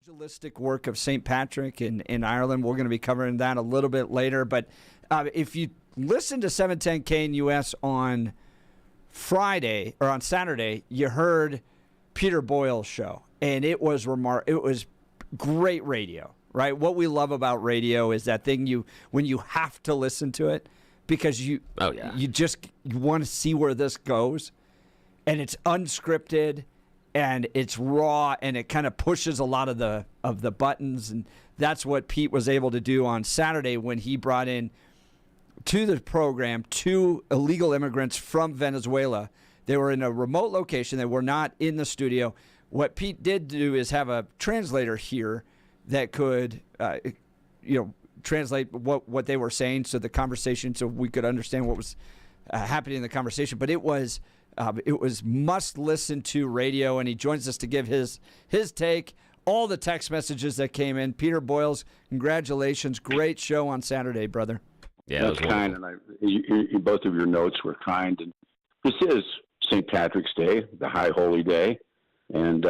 evangelistic work of St. Patrick in Ireland. We're going to be covering that a little bit later. But if you listen to 710 KNUS on Friday or on Saturday, you heard Peter Boyles' show, and it was It was great radio, right? What we love about radio is that thing when you have to listen to it because you want to see where this goes, and it's unscripted. And it's raw, and it kind of pushes a lot of the buttons, and that's what Pete was able to do on Saturday when he brought in to the program 2 illegal immigrants from Venezuela. They were in a remote location. They were not in the studio. What Pete did do is have a translator here that could, translate what they were saying, so the conversation, so we could understand what was happening in the conversation. But it was must listen to radio, and he joins us to give his take. All the text messages that came in. Peter Boyles, congratulations! Great show on Saturday, brother. Yeah, that's kind, and both of your notes were kind. And this is St. Patrick's Day, the High Holy Day, and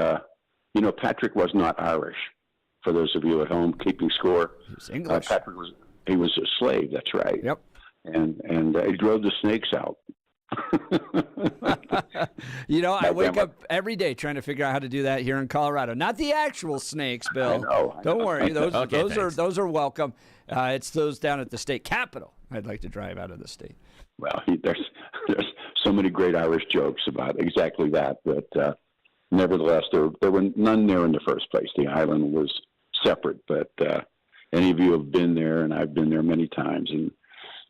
Patrick was not Irish. For those of you at home keeping score, he was English. Patrick was a slave. That's right. Yep. And he drove the snakes out. I wake up every day trying to figure out how to do that here in Colorado. Not the actual snakes, Bill. I know. Don't worry. Those Okay, those are welcome. It's those down at the state capitol I'd like to drive out of the state. Well, there's so many great Irish jokes about exactly that, but nevertheless, there were none there in the first place. The island was separate, but any of you have been there, and I've been there many times, and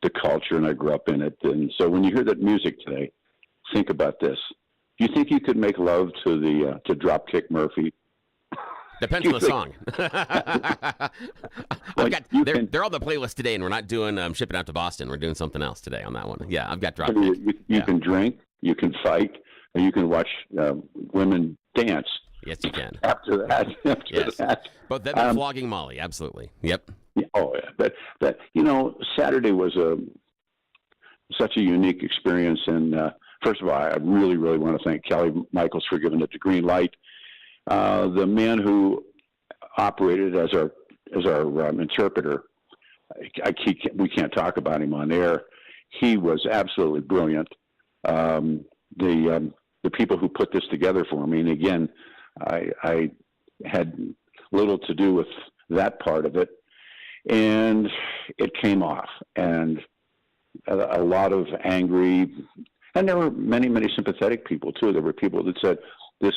the culture, and I grew up in it. And so when you hear that music today, think about this. Do you think you could make love to Dropkick Murphy? Depends on the song. They're on the playlist today, and we're not doing Shipping Out to Boston. We're doing something else today on that one. Yeah, I've got Dropkick. You can drink, you can fight, and you can watch women dance. Yes, you can. After that. But then they're flogging Molly, absolutely. Yep. Oh, yeah. But Saturday was such a unique experience. And first of all, I really, really want to thank Kelly Michaels for giving it the green light. The man who operated as our interpreter, we can't talk about him on air. He was absolutely brilliant. The people who put this together for me, and again, I had little to do with that part of it. And it came off, and a lot of angry, and there were many, many sympathetic people too. There were people that said this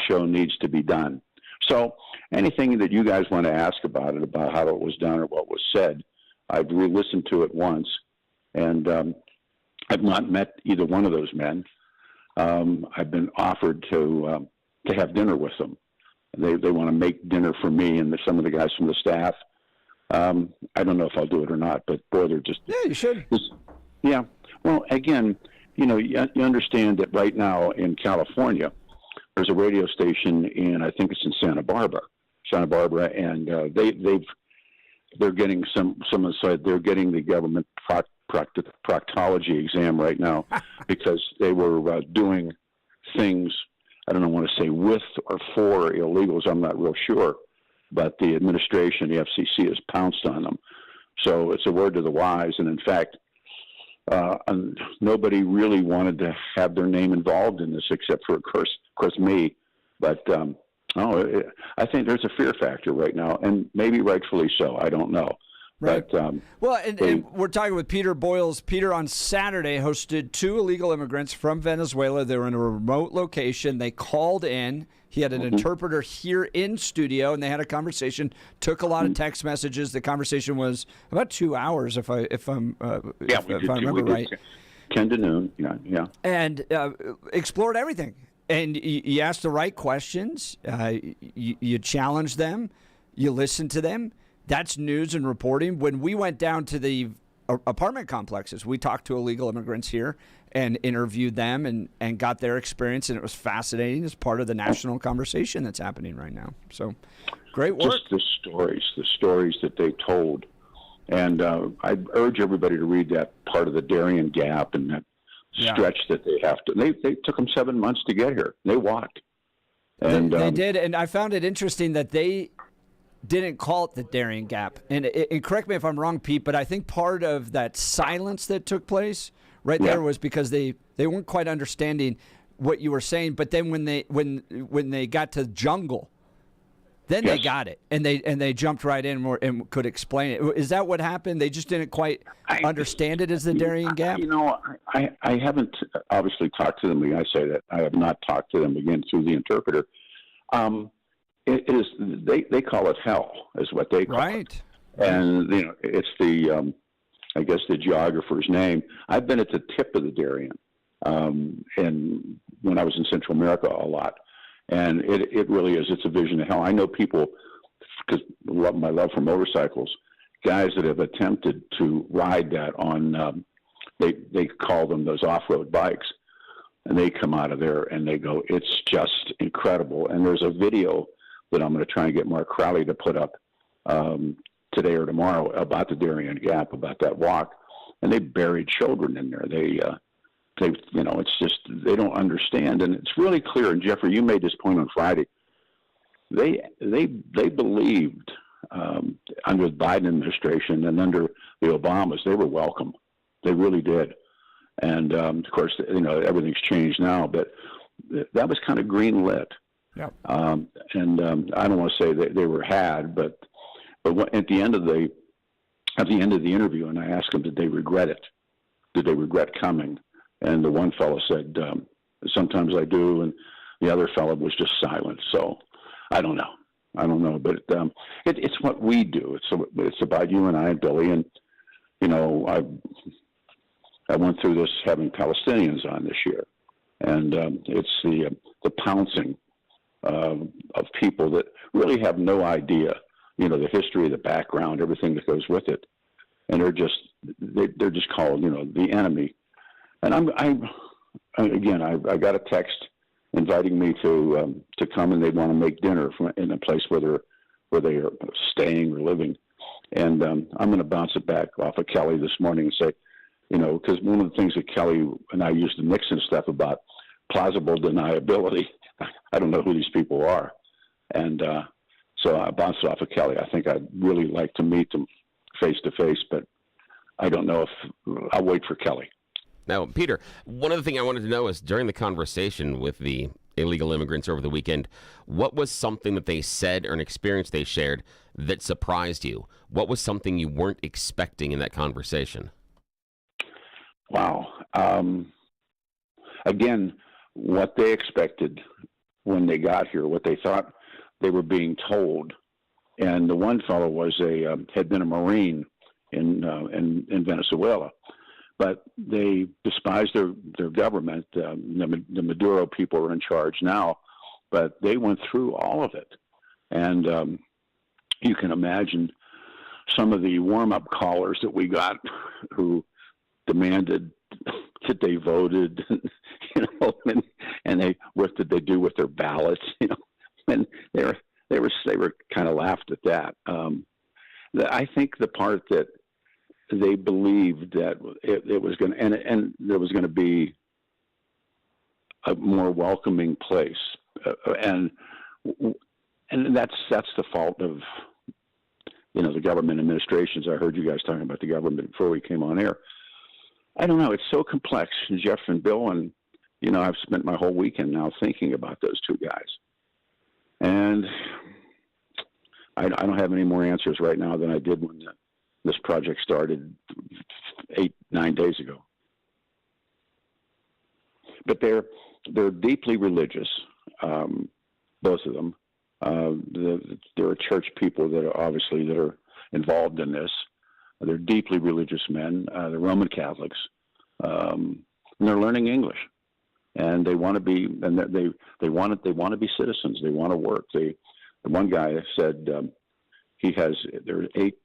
show needs to be done. So anything that you guys want to ask about it, about how it was done or what was said, I've re-listened to it once, and I've not met either one of those men. I've been offered to have dinner with them. They want to make dinner for me and some of the guys from the staff. I don't know if I'll do it or not, but boy, they're just... Yeah, you should. Yeah. Well, again, you understand that right now in California, there's a radio station I think it's in Santa Barbara, and they're getting someone said they're getting the government proctology exam right now because they were doing things, I don't want to say with or for illegals, I'm not real sure. But the administration, the FCC, has pounced on them. So it's a word to the wise. And in fact, nobody really wanted to have their name involved in this, except for, of course, me. But I think there's a fear factor right now, and maybe rightfully so. I don't know. Right. But, and we're talking with Peter Boyles. Peter on Saturday hosted 2 illegal immigrants from Venezuela. They were in a remote location. They called in. He had an interpreter here in studio, and they had a conversation. Took a lot of text messages. The conversation was about 2 hours, if I remember right. 10 to noon. Yeah. And explored everything. And you asked the right questions. You challenged them. You listened to them. That's news and reporting. When we went down to the apartment complexes, we talked to illegal immigrants here and interviewed them and got their experience, and it was fascinating as part of the national conversation that's happening right now. So, great work. Just the stories that they told. And I urge everybody to read that part of the Darien Gap and that stretch that they have to. They took them 7 months to get here. They walked. And they did, and I found it interesting that they didn't call it the Darien Gap. And correct me if I'm wrong, Pete, but I think part of that silence that took place there was because they weren't quite understanding what you were saying. But then when they got to jungle, then they got it, and they jumped right in and could explain it. Is that what happened? They just didn't quite understand it as the Darien Gap? I haven't obviously talked to them. I say that I have not talked to them again through the interpreter. It is they call it hell, is what they call it. And it's the I guess the geographer's name. I've been at the tip of the Darien, and when I was in Central America a lot. And it really is. It's a vision of hell. I know people, because my love for motorcycles, guys that have attempted to ride that on, they call them those off-road bikes, and they come out of there and they go, it's just incredible. And there's a video that I'm going to try and get Mark Crowley to put up today or tomorrow about the Darien Gap, about that walk. And they buried children in there. It's just they don't understand, and it's really clear. And Jeffrey, you made this point on Friday. They believed under the Biden administration and under the Obamas, they were welcome. They really did. And of course, everything's changed now, but that was kind of green lit. Yeah. I don't want to say that they were had, but at the end of the interview, and I asked them, did they regret it? Did they regret coming? And the one fellow said, sometimes I do, and the other fellow was just silent. So I don't know. But it's what we do. It's about you and I, Billy. And, I went through this having Palestinians on this year. And it's the pouncing of people that really have no idea, the history, the background, everything that goes with it. And they're just called, the enemy. And I got a text inviting me to come, and they want to make dinner in a place where they are staying or living. And I'm going to bounce it back off of Kelly this morning and say, because one of the things that Kelly and I used to Nixon stuff about plausible deniability. I don't know who these people are, and so I bounced it off of Kelly. I think I'd really like to meet them face to face, but I don't know if I'll wait for Kelly. Now, Peter, one other thing I wanted to know is during the conversation with the illegal immigrants over the weekend, what was something that they said or an experience they shared that surprised you? What was something you weren't expecting in that conversation? Wow. Again, what they expected when they got here, what they thought they were being told. And the one fellow had been a Marine in Venezuela. But they despise their government. The Maduro people are in charge now, but they went through all of it. And you can imagine some of the warm-up callers that we got who demanded that they voted, and what did they do with their ballots, and they were kind of laughed at that. I think the part that they believed that it was going to, and there was going to be a more welcoming place, and that's the fault of the government administrations. I heard you guys talking about the government before we came on air. I don't know. It's so complex, Jeff and Bill, and I've spent my whole weekend now thinking about those two guys, and I don't have any more answers right now than I did when this project started 8-9 days ago. But they're deeply religious, both of them. There are church people that are involved in this. They're deeply religious men. They're Roman Catholics, and they're learning English, and they want to be, and they want to be citizens. They want to work. The one guy said there are 8.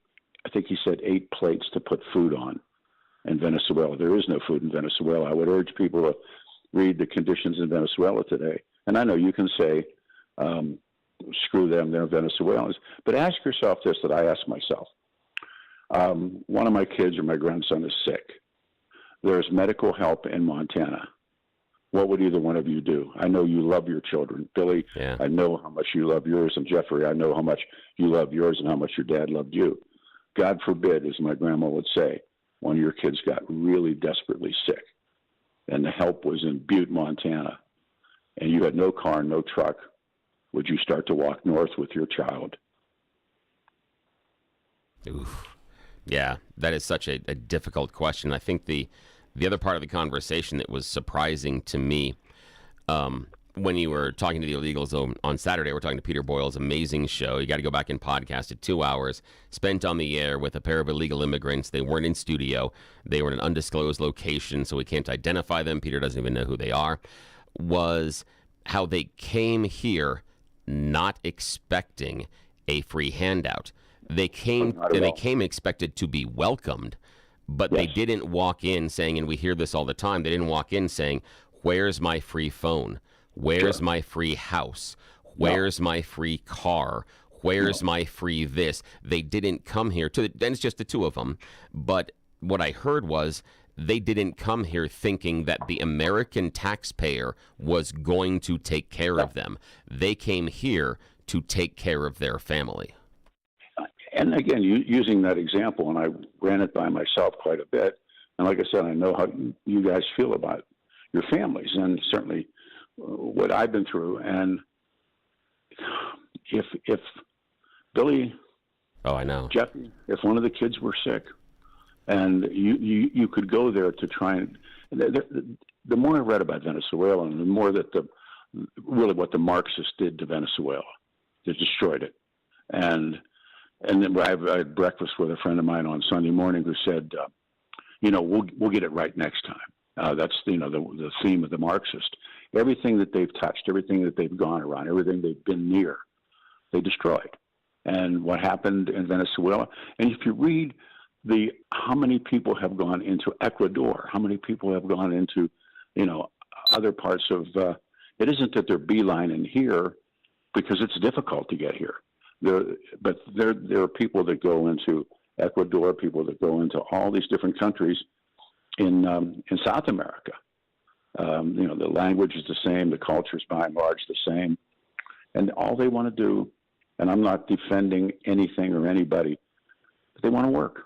I think he said 8 plates to put food on in Venezuela. There is no food in Venezuela. I would urge people to read the conditions in Venezuela today. And I know you can say, screw them, they're Venezuelans. But ask yourself this that I ask myself. One of my kids or my grandson is sick. There's medical help in Montana. what would either one of you do? I know you love your children. Billy, Yeah. I know how much you love yours. And Jeffrey, I know how much you love yours and how much your dad loved you. God forbid, as my grandma would say, one of your kids got really desperately sick and the help was in Butte, Montana, and you had no car, no truck. Would you start to walk north with your child? Oof. Yeah, that is such a difficult question. I think the other part of the conversation that was surprising to me, when you were talking to the illegals on Saturday, we're talking to Peter Boyles' amazing show. You got to go back and podcast it. 2 hours spent on the air with a pair of illegal immigrants. They weren't in studio. They were in an undisclosed location, so we can't identify them. Peter doesn't even know who they are. Was how they came here not expecting a free handout. They came expected to be welcomed, but they didn't walk in saying, and we hear this all the time, they didn't walk in saying, where's my free phone? Where's my free house? Where's my free car? Where's my free this? They didn't come here then it's just the two of them. But what I heard was they didn't come here thinking that the American taxpayer was going to take care of them. They came here to take care of their family. And again, using that example, and I ran it by myself quite a bit. And like I said, I know how you guys feel about your families and certainly what I've been through. And if Billy, I know, Jeffy, if one of the kids were sick and you could go there to try and, the more I read about Venezuela and the more that really what the Marxists did to Venezuela, they destroyed it. And then I had breakfast with a friend of mine on Sunday morning who said, we'll get it right next time. That's the theme of the Marxist. Everything that they've touched, everything that they've gone around, everything they've been near, they destroyed. And what happened in Venezuela, and if you read how many people have gone into Ecuador, how many people have gone into, other parts of, it isn't that they're beelining here because it's difficult to get here. But there are people that go into Ecuador, people that go into all these different countries in South America. The language is the same, the culture is by and large the same, and all they want to do, and I'm not defending anything or anybody, but they want to work.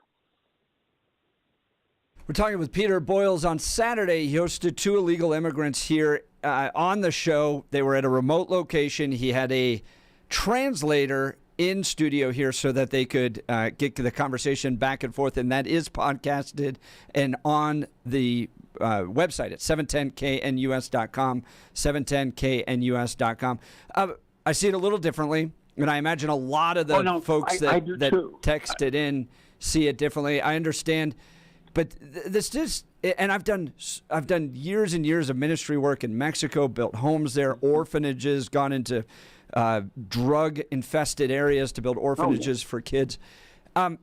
We're talking with Peter Boyles on Saturday. He hosted two illegal immigrants here on the show. They were at a remote location. He had a translator in studio here so that they could get the conversation back and forth, and that is podcasted and on the website at 710knus.com, 710knus.com. I see it a little differently, and I imagine a lot of the folks that texted in see it differently. I understand, but this is, and I've done years and years of ministry work in Mexico, built homes there, orphanages, gone into drug-infested areas to build orphanages for kids. In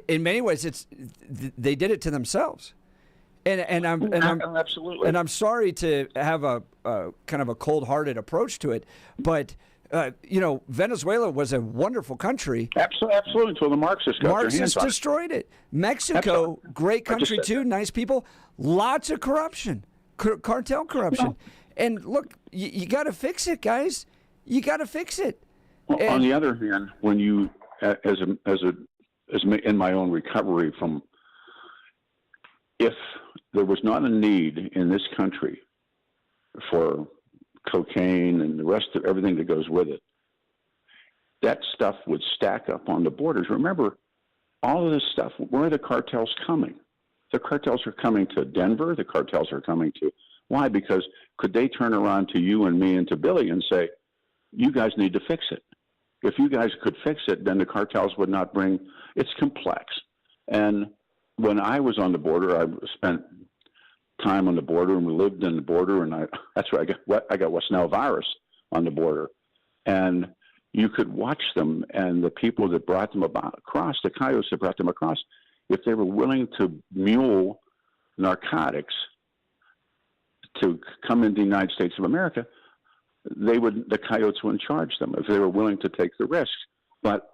many ways, they did it to themselves, and I'm absolutely. And I'm sorry to have a kind of a cold-hearted approach to it, but Venezuela was a wonderful country. Absolutely, until the Marxists got their hands on it. Marxists destroyed it. Mexico, great country too, nice people, lots of corruption, cartel corruption. And look, you got to fix it, guys. You got to fix it. Well, on the other hand, when you, as in my own recovery from, if there was not a need in this country for cocaine and the rest of everything that goes with it, that stuff would stack up on the borders. Remember, all of this stuff, where are the cartels coming? The cartels are coming to Denver. The cartels are coming to, why? Because could they turn around to you and me and to Billy and say, you guys need to fix it? If you guys could fix it, then the cartels would not bring, it's complex. And when I was on the border, I spent time on the border and we lived in the border, and that's where I got West Nile virus on the border. And you could watch them, and the people that brought them across, the coyotes that brought them across, if they were willing to mule narcotics to come into the United States of America, the coyotes wouldn't charge them if they were willing to take the risk. But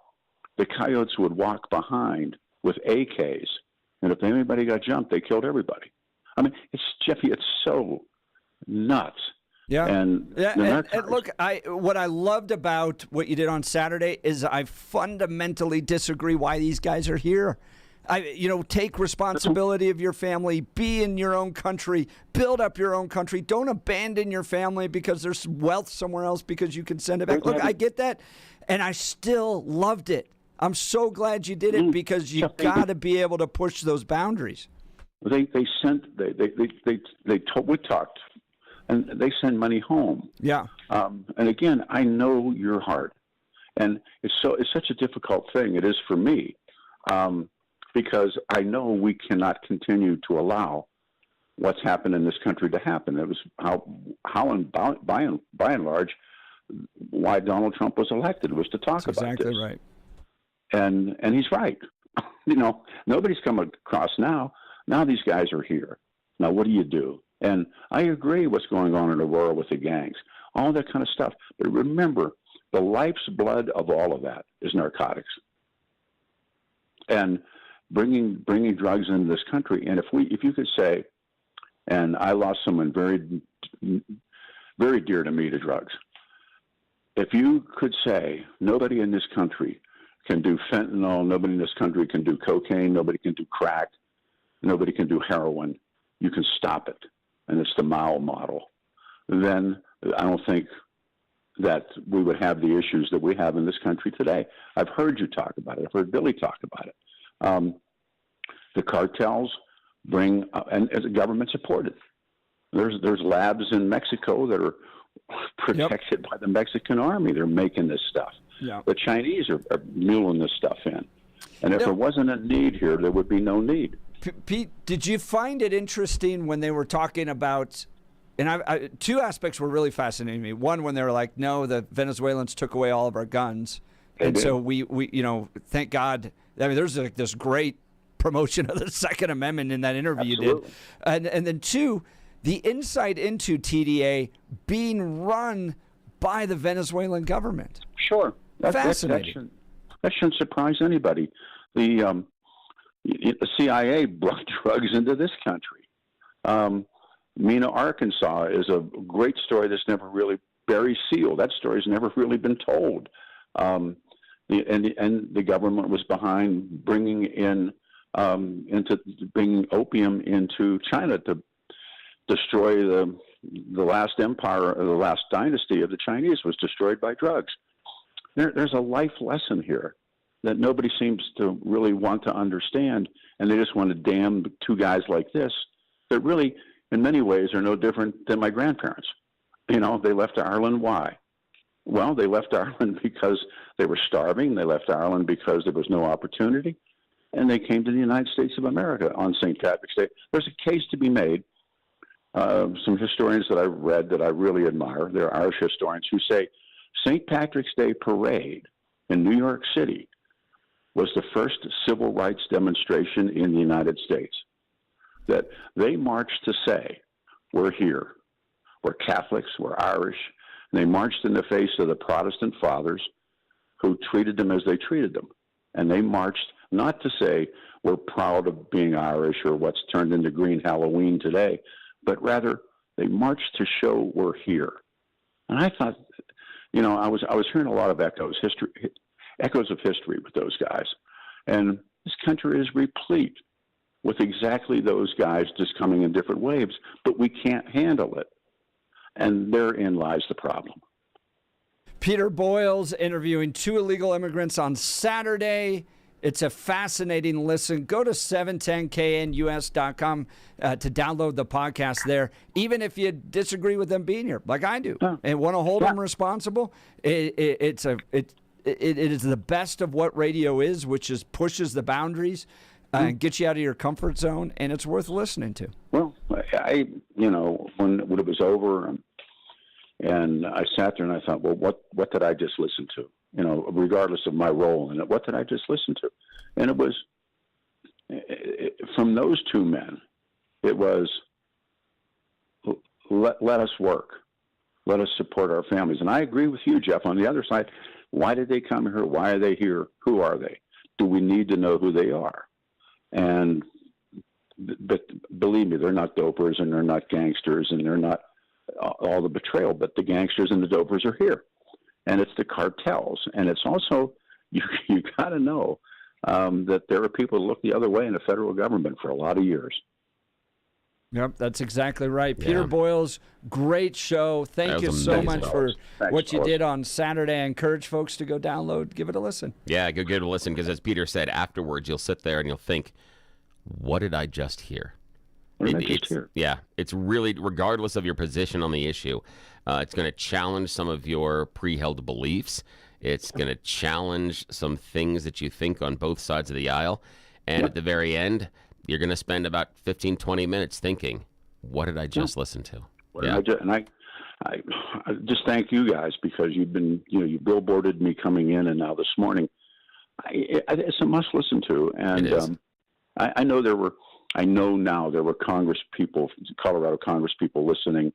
the coyotes would walk behind with AKs, and if anybody got jumped, they killed everybody. I mean, Jeffy, it's so nuts. Yeah. And look, what I loved about what you did on Saturday is I fundamentally disagree why these guys are here. Take responsibility of your family, be in your own country, build up your own country. Don't abandon your family because there's wealth somewhere else because you can send it back. Look, I get that, and I still loved it. I'm so glad you did it because you got to be able to push those boundaries. We talked, and they send money home. Yeah. And again, I know your heart, and it's such a difficult thing. It is for me, because I know we cannot continue to allow what's happened in this country to happen. It was by and large, why Donald Trump was elected, was to talk That's about exactly this. Right. And he's right. Nobody's come across now. Now these guys are here. Now what do you do? And I agree what's going on in Aurora with the gangs, all that kind of stuff. But remember, the life's blood of all of that is narcotics. And bringing drugs into this country. And if you could say, and I lost someone very, very dear to me to drugs. If you could say nobody in this country can do fentanyl, nobody in this country can do cocaine, nobody can do crack, nobody can do heroin, you can stop it. And it's the Mao model. Then I don't think that we would have the issues that we have in this country today. I've heard you talk about it. I've heard Billy talk about it. The cartels bring, and as a government supported. There's labs in Mexico that are protected by the Mexican army. They're making this stuff. Yeah. The Chinese are muling this stuff in. And if there wasn't a need here, there would be no need. Pete, did you find it interesting when they were talking about, and two aspects were really fascinating me. One, when they were like, no, the Venezuelans took away all of our guns. So we thank God. I mean, there's this great promotion of the Second Amendment in that interview Absolutely. you did. And then two, the insight into TDA being run by the Venezuelan government. Sure. Fascinating. That shouldn't surprise anybody. The CIA brought drugs into this country. Mena, Arkansas is a great story that's never really, Barry Seal, that story's never really been told. And the government was behind bringing opium into China to destroy the last empire, or the last dynasty of the Chinese was destroyed by drugs. There's a life lesson here that nobody seems to really want to understand, and they just want to damn two guys like this that really, in many ways, are no different than my grandparents. They left Ireland. Why? Well, they left Ireland because they were starving. They left Ireland because there was no opportunity, and they came to the United States of America on St. Patrick's Day. There's a case to be made. Some historians that I've read that I really admire, they're Irish historians, who say St. Patrick's Day parade in New York City was the first civil rights demonstration in the United States. That they marched to say, we're here, we're Catholics, we're Irish, and they marched in the face of the Protestant fathers who treated them as they treated them. And they marched not to say we're proud of being Irish or what's turned into Green Halloween today, but rather they marched to show we're here. And I thought, I was hearing a lot of echoes of history with those guys. And this country is replete with exactly those guys just coming in different waves, but we can't handle it. And therein lies the problem. Peter Boyles interviewing two illegal immigrants on Saturday. It's a fascinating listen. Go to 710knus.com to download the podcast there. Even if you disagree with them being here, like I do, and want to hold them responsible, it is the best of what radio is, which is pushes the boundaries and gets you out of your comfort zone, and it's worth listening to. Well, when it was over, and I sat there and I thought, well, what did I just listen to? Regardless of my role in it, what did I just listen to? And it was from those two men. It was let us work, let us support our families. And I agree with you, Jeff. On the other side, why did they come here? Why are they here? Who are they? Do we need to know who they are? And but believe me, they're not dopers, and they're not gangsters, and they're not all the betrayal. But the gangsters and the dopers are here, and it's the cartels, and it's also you got to know that there are people who look the other way in the federal government for a lot of years. Yep, that's exactly right. Yeah. Peter Boyles, great show. Thank you so much for what you did on Saturday. I encourage folks to go download, give it a listen. Yeah, go give it a listen, because as Peter said, afterwards you'll sit there and you'll think, what did I just hear? Yeah, it's really, regardless of your position on the issue, it's going to challenge some of your pre-held beliefs. It's going to challenge some things that you think on both sides of the aisle. And at the very end, you're going to spend about 15, 20 minutes thinking, what did I just listen to? I just thank you guys, because you've been, you billboarded me coming in, and now this morning, it's a must listen to. And It is. I know now there were Colorado Congress people listening.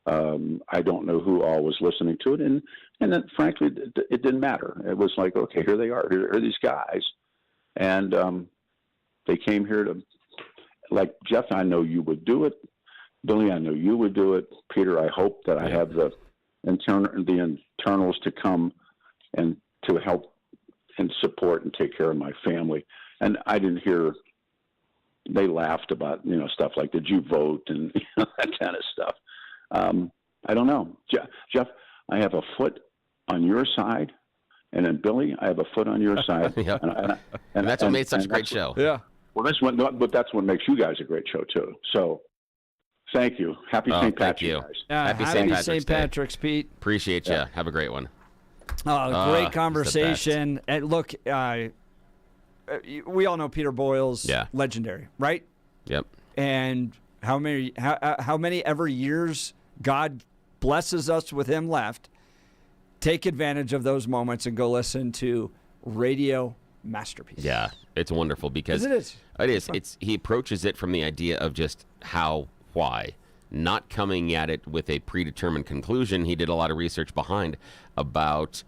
I don't know who all was listening to it. And then, frankly, it didn't matter. It was like, okay, here they are. Here are these guys. And they came here to, like, Jeff, I know you would do it. Billy, I know you would do it. Peter, I hope that I have the internals to come and to help and support and take care of my family. And I didn't hear, they laughed about, stuff like, did you vote, and that kind of stuff. I don't know. Jeff, I have a foot on your side, and then Billy, I have a foot on your side. Yeah. And that's what made such a great show. Yeah. Well, that's what makes you guys a great show too. So, thank you. Happy St. Patrick's, guys. Happy St. Patrick's, Pete. Appreciate you. Have a great one. Great conversation. And look, we all know Peter Boyles. Yeah. Legendary, right? Yep. And how many ever years God blesses us with him left. Take advantage of those moments and go listen to Radio Masterpiece. Yeah, it's wonderful, because it is. It is. He approaches it from the idea of just how, why, not coming at it with a predetermined conclusion. He did a lot of research behind about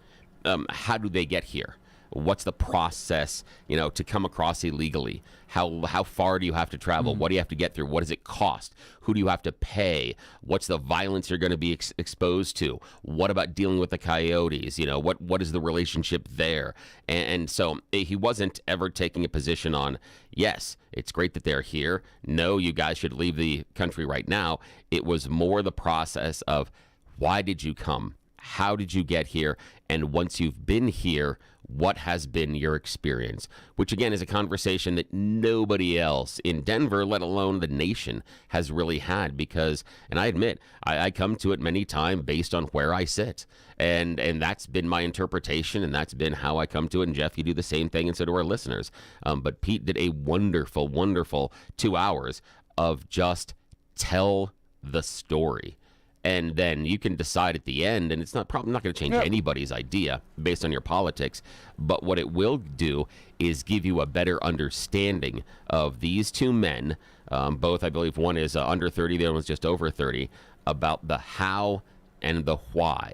how do they get here? What's the process, to come across illegally? How far do you have to travel? What do you have to get through? What does it cost? Who do you have to pay? What's the violence you're going to be exposed to? What about dealing with the coyotes? What is the relationship there? And so he wasn't ever taking a position on, yes, it's great that they're here. No, you guys should leave the country right now. It was more the process of, why did you come? How did you get here? And once you've been here, what has been your experience? Which, again, is a conversation that nobody else in Denver, let alone the nation, has really had. Because, and I admit, I come to it many times based on where I sit. And that's been my interpretation, and that's been how I come to it. And, Jeff, you do the same thing, and so do our listeners. But Pete did a wonderful, wonderful 2 hours of just tell the story. And then you can decide at the end, and it's probably not going to change anybody's idea based on your politics, but what it will do is give you a better understanding of these two men, both, I believe one is under 30, the other one's just over 30, about the how and the why.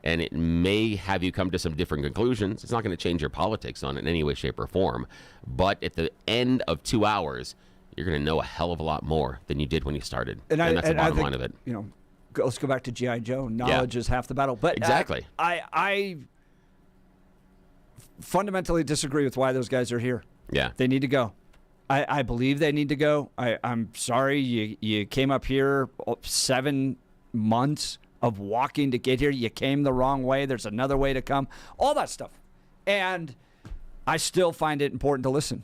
And it may have you come to some different conclusions. It's not going to change your politics on it in any way, shape, or form. But at the end of 2 hours, you're going to know a hell of a lot more than you did when you started. And that's the bottom line of it. Let's go back to G.I. Joe. Knowledge is half the battle. But exactly. I fundamentally disagree with why those guys are here. Yeah. They need to go. I believe they need to go. I'm sorry you came up here 7 months of walking to get here. You came the wrong way. There's another way to come. All that stuff. And I still find it important to listen.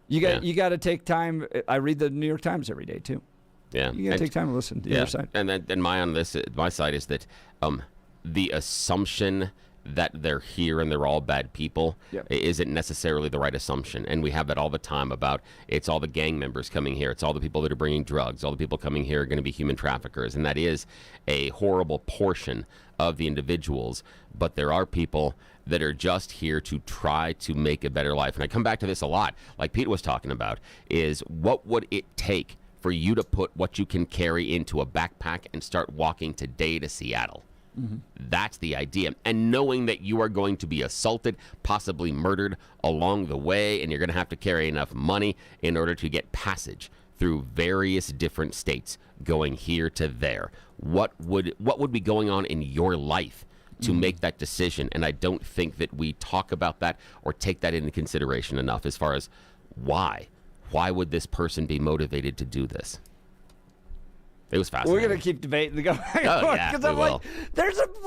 You got to take time. I read the New York Times every day, too. Yeah, you gotta take time to listen to the other side. And my side is that the assumption that they're here and they're all bad people isn't necessarily the right assumption. And we have that all the time about it's all the gang members coming here, it's all the people that are bringing drugs, all the people coming here are going to be human traffickers, and that is a horrible portion of the individuals. But there are people that are just here to try to make a better life. And I come back to this a lot, like Pete was talking about, is what would it take for you to put what you can carry into a backpack and start walking today to Seattle? Mm-hmm. That's the idea. And knowing that you are going to be assaulted, possibly murdered along the way, and you're going to have to carry enough money in order to get passage through various different states going here to there. what would be going on in your life to make that decision? And I don't think that we talk about that or take that into consideration enough as far as why. Why would this person be motivated to do this? It was fascinating. We're going to keep debating the Oh, yeah, we I'm will.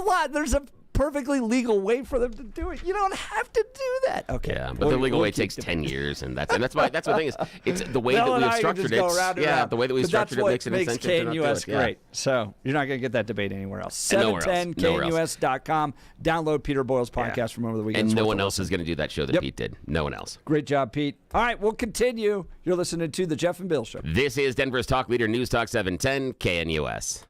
like, there's a perfectly legal way for them to do it. You don't have to do that. Okay. Yeah, but the legal way takes 10 years, and that's why the thing is, it's the way Bill that and we I have can structured just go it. round and Yeah, round. the way that we But structured it that's makes an what incentive makes to not do KNUS it. Yeah. great. So you're not going to get that debate anywhere else. And nowhere else. 710knus.com. Download Peter Boyles' podcast from over the weekend. And no one else is going to do that show that Yep. Pete did. No one else. Great job, Pete. All right, we'll continue. You're listening to the Jeff and Bill Show. This is Denver's Talk Leader News Talk 710 KNUS.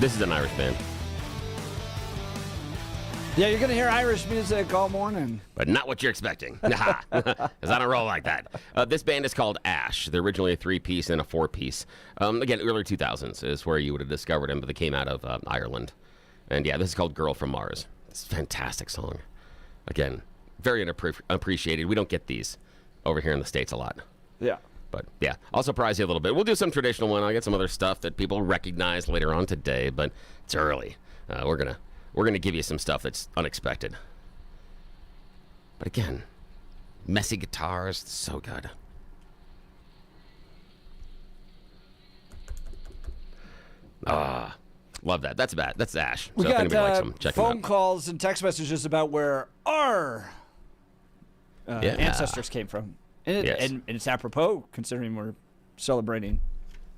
This is an Irish band. Yeah, you're going to hear Irish music all morning. But not what you're expecting. Because I don't roll like that. This band is called Ash. They're originally a 3-piece and a 4-piece. Again, early 2000s is where you would have discovered them, but they came out of Ireland. And yeah, this is called Girl from Mars. It's a fantastic song. Again, very unappreciated. We don't get these over here in the States a lot. Yeah. But yeah, I'll surprise you a little bit. We'll do some traditional one. I'll get some other stuff that people recognize later on today, but it's early. We're gonna give you some stuff that's unexpected. But again, messy guitars, so good. Love that. That's bad. That's Ash. We so if got anybody likes them, check them phone out. calls and text messages about where our ancestors came from. And, Yes. and it's apropos, considering we're celebrating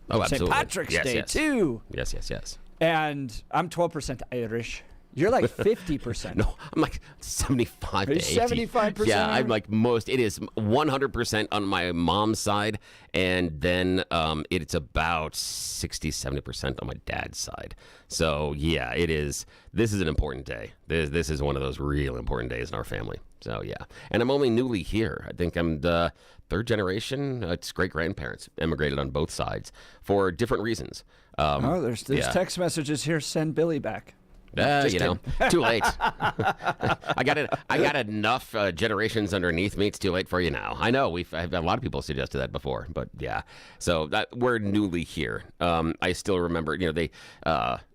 Oh, St. absolutely. Patrick's Yes, Day, yes. too. Yes. And I'm 12% Irish. You're like 50%. No, I'm like 75 Are to you 80. 75% Yeah, I'm Irish? like most. It is 100% on my mom's side, and then it's about 60, 70% on my dad's side. So yeah, it is. This is an important day. This is one of those real important days in our family. So yeah, and I'm only newly here. I think I'm the third generation. It's great-grandparents immigrated on both sides for different reasons. There's yeah. text messages here. Send Billy back. You know, too late. I got enough generations underneath me. It's too late for you now. I know I've had a lot of people suggested that before, but yeah. So we're newly here. I still remember, they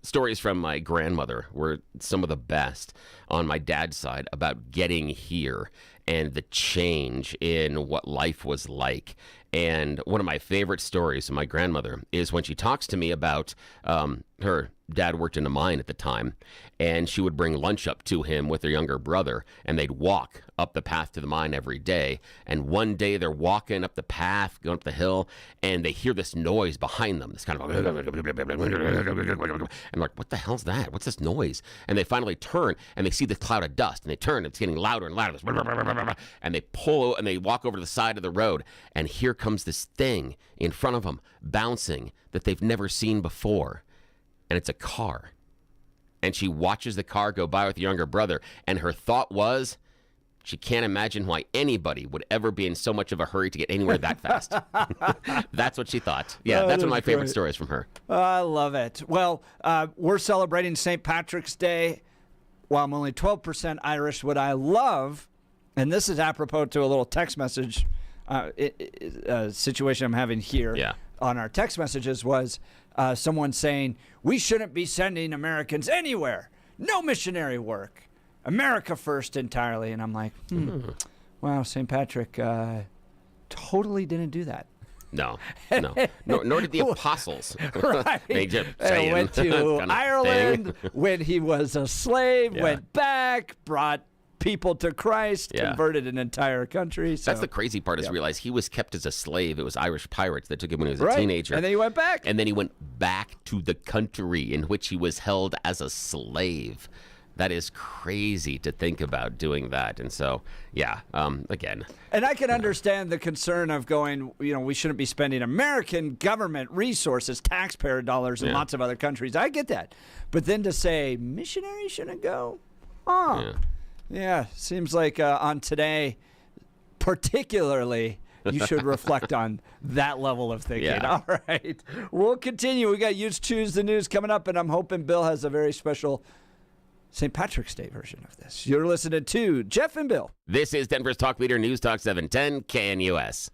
stories from my grandmother were some of the best on my dad's side about getting here and the change in what life was like. And one of my favorite stories of my grandmother is when she talks to me about her dad worked in a mine at the time, and she would bring lunch up to him with her younger brother, and they'd walk up the path to the mine every day. And one day they're walking up the path, going up the hill, and they hear this noise behind them. This kind of, and like, what the hell's that? What's this noise? And they finally turn, and they see this cloud of dust, and they turn, it's getting louder and louder, and they pull, and they walk over to the side of the road, and here comes this thing in front of them, bouncing, that they've never seen before. And it's a car. And she watches the car go by with the younger brother, and her thought was, she can't imagine why anybody would ever be in so much of a hurry to get anywhere that fast. That's what she thought. Yeah, that's one of my favorite stories from her. I love it. Well, we're celebrating St. Patrick's Day. While I'm only 12% Irish, what I love, and this is apropos to a little text message situation I'm having here on our text messages, was someone saying, we shouldn't be sending Americans anywhere. No missionary work. America first entirely. And I'm like, wow, St. Patrick totally didn't do that. No, nor did the apostles. Right. They went to Ireland when he was a slave, went back, brought people to Christ, converted an entire country. So. That's the crazy part, is to realize he was kept as a slave. It was Irish pirates that took him when he was a teenager. And then he went back. And then he went back to the country in which he was held as a slave. That is crazy to think about doing that. And so, again. And I can understand the concern of going, we shouldn't be spending American government resources, taxpayer dollars in lots of other countries. I get that. But then to say missionaries shouldn't go? Yeah, seems like on today, particularly, you should reflect on that level of thinking. All right. We'll continue. We got You Choose the News coming up, and I'm hoping Bill has a very special St. Patrick's Day version of this. You're listening to Jeff and Bill. This is Denver's Talk Leader, News Talk 710 KNUS.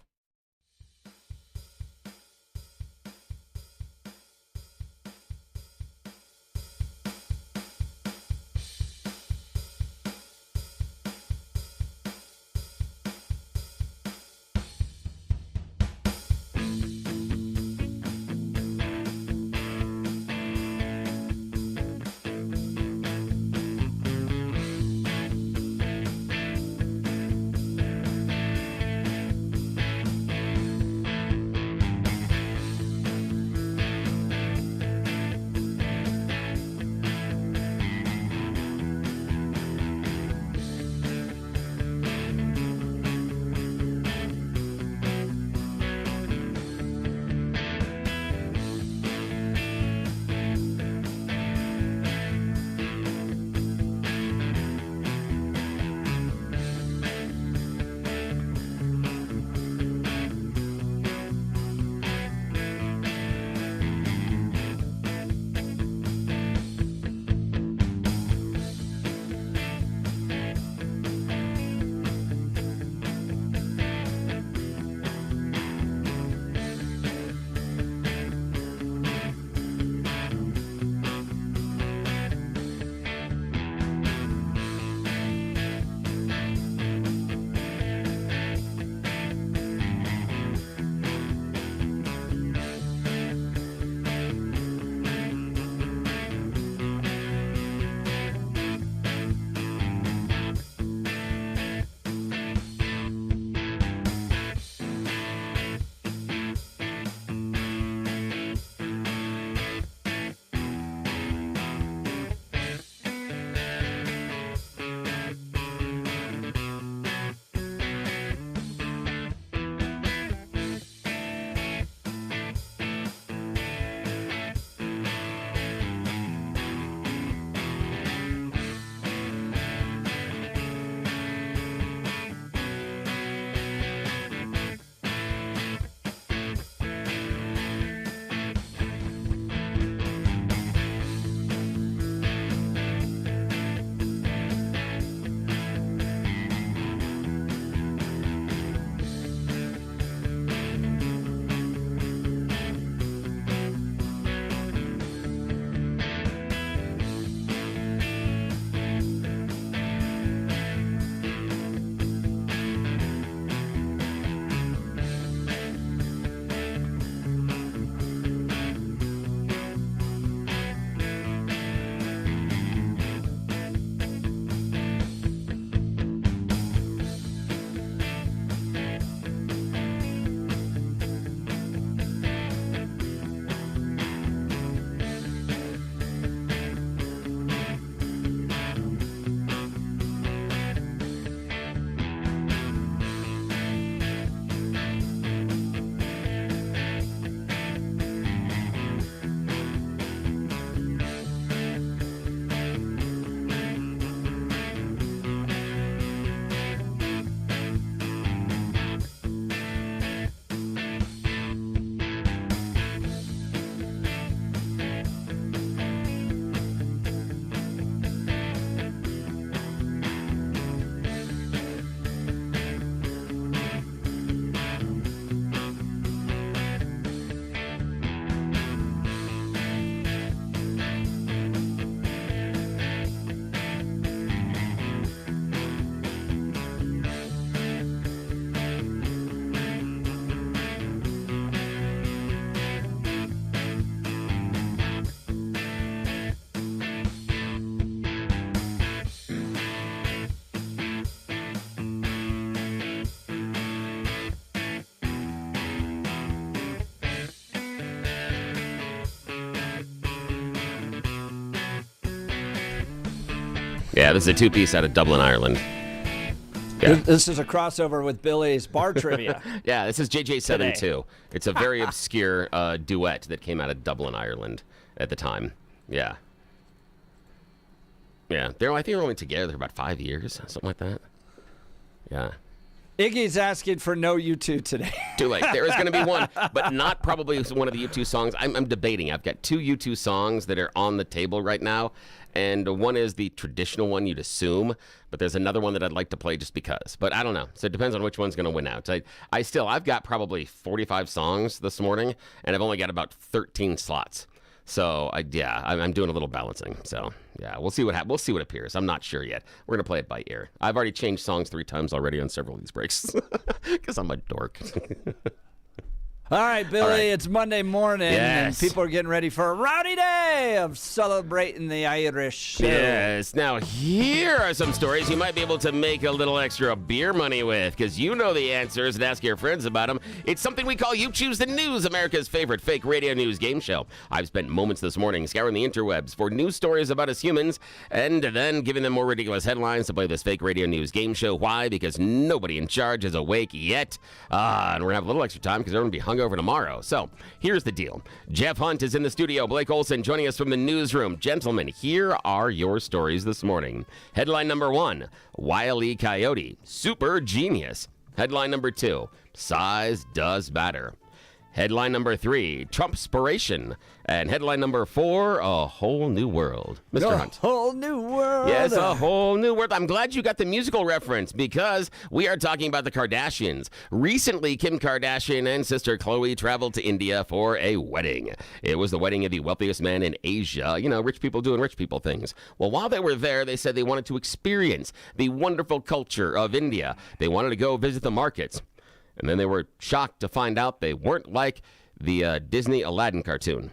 Yeah, this is a two-piece out of Dublin, Ireland. Yeah. This is a crossover with Billy's bar trivia. Yeah, this is JJ72. It's a very obscure duet that came out of Dublin, Ireland at the time. Yeah. Yeah, I think they're only together for about 5 years, something like that. Yeah. Iggy's asking for no U2 today. Too late. There is going to be one, but not probably one of the U2 songs. I'm debating. I've got two U2 songs that are on the table right now, and one is the traditional one you'd assume, but there's another one that I'd like to play just because. But I don't know. So it depends on which one's going to win out. I've got probably 45 songs this morning, and I've only got about 13 slots. So I'm doing a little balancing. So yeah, we'll see what happens. We'll see what appears. I'm not sure yet. We're gonna play it by ear. I've already changed songs 3 times already on several of these breaks because I'm a dork. All right, Billy, All right. It's Monday morning, Yes. and people are getting ready for a rowdy day of celebrating the Irish. Yes. Now, here are some stories you might be able to make a little extra beer money with, because you know the answers and ask your friends about them. It's something we call You Choose the News, America's favorite fake radio news game show. I've spent moments this morning scouring the interwebs for news stories about us humans, and then giving them more ridiculous headlines to play this fake radio news game show. Why? Because nobody in charge is awake yet. And we're going to have a little extra time because they're going to be hungover tomorrow. So here's the deal. Jeff Hunt is in the studio. Blake Olson joining us from the newsroom. Gentlemen, here are your stories this morning. Headline number 1, Wile E. Coyote, super genius. Headline number 2, size does matter. Headline number 3, Trumpspiration. And headline number 4, a whole new world. Mr. Hunt. A whole new world. Yes, a whole new world. I'm glad you got the musical reference because we are talking about the Kardashians. Recently, Kim Kardashian and sister Khloe traveled to India for a wedding. It was the wedding of the wealthiest man in Asia. You know, rich people doing rich people things. Well, while they were there, they said they wanted to experience the wonderful culture of India. They wanted to go visit the markets. And then they were shocked to find out they weren't like the Disney Aladdin cartoon.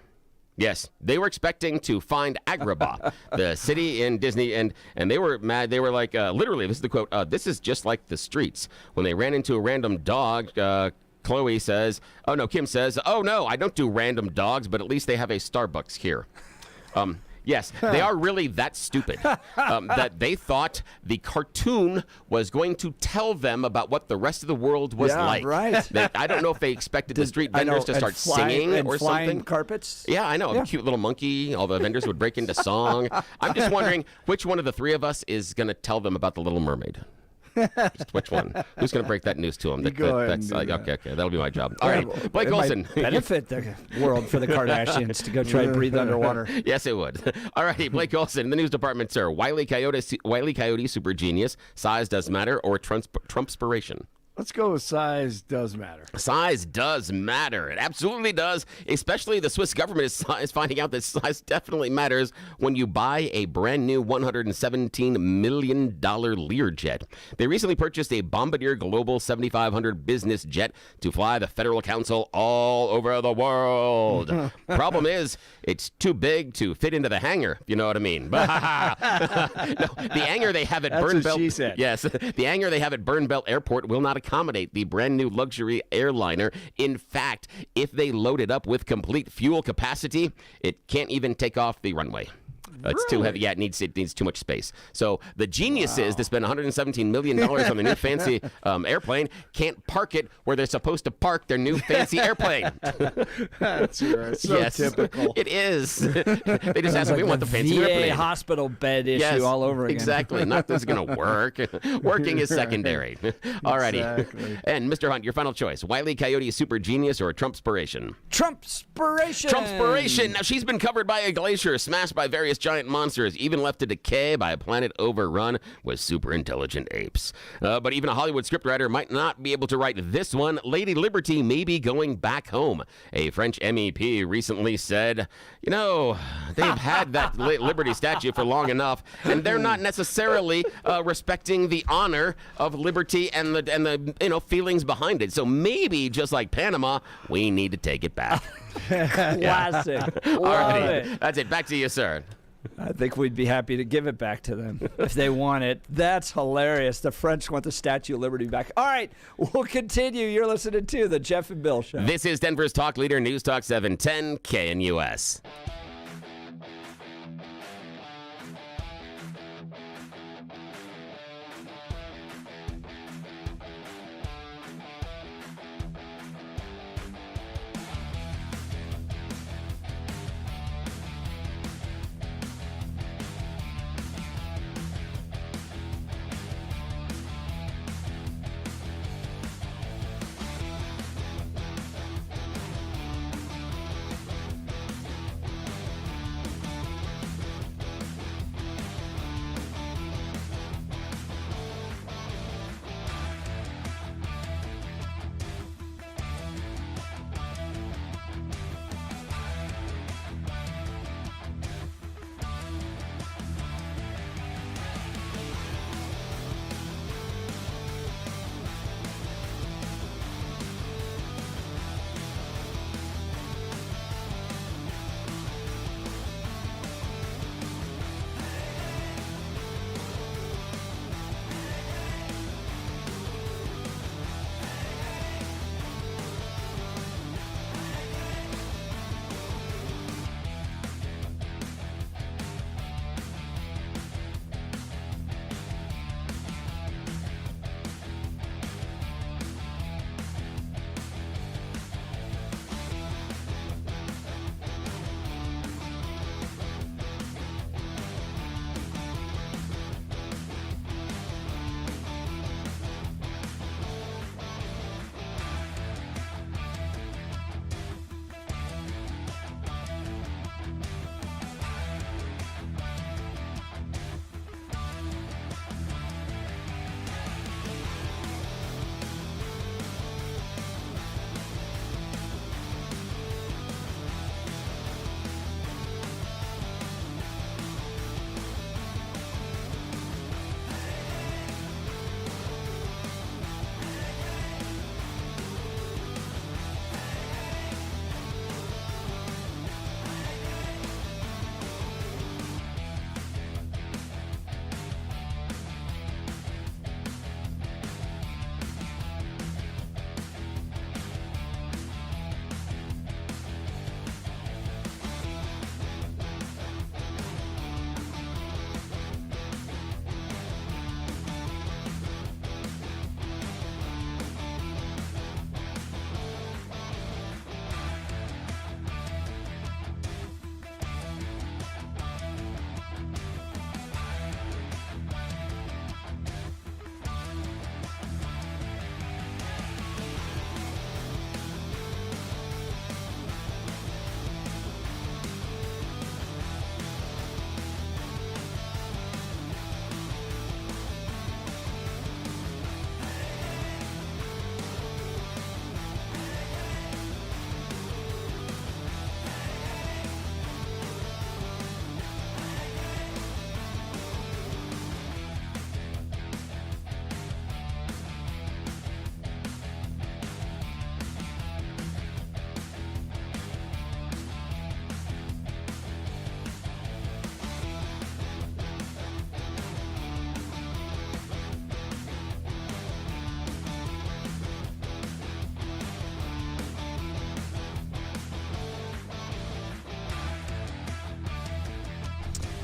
Yes, they were expecting to find Agrabah, the city in Disney, and they were mad. They were like, literally, this is the quote, this is just like the streets. When they ran into a random dog, Kim says, oh no, I don't do random dogs, but at least they have a Starbucks here. Yes, they are really that stupid that they thought the cartoon was going to tell them about what the rest of the world was like. Right. I don't know if they expected the street vendors to start singing and or flying something. Carpets. Yeah, I know. Yeah. A cute little monkey. All the vendors would break into song. I'm just wondering which one of the three of us is going to tell them about the Little Mermaid. Just which one? Who's going to break that news to them? Okay, that'll be my job. All right, Blake Olson. Benefit the world for the Kardashians to go try to breathe underwater. Yes, it would. All righty, Blake Olson, the news department, sir. Wile E. Coyote, super genius. Size does matter, or Trumpspiration? Let's go with size does matter. Size does matter. It absolutely does. Especially the Swiss government is finding out that size definitely matters when you buy a brand new $117 million Learjet. They recently purchased a Bombardier Global 7500 business jet to fly the Federal Council all over the world. Problem is, it's too big to fit into the hangar, if you know what I mean. No, the hangar they have at That's Bernbelt. what she said. Yes, the hangar they have at Bernbelt Airport will not accommodate the brand new luxury airliner. In fact, if they load it up with complete fuel capacity, it can't even take off the runway. It's too heavy. Yeah, it needs too much space. So the geniuses that spend $117 million on the new fancy airplane can't park it where they're supposed to park their new fancy airplane. That's right. So yes, typical. it is. They just ask, we want the fancy VA airplane. hospital bed issue all over again. Exactly. Not that it's going to work. Working is secondary. Alrighty. Exactly. And Mr. Hunt, your final choice. Wile E. Coyote, super genius, or Trumpspiration? Trumpspiration. Trumpspiration. Now, she's been covered by a glacier, smashed by various giant monsters, even left to decay by a planet overrun with super intelligent apes. But even a Hollywood scriptwriter might not be able to write this one. Lady Liberty may be going back home. A French MEP recently said, you know, they've had that Liberty statue for long enough, and they're not necessarily respecting the honor of liberty and the feelings behind it. So maybe, just like Panama, we need to take it back. Classic. All Love right. it. That's it. Back to you, sir. I think we'd be happy to give it back to them if they want it. That's hilarious. The French want the Statue of Liberty back. All right, we'll continue. You're listening to the Jeff and Bill Show. This is Denver's talk leader, News Talk 710 KNUS.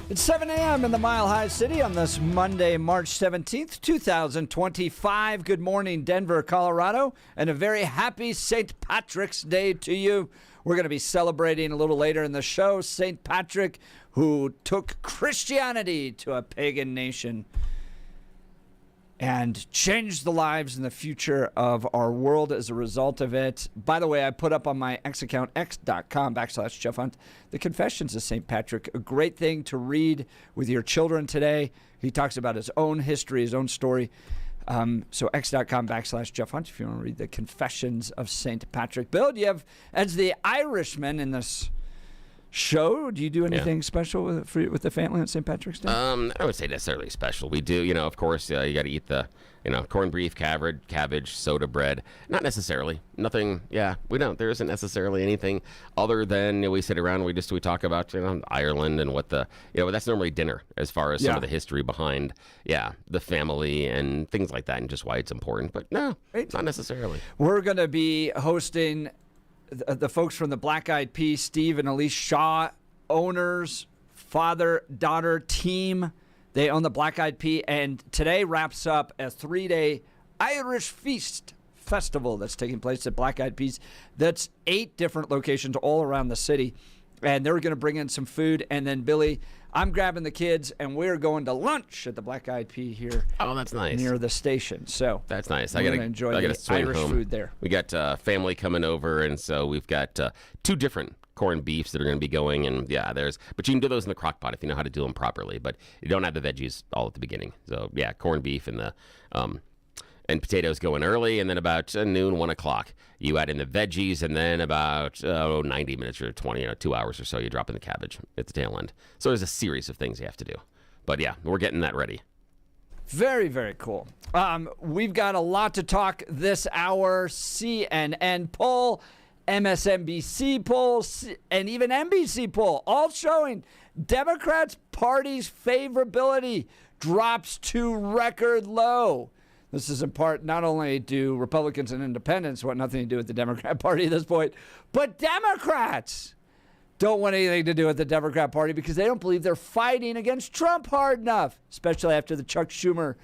It's 7 a.m. in the Mile High City on this Monday, March 17th, 2025. Good morning, Denver, Colorado, and a very happy St. Patrick's Day to you. We're going to be celebrating a little later in the show St. Patrick, who took Christianity to a pagan nation and changed the lives and the future of our world as a result of it. By the way, I put up on my X account, x.com/Jeff Hunt, the Confessions of St. Patrick, a great thing to read with your children today. He talks about his own history, his own story. So x.com/Jeff Hunt if you want to read the Confessions of St. Patrick. Bill, do you have, as the Irishman in this show, do you do anything special with the family on St. Patrick's Day? I would say necessarily special. We do, of course, you got to eat the, corned beef, cabbage, soda bread. Not necessarily. Nothing, we don't. There isn't necessarily anything other than we sit around, we talk about, Ireland and what the, that's normally dinner as far as some of the history behind, the family and things like that and just why it's important. But no, not necessarily. We're going to be hosting the folks from the Black Eyed Peas, Steve and Elise Shaw, owners, father-daughter team. They own the Black Eyed Peas, and today wraps up a 3-day Irish Feast festival that's taking place at Black Eyed Peas. That's 8 different locations all around the city, and they're going to bring in some food. And then, Billy, I'm grabbing the kids, and we're going to lunch at the Black Eyed Pea here. Oh, that's nice. Near the station. So that's nice. I got to enjoy the Irish food there. We got family coming over, and so we've got 2 different corned beefs that are going to be going, and but you can do those in the crock pot if you know how to do them properly, but you don't have the veggies all at the beginning. So corned beef and the and potatoes going early, and then about noon, 1 o'clock, you add in the veggies, and then about 90 minutes or 2 hours or so, you drop in the cabbage at the tail end. So there's a series of things you have to do. But we're getting that ready. Very, very cool. We've got a lot to talk this hour. CNN poll, MSNBC poll, and even NBC poll, all showing Democrats' party's favorability drops to record low. This is in part, not only do Republicans and independents want nothing to do with the Democrat Party at this point, but Democrats don't want anything to do with the Democrat Party because they don't believe they're fighting against Trump hard enough, especially after the Chuck Schumer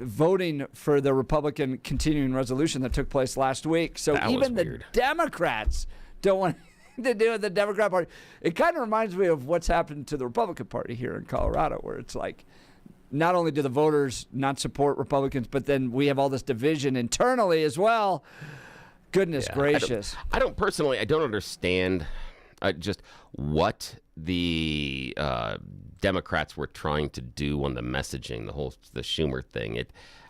voting for the Republican continuing resolution that took place last week. So even the Democrats don't want anything to do with the Democrat Party. It kind of reminds me of what's happened to the Republican Party here in Colorado, where it's like, not only do the voters not support Republicans, but then we have all this division internally as well. Goodness gracious. I don't understand just what the Democrats were trying to do on the messaging, the Schumer thing.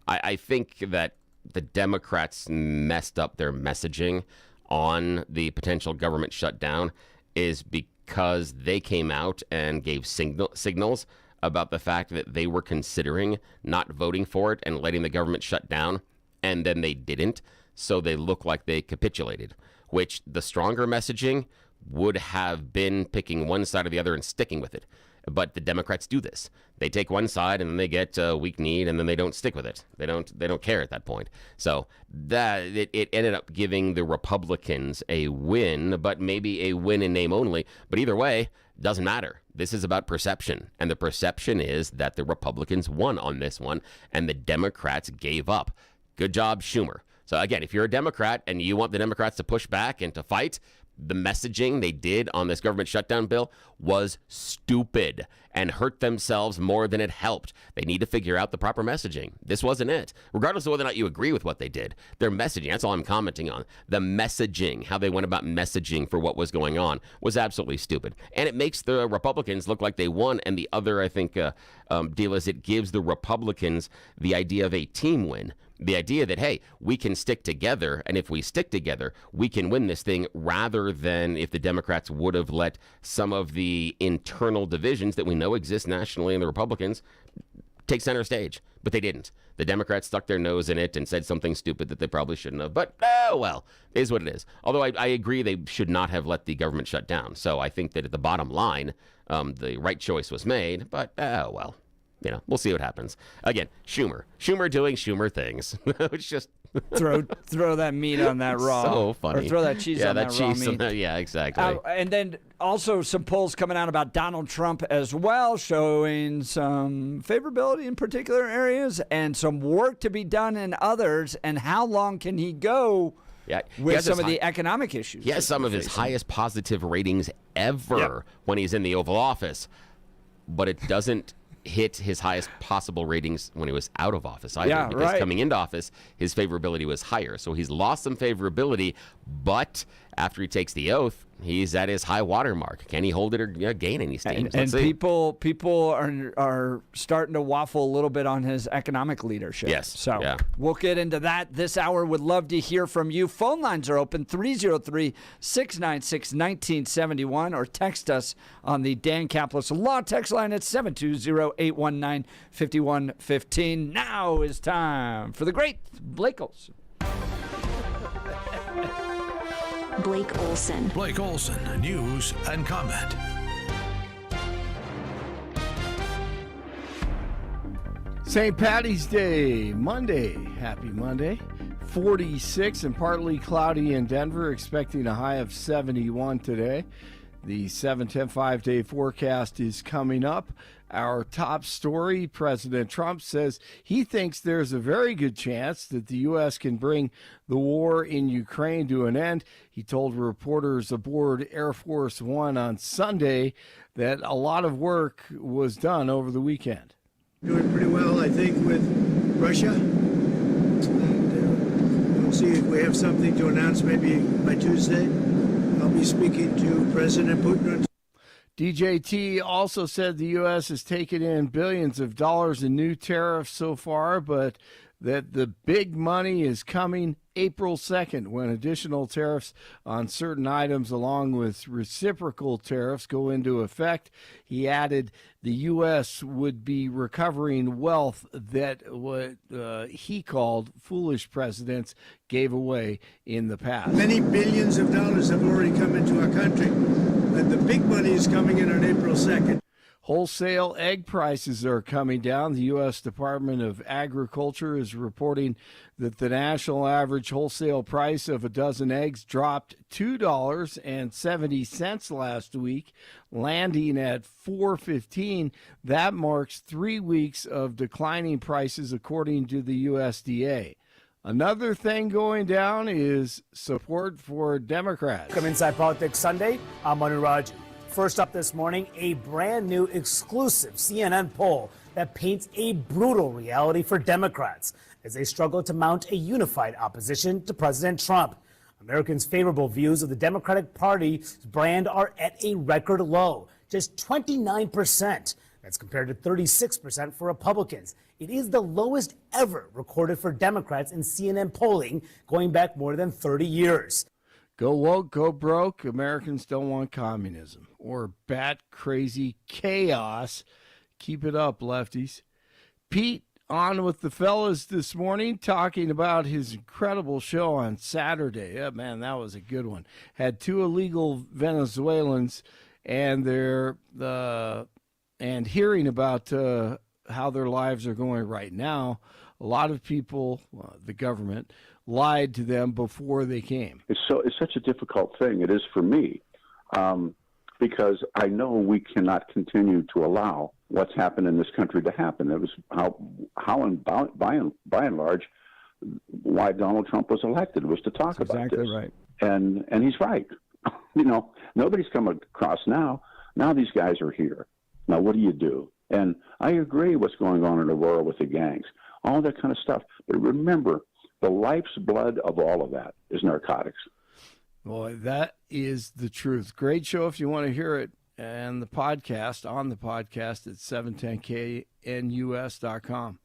I think that the Democrats messed up their messaging on the potential government shutdown is because they came out and gave signals about the fact that they were considering not voting for it and letting the government shut down, and then they didn't, so they look like they capitulated, which the stronger messaging would have been picking one side or the other and sticking with it. But the Democrats do this. They take one side and then they get weak kneed and then they don't stick with it. They don't care at that point. So that it ended up giving the Republicans a win, but maybe a win in name only. But either way, doesn't matter. This is about perception. And the perception is that the Republicans won on this one and the Democrats gave up. Good job, Schumer. So again, if you're a Democrat and you want the Democrats to push back and to fight, the messaging they did on this government shutdown bill was stupid and hurt themselves more than it helped. They need to figure out the proper messaging. This wasn't it. Regardless of whether or not you agree with what they did, their messaging, that's all I'm commenting on. The messaging, how they went about messaging for what was going on was absolutely stupid. And it makes the Republicans look like they won. And the other, I think, deal is it gives the Republicans the idea of a team win. The idea that, hey, we can stick together, and if we stick together, we can win this thing, rather than if the Democrats would have let some of the internal divisions that we know exist nationally in the Republicans take center stage. But they didn't. The Democrats stuck their nose in it and said something stupid that they probably shouldn't have. But, well, it is what it is. Although I agree they should not have let the government shut down. So I think that at the bottom line, the right choice was made. But, well. We'll see what happens. Again, Schumer doing Schumer things. It's just throw that meat on that raw. So funny. Or throw that cheese on that raw meat. Yeah, exactly. And then Also, some polls coming out about Donald Trump as well, showing some favorability in particular areas and some work to be done in others. And how long can he go with some of the economic issues? He has some of his highest positive ratings ever when he's in the Oval Office, but it doesn't hit his highest possible ratings when he was out of office either, because coming into office, his favorability was higher. So he's lost some favorability, but after he takes the oath, he's at his high water mark. Can he hold it or gain any steam? And people are starting to waffle a little bit on his economic leadership. Yes. So we'll get into that this hour. Would love to hear from you. Phone lines are open, 303-696-1971, or text us on the Dan Caplis Law text line at 720-819-5115. Now is time for the great Blake Olson. Blake Olson. Blake Olson, news and comment. St. Patty's Day, Monday. Happy Monday. 46 and partly cloudy in Denver, expecting a high of 71 today. The 7-10 5-day forecast is coming up. Our top story, President Trump says he thinks there's a very good chance that the U.S. can bring the war in Ukraine to an end. He told reporters aboard Air Force One on Sunday that a lot of work was done over the weekend. Doing pretty well, I think, with Russia. And we'll see if we have something to announce maybe by Tuesday. I'll be speaking to President Putin. DJT also said the U.S. has taken in billions of dollars in new tariffs so far, but that the big money is coming April 2nd when additional tariffs on certain items along with reciprocal tariffs go into effect. He added the U.S. would be recovering wealth that what he called foolish presidents gave away in the past. Many billions of dollars have already come into our country, but the big money is coming in on April 2nd. Wholesale egg prices are coming down. The U.S. Department of Agriculture is reporting that the national average wholesale price of a dozen eggs dropped $2.70 last week, landing at $4.15. That marks 3 weeks of declining prices, according to the USDA. Another thing going down is support for Democrats. Welcome Inside Politics Sunday. I'm Manu Raju. First up this morning, a brand new exclusive CNN poll that paints a brutal reality for Democrats as they struggle to mount a unified opposition to President Trump. Americans' favorable views of the Democratic Party's brand are at a record low, just 29%. That's compared to 36% for Republicans. It is the lowest ever recorded for Democrats in CNN polling going back more than 30 years. Go woke, go broke. Americans don't want communism or bat crazy chaos. Keep it up, lefties. Pete on with the fellas this morning talking about his incredible show on Saturday. Yeah, man, that was a good one. Had two illegal Venezuelans and and hearing about how their lives are going right now. A lot of people, the government, lied to them before they came. It's such a difficult thing. It is for me, because I know we cannot continue to allow what's happened in this country to happen. It was how and by and large, why Donald Trump was elected, was to talk about this. Exactly right. And he's right. Nobody's come across now. Now these guys are here. Now what do? And I agree what's going on in Aurora with the gangs, all that kind of stuff. But remember, the life's blood of all of that is narcotics. Boy, that is the truth. Great show if you want to hear it. And the podcast, on the podcast at 710knus.com.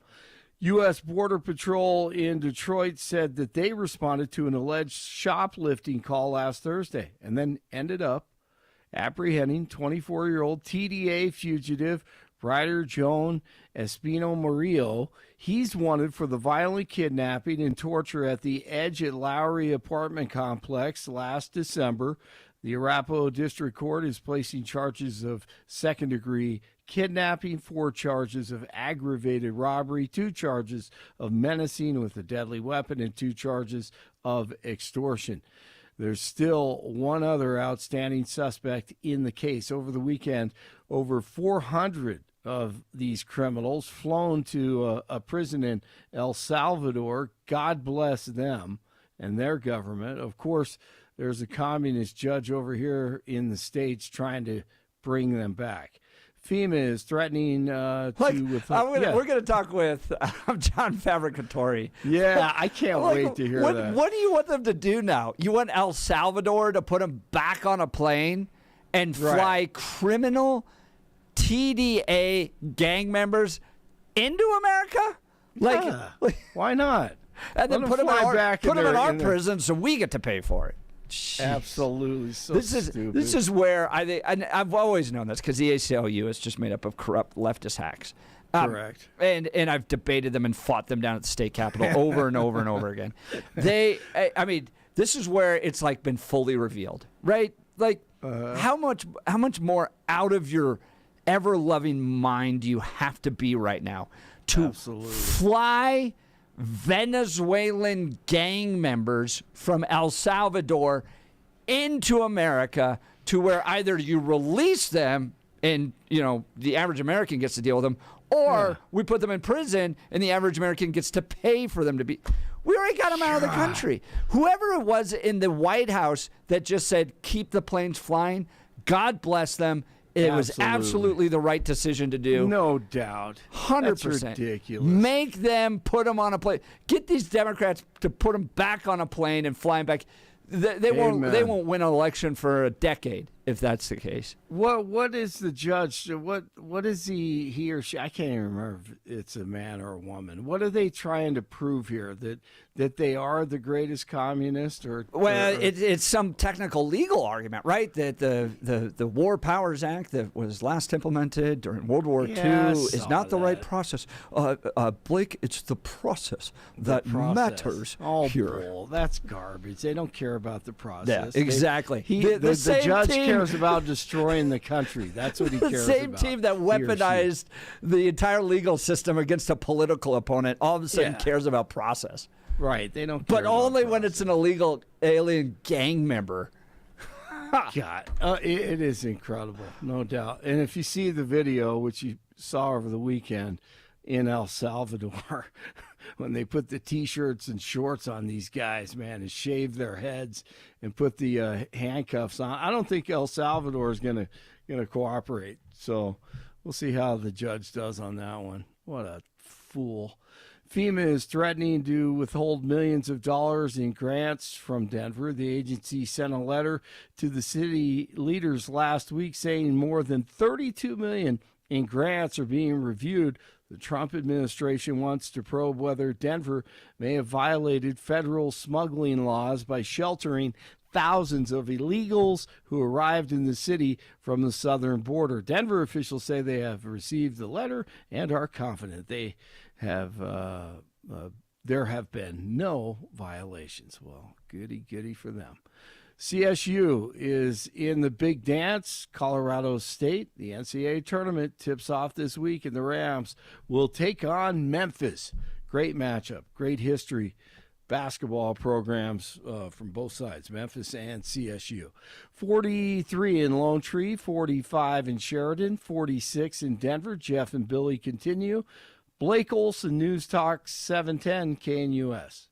U.S. Border Patrol in Detroit said that they responded to an alleged shoplifting call last Thursday and then ended up apprehending 24-year-old TDA fugitive Ryder Joan Espino Murillo. He's wanted for the violent kidnapping and torture at the Edge at Lowry apartment complex last December. The Arapahoe District Court is placing charges of second-degree kidnapping, 4 charges of aggravated robbery, 2 charges of menacing with a deadly weapon, and 2 charges of extortion. There's still one other outstanding suspect in the case. Over the weekend, over 400 of these criminals flown to a prison in El Salvador. God bless them and their government. Of course, there's a communist judge over here in the States trying to bring them back. FEMA is threatening to... We're going to talk with John Fabbricatore. Yeah, I can't wait to hear that. What do you want them to do now? You want El Salvador to put them back on a plane and fly criminal TDA gang members into America? Why not? And then put them in our prison so we get to pay for it. Jeez. Absolutely, stupid. This is where I've always known this because the ACLU is just made up of corrupt leftist hacks. Correct. And I've debated them and fought them down at the state capitol over and over and over again. This is where it's like been fully revealed, right? Like how much more out of your ever-loving mind do you have to be right now to fly Venezuelan gang members from El Salvador into America to where either you release them and, the average American gets to deal with them, or we put them in prison and the average American gets to pay for them to be... We already got them out of the country. Whoever it was in the White House that just said, keep the planes flying, God bless them. It was absolutely the right decision to do. No doubt. 100%. That's ridiculous. Make them put them on a plane. Get these Democrats to put them back on a plane and fly them back. They won't win an election for a decade if that's the case. What is the judge? What is he or she? I can't even remember if it's a man or a woman. What are they trying to prove here? That they are the greatest communist, it's some technical legal argument, right? That the War Powers Act that was last implemented during World War II is not the right process. Blake, it's the process that matters here. Bull. That's garbage. They don't care about the process. Yeah, exactly. The judge cares about destroying the country. That's what he cares about. The same team that weaponized the entire legal system against a political opponent all of a sudden cares about process. Right, they don't care But only when it's an illegal alien gang member. God, it is incredible, no doubt. And if you see the video, which you saw over the weekend in El Salvador, when they put the T-shirts and shorts on these guys, man, and shave their heads and put the handcuffs on, I don't think El Salvador is gonna cooperate. So we'll see how the judge does on that one. What a fool. FEMA is threatening to withhold millions of dollars in grants from Denver. The agency sent a letter to the city leaders last week saying more than $32 million in grants are being reviewed. The Trump administration wants to probe whether Denver may have violated federal smuggling laws by sheltering thousands of illegals who arrived in the city from the southern border. Denver officials say they have received the letter and are confident there have been no violations. Well, goody for them. CSU is in the big dance. Colorado State, the NCAA tournament tips off this week, and the Rams will take on Memphis. Great matchup, great history. Basketball programs from both sides, Memphis and CSU. 43 in Lone Tree, 45 in Sheridan, 46 in Denver. Jeff and Billy continue. Blake Olson, News Talk 710 KNUS.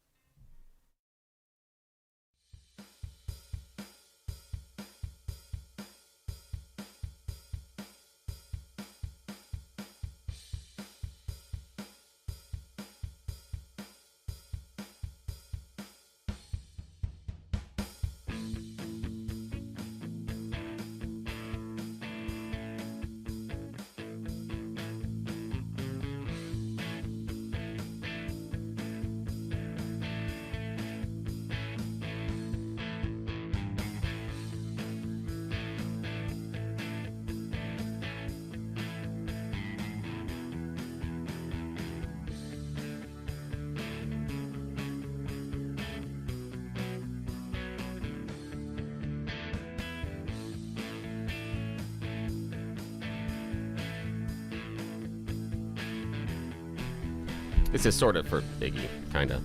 This is sort of for Iggy, kind of,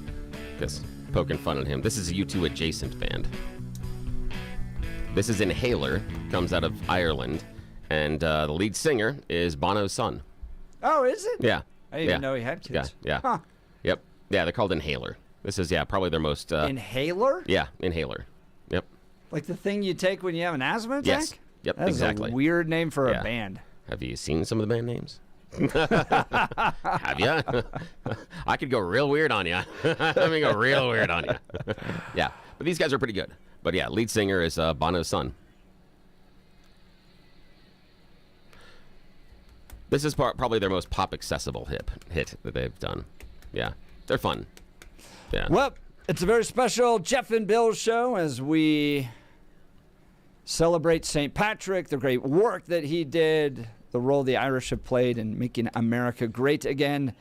because poking fun at him. This is a U2 adjacent band. This is Inhaler, comes out of Ireland, and the lead singer is Bono's son. Oh, is it? Yeah. I didn't even know he had kids. Yeah. Huh. Yep. Yeah, they're called Inhaler. This is, probably their most... Inhaler? Yeah, Inhaler. Yep. Like the thing you take when you have an asthma attack? Yes. Yep, That's exactly. a weird name for Yeah. a band. Have you seen some of the band names? Have you? I could go real weird on you. Let me go real weird on you. Yeah, but these guys are pretty good. But yeah, lead singer is Bono's son. This is probably their most pop accessible hit that they've done. Yeah, they're fun. Yeah. Well, it's a very special Jeff and Bill show as we celebrate St. Patrick, the great work that he did, the role the Irish have played in making America great again.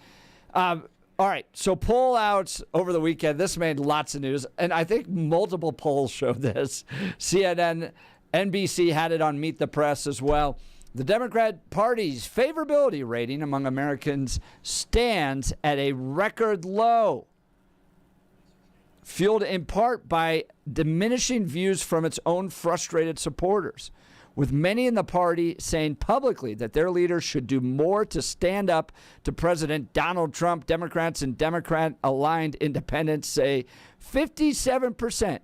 All right, so poll outs over the weekend. This made lots of news, and I think multiple polls show this. CNN, NBC had it on Meet the Press as well. The Democrat Party's favorability rating among Americans stands at a record low, fueled in part by diminishing views from its own frustrated supporters, with many in the party saying publicly that their leaders should do more to stand up to President Donald Trump. Democrats and Democrat-aligned independents say 57%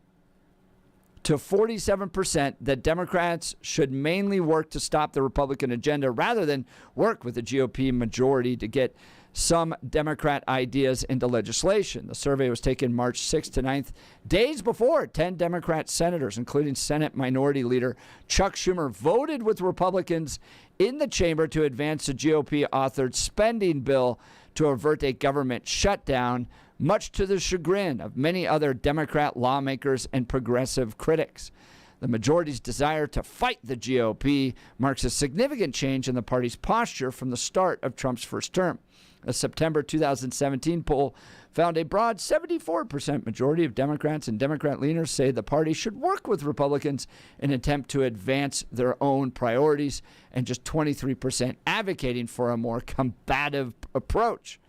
to 47% that Democrats should mainly work to stop the Republican agenda rather than work with the GOP majority to get some Democrat ideas into legislation. The survey was taken March 6th to 9th, days before 10 Democrat senators, including Senate Minority Leader Chuck Schumer, voted with Republicans in the chamber to advance a GOP-authored spending bill to avert a government shutdown, much to the chagrin of many other Democrat lawmakers and progressive critics. The majority's desire to fight the GOP marks a significant change in the party's posture from the start of Trump's first term. A September 2017 poll found a broad 74% majority of Democrats and Democrat leaners say the party should work with Republicans in an attempt to advance their own priorities, and just 23% advocating for a more combative approach.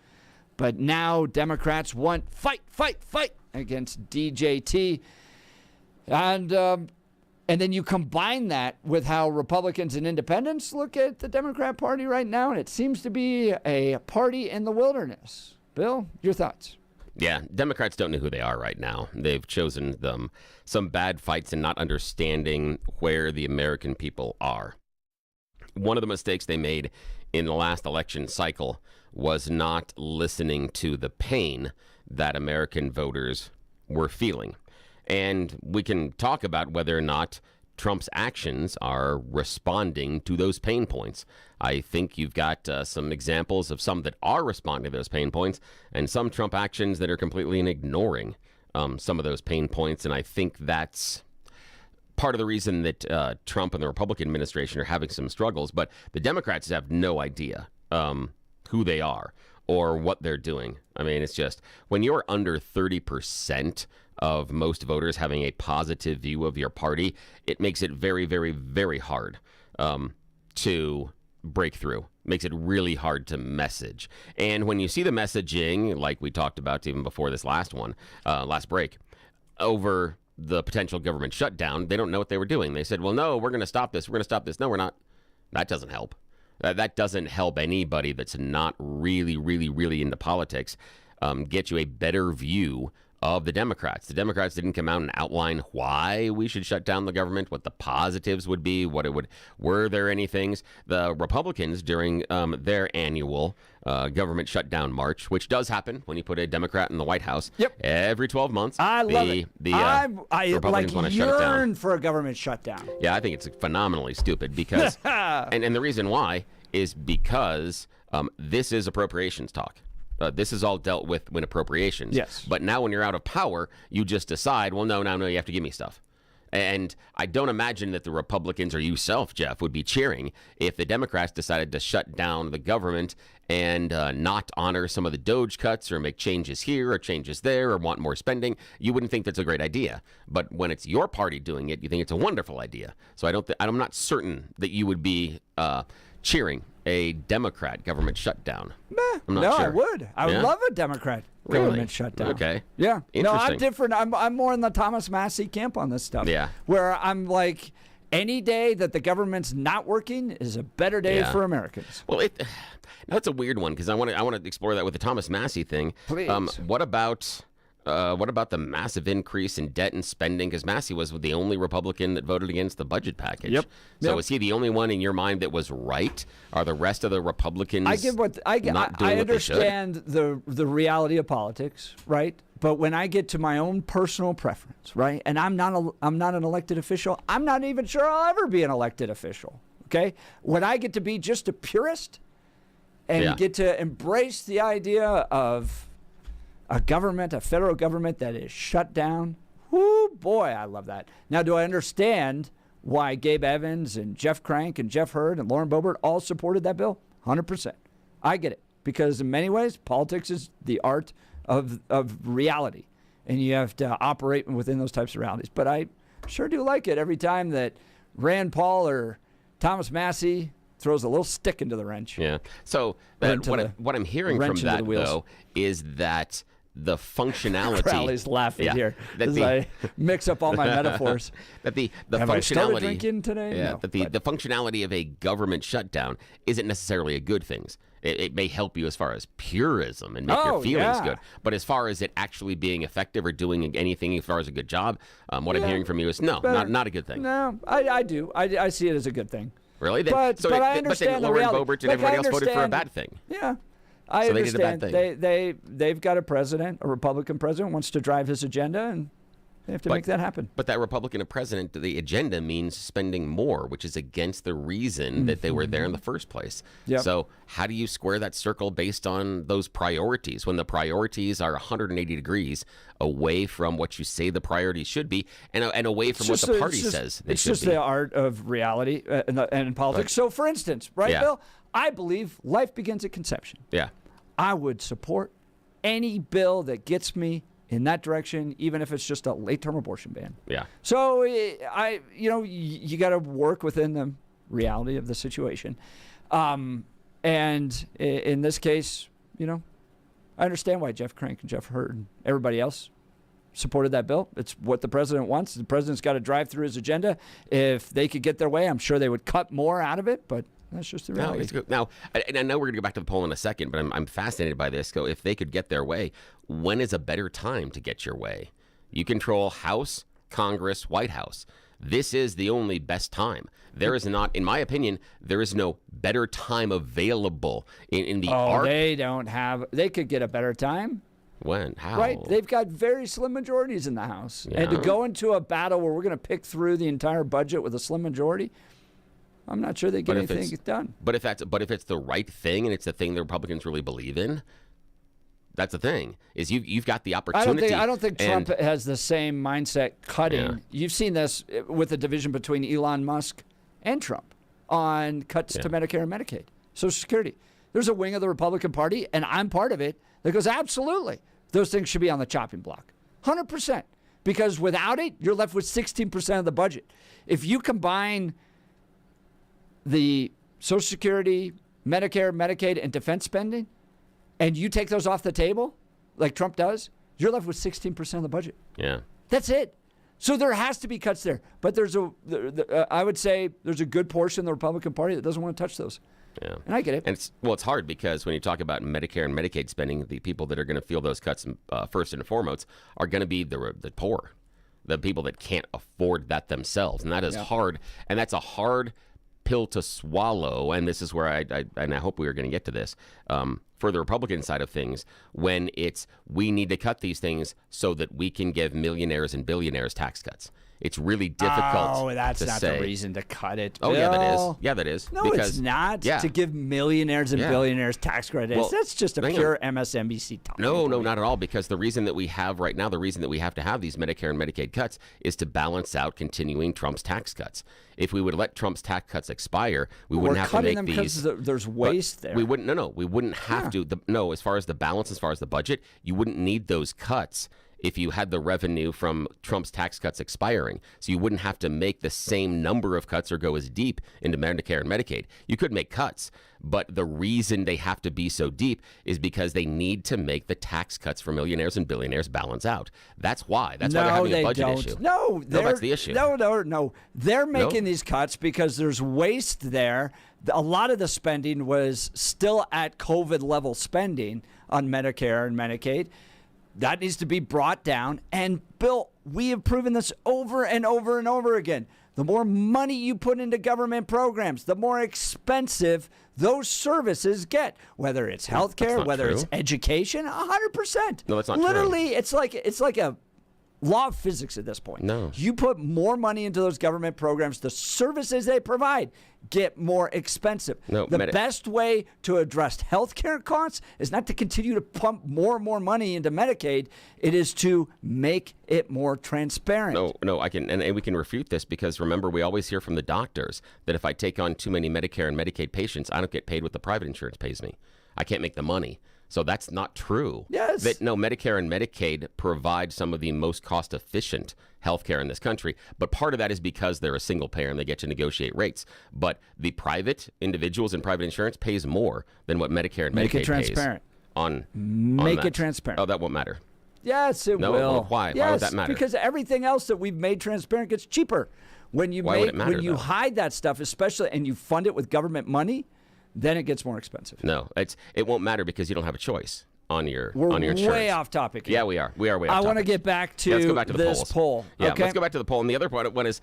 But now Democrats want fight against DJT. And then you combine that with how Republicans and independents look at the Democrat Party right now, and it seems to be a party in the wilderness. Bill, your thoughts? Yeah, Democrats don't know who they are right now. They've chosen some bad fights and not understanding where the American people are. One of the mistakes they made in the last election cycle was not listening to the pain that American voters were feeling. And we can talk about whether or not Trump's actions are responding to those pain points. I think you've got some examples of some that are responding to those pain points and some Trump actions that are completely ignoring some of those pain points. And I think that's part of the reason that Trump and the Republican administration are having some struggles. But the Democrats have no idea who they are or what they're doing. I mean, it's just when you're under 30% of most voters having a positive view of your party, it makes it very, very, very hard to break through. Makes it really hard to message. And when you see the messaging, like we talked about even before this last break, over the potential government shutdown, they don't know what they were doing. They said, well, no, we're going to stop this. We're going to stop this. No, we're not. That doesn't help. That doesn't help anybody that's not really, really, really into politics get you a better view of the Democrats. The Democrats didn't come out and outline why we should shut down the government, what the positives would be, were there any things. The Republicans during their annual government shutdown march, which does happen when you put a Democrat in the White House every 12 months. I love it. I Republicans want to shut it down. yearn for a government shutdown. Yeah, I think it's phenomenally stupid because, and the reason why is because this is appropriations talk. This is all dealt with when appropriations. Yes. But now when you're out of power, you just decide, well, no, you have to give me stuff. And I don't imagine that the Republicans or yourself, Jeff, would be cheering if the Democrats decided to shut down the government and not honor some of the Doge cuts or make changes here or changes there or want more spending. You wouldn't think that's a great idea. But when it's your party doing it, you think it's a wonderful idea. So I'm not certain that you would be cheering a Democrat government shutdown? I'm not no, sure. I would. I would Yeah? love a Democrat Really? government shutdown. Okay. Yeah. No, I'm Interesting. different. I'm more in the Thomas Massey camp on this stuff. Yeah. Where I'm like, any day that the government's not working is a better day Yeah. for Americans. Well, that's a weird one because I want to explore that with the Thomas Massey thing. Please. What about the massive increase in debt and spending? Because Massey was the only Republican that voted against the budget package. Yep. So Yep. was he the only one in your mind that was right? Are the rest of the Republicans I get what not doing what they should? understand the reality of politics, right? But when I get to my own personal preference, right? And I'm not an elected official. I'm not even sure I'll ever be an elected official. Okay? When I get to be just a purist and Yeah. get to embrace the idea of a government, a federal government that is shut down, whoo, boy, I love that. Now, do I understand why Gabe Evans and Jeff Crank and Jeff Hurd and Lauren Boebert all supported that bill? 100%. I get it. Because in many ways, politics is the art of reality. And you have to operate within those types of realities. But I sure do like it every time that Rand Paul or Thomas Massey throws a little stick into the wrench. Yeah. So what I'm hearing from wrench into that, the wheels. though, is that the functionality. Crowley's laughing Yeah. here That as the- I mix up all my metaphors. That the Have I started functionality drinking today? Yeah, No, that the functionality of a government shutdown isn't necessarily a good thing. It may help you as far as purism and make your feelings yeah. good, but as far as it actually being effective or doing anything as far as a good job, what I'm hearing from you is no, Better. not a good thing. No, I do. I see it as a good thing. Really? But I understand but then the Lauren reality. Boebert and Like, everybody I else voted for a understand- bad thing. Yeah. I So they did a bad understand. thing. They've got a president, a Republican president, wants to drive his agenda, and they have to make that happen. But that Republican president, the agenda means spending more, which is against the reason that they were there in the first place. Yep. So how do you square that circle based on those priorities when the priorities are 180 degrees away from what you say the priorities should be and away from what the party says they It's should just be? the art of reality and in politics. So, for instance, right, Yeah. Bill, I believe life begins at conception. Yeah. I would support any bill that gets me in that direction, even if it's just a late-term abortion ban. Yeah. So you got to work within the reality of the situation, and in this case, I understand why Jeff Crank and Jeff Hurd and everybody else supported that bill. It's what the president wants. The president's got to drive through his agenda. If they could get their way, I'm sure they would cut more out of it, but that's just the No, reality. it's good. Now, and I know we're going to go back to the poll in a second, but I'm fascinated by this. So if they could get their way, when is a better time to get your way? You control House, Congress, White House. This is the only best time. There is not, in my opinion, there is no better time available in the arc. They could get a better time. When? How? Right. They've got very slim majorities in the House. And to Yeah. go into a battle where we're going to pick through the entire budget with a slim majority, I'm not sure they get anything done. But if it's the right thing and it's the thing the Republicans really believe in, that's the thing. Is you've got the opportunity. I don't think Trump has the same mindset cutting. Yeah. You've seen this with the division between Elon Musk and Trump on cuts to Medicare and Medicaid, Social Security. There's a wing of the Republican Party, and I'm part of it, that goes, absolutely, those things should be on the chopping block. 100%. Because without it, you're left with 16% of the budget. If you combine the Social Security, Medicare, Medicaid, and defense spending, and you take those off the table, like Trump does, you're left with 16% of the budget. Yeah. That's it. So there has to be cuts there. But I would say there's a good portion of the Republican Party that doesn't want to touch those. Yeah. And I get it. And it's hard because when you talk about Medicare and Medicaid spending, the people that are going to feel those cuts first and foremost are going to be the poor, the people that can't afford that themselves. And that is hard. And that's a hard pill to swallow. And this is where I hope we are going to get to this. For the Republican side of things, when we need to cut these things so that we can give millionaires and billionaires tax cuts. It's really difficult. Oh, that's to not say. the reason to cut it. Oh, yeah, that is. Bill. Yeah, that is. No, because, it's not. Yeah. To give millionaires and Yeah. billionaires tax credits. Well, That's just a hang pure MSNBC talk. No, not at all. Because the reason that we have right now, the reason that we have to have these Medicare and Medicaid cuts is to balance out continuing Trump's tax cuts. If we would let Trump's tax cuts expire, we wouldn't have to make them these. because there's waste there. We wouldn't. No, we wouldn't have to. As far as the balance, as far as the budget, you wouldn't need those cuts if you had the revenue from Trump's tax cuts expiring. So you wouldn't have to make the same number of cuts or go as deep into Medicare and Medicaid. You could make cuts, but the reason they have to be so deep is because they need to make the tax cuts for millionaires and billionaires balance out. That's why. That's why they're having a budget issue. No, that's the issue. No. They're making these cuts because there's waste there. A lot of the spending was still at COVID level spending on Medicare and Medicaid. That needs to be brought down. And Bill, we have proven this over and over and over again. The more money you put into government programs, the more expensive those services get, whether it's healthcare, whether it's education, 100%. No, that's not Literally, true. It's like a law of physics at this point. No. You put more money into those government programs, the services they provide get more expensive. No, the best way to address healthcare costs is not to continue to pump more and more money into Medicaid. It is to make it more transparent. No, I can, and we can refute this because remember, we always hear from the doctors that if I take on too many Medicare and Medicaid patients, I don't get paid what the private insurance pays me. I can't make the money. So that's not true. Yes. Medicare and Medicaid provide some of the most cost-efficient health care in this country. But part of that is because they're a single payer and they get to negotiate rates. But the private individuals in private insurance pays more than what Medicare and Medicaid Make it transparent. pays. Make it transparent. Oh, that won't matter. Yes, it will. Well, why? Yes, Why would that matter? Because everything else that we've made transparent gets cheaper. When you Why would it matter, when you though? hide that stuff, especially, and you fund it with government money, then it gets more expensive. No, it won't matter because you don't have a choice on your insurance. We're way off topic here. Yeah, we are. We are way off I topic. want to get back to, let's go back to the this polls. poll. Yeah, okay? let's go back to the poll. And the other one is,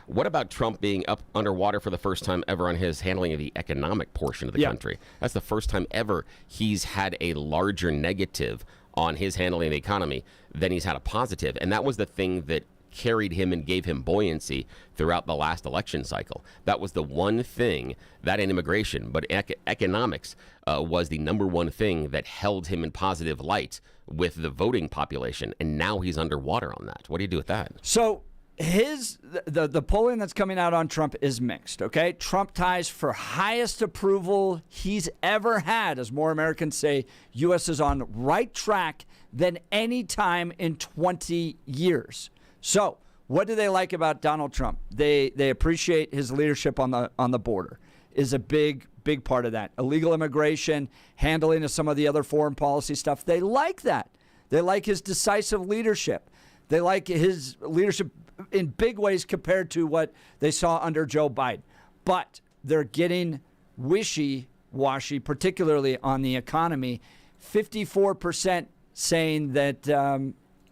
what about Trump being up underwater for the first time ever on his handling of the economic portion of the country? That's the first time ever he's had a larger negative on his handling of the economy than he's had a positive. And that was the thing that carried him and gave him buoyancy throughout the last election cycle. That was the one thing, that and immigration, but economics was the number one thing that held him in positive light with the voting population. And now he's underwater on that. What do you do with that? So the polling that's coming out on Trump is mixed, okay? Trump ties for highest approval he's ever had as more Americans say U.S. is on right track than any time in 20 years. So what do they like about Donald Trump? They appreciate his leadership on the border is a big part of that. Illegal immigration, handling of some of the other foreign policy stuff. They like that. They like his decisive leadership. They like his leadership in big ways compared to what they saw under Joe Biden. But they're getting wishy-washy, particularly on the economy. 54% saying that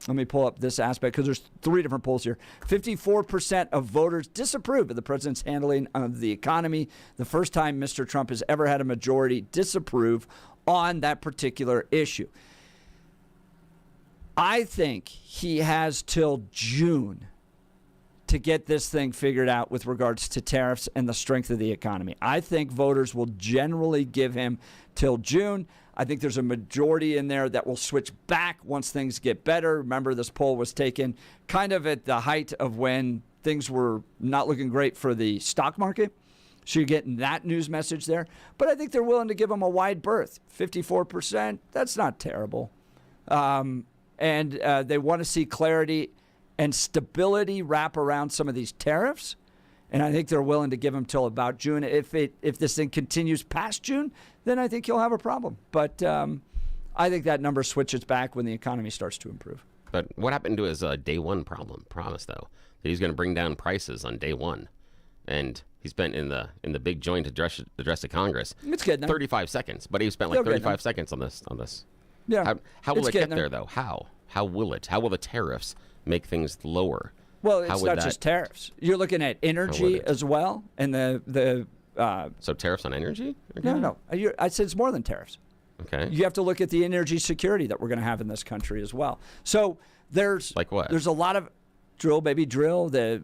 let me pull up this aspect because there's three different polls here. 54% of voters disapprove of the president's handling of the economy. The first time Mr. Trump has ever had a majority disapprove on that particular issue. I think he has till June to get this thing figured out with regards to tariffs and the strength of the economy. I think voters will generally give him till June. I think there's a majority in there that will switch back once things get better. Remember, this poll was taken kind of at the height of when things were not looking great for the stock market. So you're getting that news message there. But I think they're willing to give him a wide berth. 54%, that's not terrible. And they want to see clarity and stability wrap around some of these tariffs. And I think they're willing to give him till about June. If this thing continues past June, then I think you'll have a problem. But I think that number switches back when the economy starts to improve. But what happened to his day one promise, though? That he's going to bring down prices on day one. And he spent in the big joint address to Congress. It's getting there. 35 seconds. But he spent like 35 seconds on this. Yeah. How will it get there, though? How will it? How will the tariffs make things lower? Well, it's not just tariffs. You're looking at energy as well, and the so tariffs on energy? No. I said it's more than tariffs. Okay. You have to look at the energy security that we're going to have in this country as well. So there's like what? There's a lot of drill, the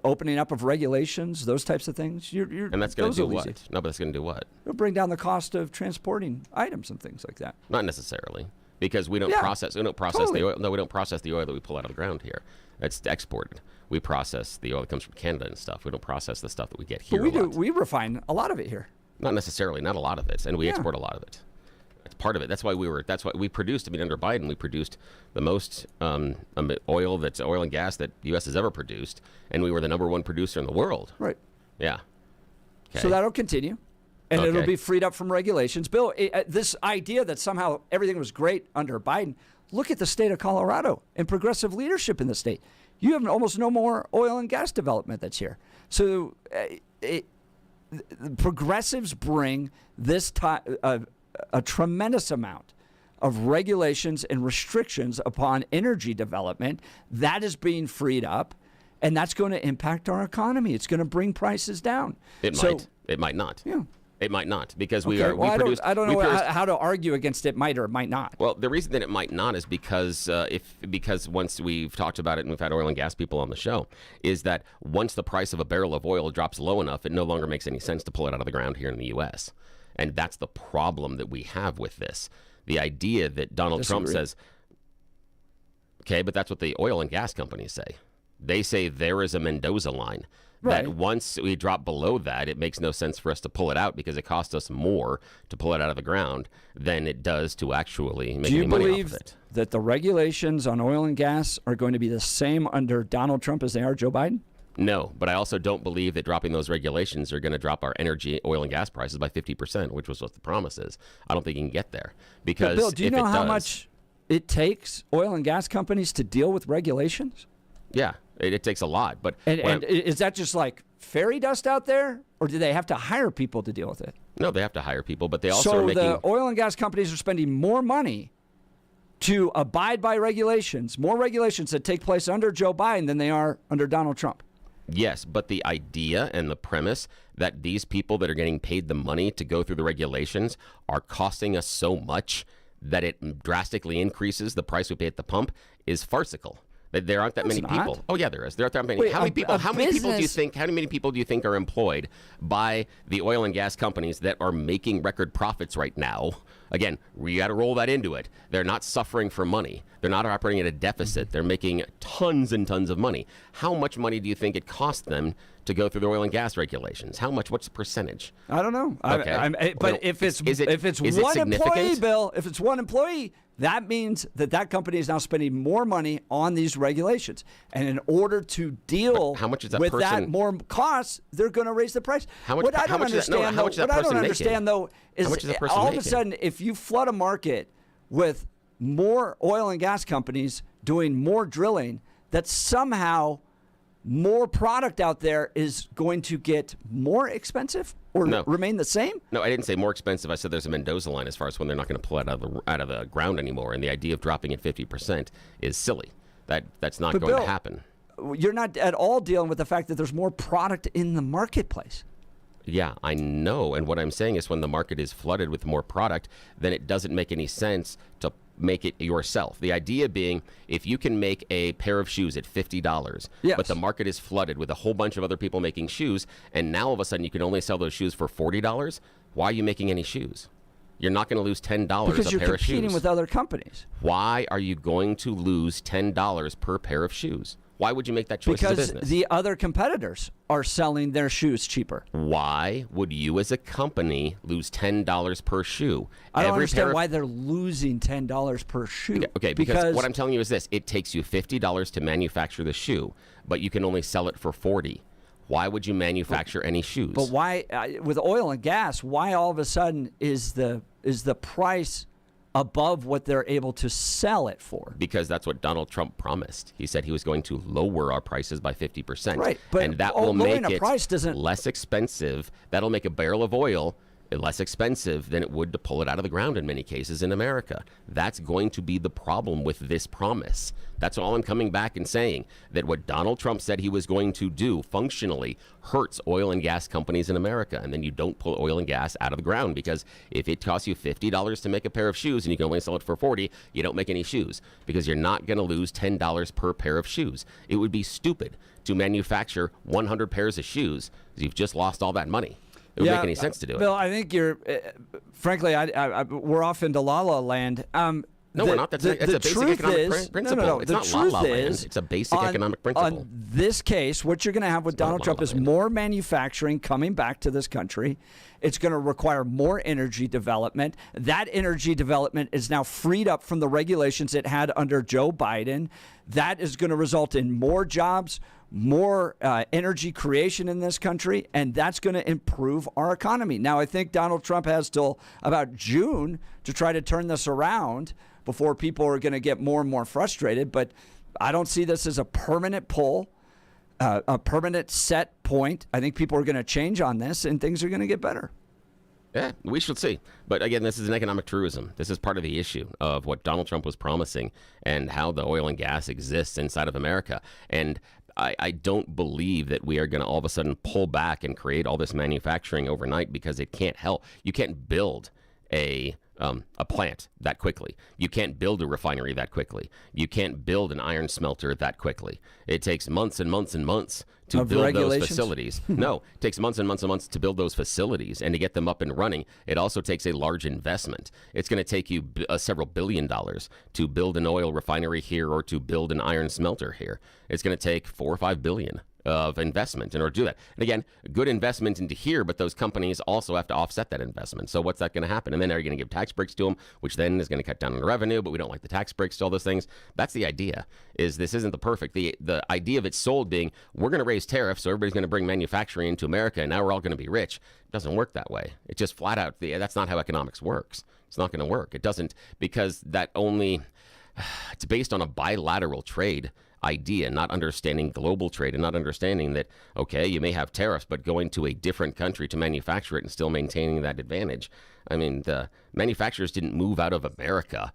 opening up of regulations, those types of things. And that's going to do what? No, but that's going to do what? It'll bring down the cost of transporting items and things like that. Not necessarily, because we don't process. We don't process totally. the oil. No, we don't process the oil that we pull out of the ground here. It's exported. We process the oil that comes from Canada and stuff. We don't process the stuff that we get here. But we refine a lot of it here. Not necessarily. Not a lot of it, and we export a lot of it. It's part of it. That's why we produced. I mean, under Biden, we produced the most oil and gas that the U.S. has ever produced, and we were the number one producer in the world. Right. Yeah. Okay. So that'll continue, and Okay. it'll be freed up from regulations. Bill, this idea that somehow everything was great under Biden, look at the state of Colorado and progressive leadership in the state. You have almost no more oil and gas development that's here. So the progressives bring this a tremendous amount of regulations and restrictions upon energy development that is being freed up, and that's going to impact our economy. It's going to bring prices down. It might. It might not. Yeah. It might not, because I don't know how to argue against it might or might not. Well, the reason that it might not is because once we've talked about it and we've had oil and gas people on the show, is that once the price of a barrel of oil drops low enough, it no longer makes any sense to pull it out of the ground here in the U.S. And that's the problem that we have with this. The idea that Donald Trump says, okay, but that's what the oil and gas companies say. They say there is a Mendoza line. Right. That once we drop below that, it makes no sense for us to pull it out because it costs us more to pull it out of the ground than it does to actually make any money off of it. Do you believe that the regulations on oil and gas are going to be the same under Donald Trump as they are Joe Biden? No, but I also don't believe that dropping those regulations are going to drop our energy, oil and gas prices by 50%, which was what the promise is. I don't think you can get there. Because Bill, do you know how much it takes oil and gas companies to deal with regulations? Yeah, it takes a lot. But and is that just like fairy dust out there, or do they have to hire people to deal with it? No, they have to hire people, but they also are so making... the oil and gas companies are spending more money to abide by regulations, more regulations that take place under Joe Biden than they are under Donald Trump. Yes, but the idea and the premise that these people that are getting paid the money to go through the regulations are costing us so much that it drastically increases the price we pay at the pump is farcical. There aren't that many people. Oh yeah, there is. There aren't that many. Wait, how many people? How many people do you think? How many people do you think are employed by the oil and gas companies that are making record profits right now? Again, we got to roll that into it. They're not suffering for money. They're not operating at a deficit. They're making tons and tons of money. How much money do you think it cost them to go through the oil and gas regulations? How much? What's the percentage? I don't know. Okay. But if it's one employee, Bill, if it's one employee, that means that company is now spending more money on these regulations. And in order to deal with that more costs, they're going to raise the price. What I don't understand, though, is all of a sudden, if you flood a market with more oil and gas companies doing more drilling, that somehow more product out there is going to get more expensive or remain the same? No, I didn't say more expensive. I said there's a Mendoza line as far as when they're not going to pull it out of the ground anymore. And the idea of dropping it 50% is silly. That's not going to happen. You're not at all dealing with the fact that there's more product in the marketplace. Yeah, I know. And what I'm saying is when the market is flooded with more product, then it doesn't make any sense to make it yourself. The idea being, if you can make a pair of shoes at $50, but the market is flooded with a whole bunch of other people making shoes, and now all of a sudden you can only sell those shoes for $40, why are you making any shoes? You're not going to lose $10 a pair of shoes. Because you're competing with other companies. Why are you going to lose $10 per pair of shoes? Why would you make that choice as a business? Because the other competitors are selling their shoes cheaper. Why would you as a company lose $10 per shoe? I don't understand why they're losing $10 per shoe. Okay, because what I'm telling you is this. It takes you $50 to manufacture the shoe, but you can only sell it for $40. Why would you manufacture any shoes? But why, with oil and gas, why all of a sudden is the price above what they're able to sell it for? Because that's what Donald Trump promised. He said he was going to lower our prices by 50%. Right, but and that will make it doesn't... less expensive. That'll make a barrel of oil less expensive than it would to pull it out of the ground in many cases in America. That's going to be the problem with this promise. That's all I'm coming back and saying, that what Donald Trump said he was going to do functionally hurts oil and gas companies in America. And then you don't pull oil and gas out of the ground, because if it costs you $50 to make a pair of shoes and you can only sell it for $40, you don't make any shoes, because you're not going to lose $10 per pair of shoes. It would be stupid to manufacture 100 pairs of shoes because you've just lost all that money. It would make any sense to do it. Bill, I think you're, frankly, we're off into la-la land. No, we're not. That's a basic economic principle. No. It's The not truth la-la land. is, It's a basic economic principle. On this case, what you're going to have with Donald Trump is more manufacturing coming back to this country. It's going to require more energy development. That energy development is now freed up from the regulations it had under Joe Biden. That is going to result in more jobs, more energy creation in this country, and that's going to improve our economy. Now, I think Donald Trump has till about June to try to turn this around before people are going to get more and more frustrated, but I don't see this as a permanent pull, a permanent set point. I think people are going to change on this, and things are going to get better. Yeah, we should see. But again, this is an economic truism. This is part of the issue of what Donald Trump was promising and how the oil and gas exists inside of America. And I don't believe that we are going to all of a sudden pull back and create all this manufacturing overnight, because it can't help. You can't build a plant that quickly. You can't build a refinery that quickly. You can't build an iron smelter that quickly. It takes months and months and months to build those facilities. No, it takes months and months and months to build those facilities and to get them up and running. It also takes a large investment. It's going to take you several $billion to build an oil refinery here or to build an iron smelter here. It's going to take $4 or $5 billion of investment in order to do that. And again, good investment into here, but those companies also have to offset that investment. So what's that going to happen? And then are you going to give tax breaks to them, which then is going to cut down on revenue, but we don't like the tax breaks to all those things. That's the idea, is this isn't the perfect. The idea of it sold being, we're going to raise tariffs, so everybody's going to bring manufacturing into America, and now we're all going to be rich. It doesn't work that way. It just flat out, that's not how economics works. It's not going to work. It doesn't, because it's based on a bilateral trade idea, not understanding global trade and not understanding that, okay, you may have tariffs, but going to a different country to manufacture it and still maintaining that advantage. I mean, the manufacturers didn't move out of America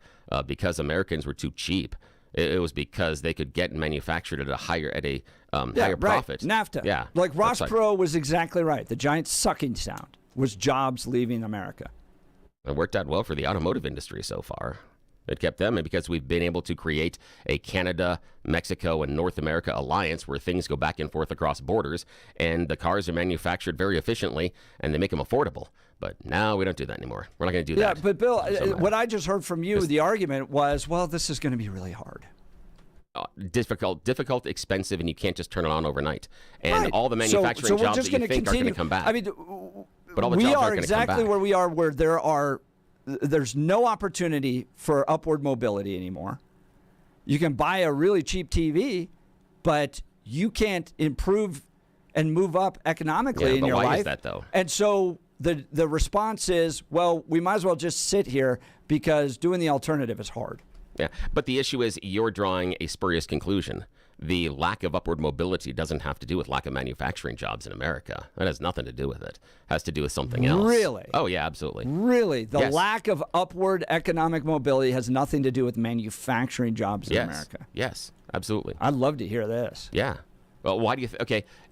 because Americans were too cheap. It was because they could get manufactured at a higher profit. NAFTA. Yeah. Like Ross Perot was exactly right. The giant sucking sound was jobs leaving America. It worked out well for the automotive industry so far. It kept them, and because we've been able to create a Canada, Mexico, and North America alliance where things go back and forth across borders, and the cars are manufactured very efficiently, and they make them affordable. But now we don't do that anymore. We're not going to do that. Yeah, but Bill, what I just heard from you, the argument was, well, this is going to be really hard. Difficult, expensive, and you can't just turn it on overnight. And all the manufacturing jobs that you think are going to come back. I mean, but all the we jobs are aren't going to come exactly back. where we are, where there's no opportunity for upward mobility anymore. You can buy a really cheap TV, but you can't improve and move up economically in your life. Why is that, though? And so the response is, well, we might as well just sit here because doing the alternative is hard. Yeah, but the issue is you're drawing a spurious conclusion. The lack of upward mobility doesn't have to do with lack of manufacturing jobs in America. That has nothing to do with it. It has to do with something else. Really? Oh, yeah, absolutely. Really? The Yes. lack of upward economic mobility has nothing to do with manufacturing jobs in America. Yes, absolutely. I'd love to hear this. Yeah. Well, why do you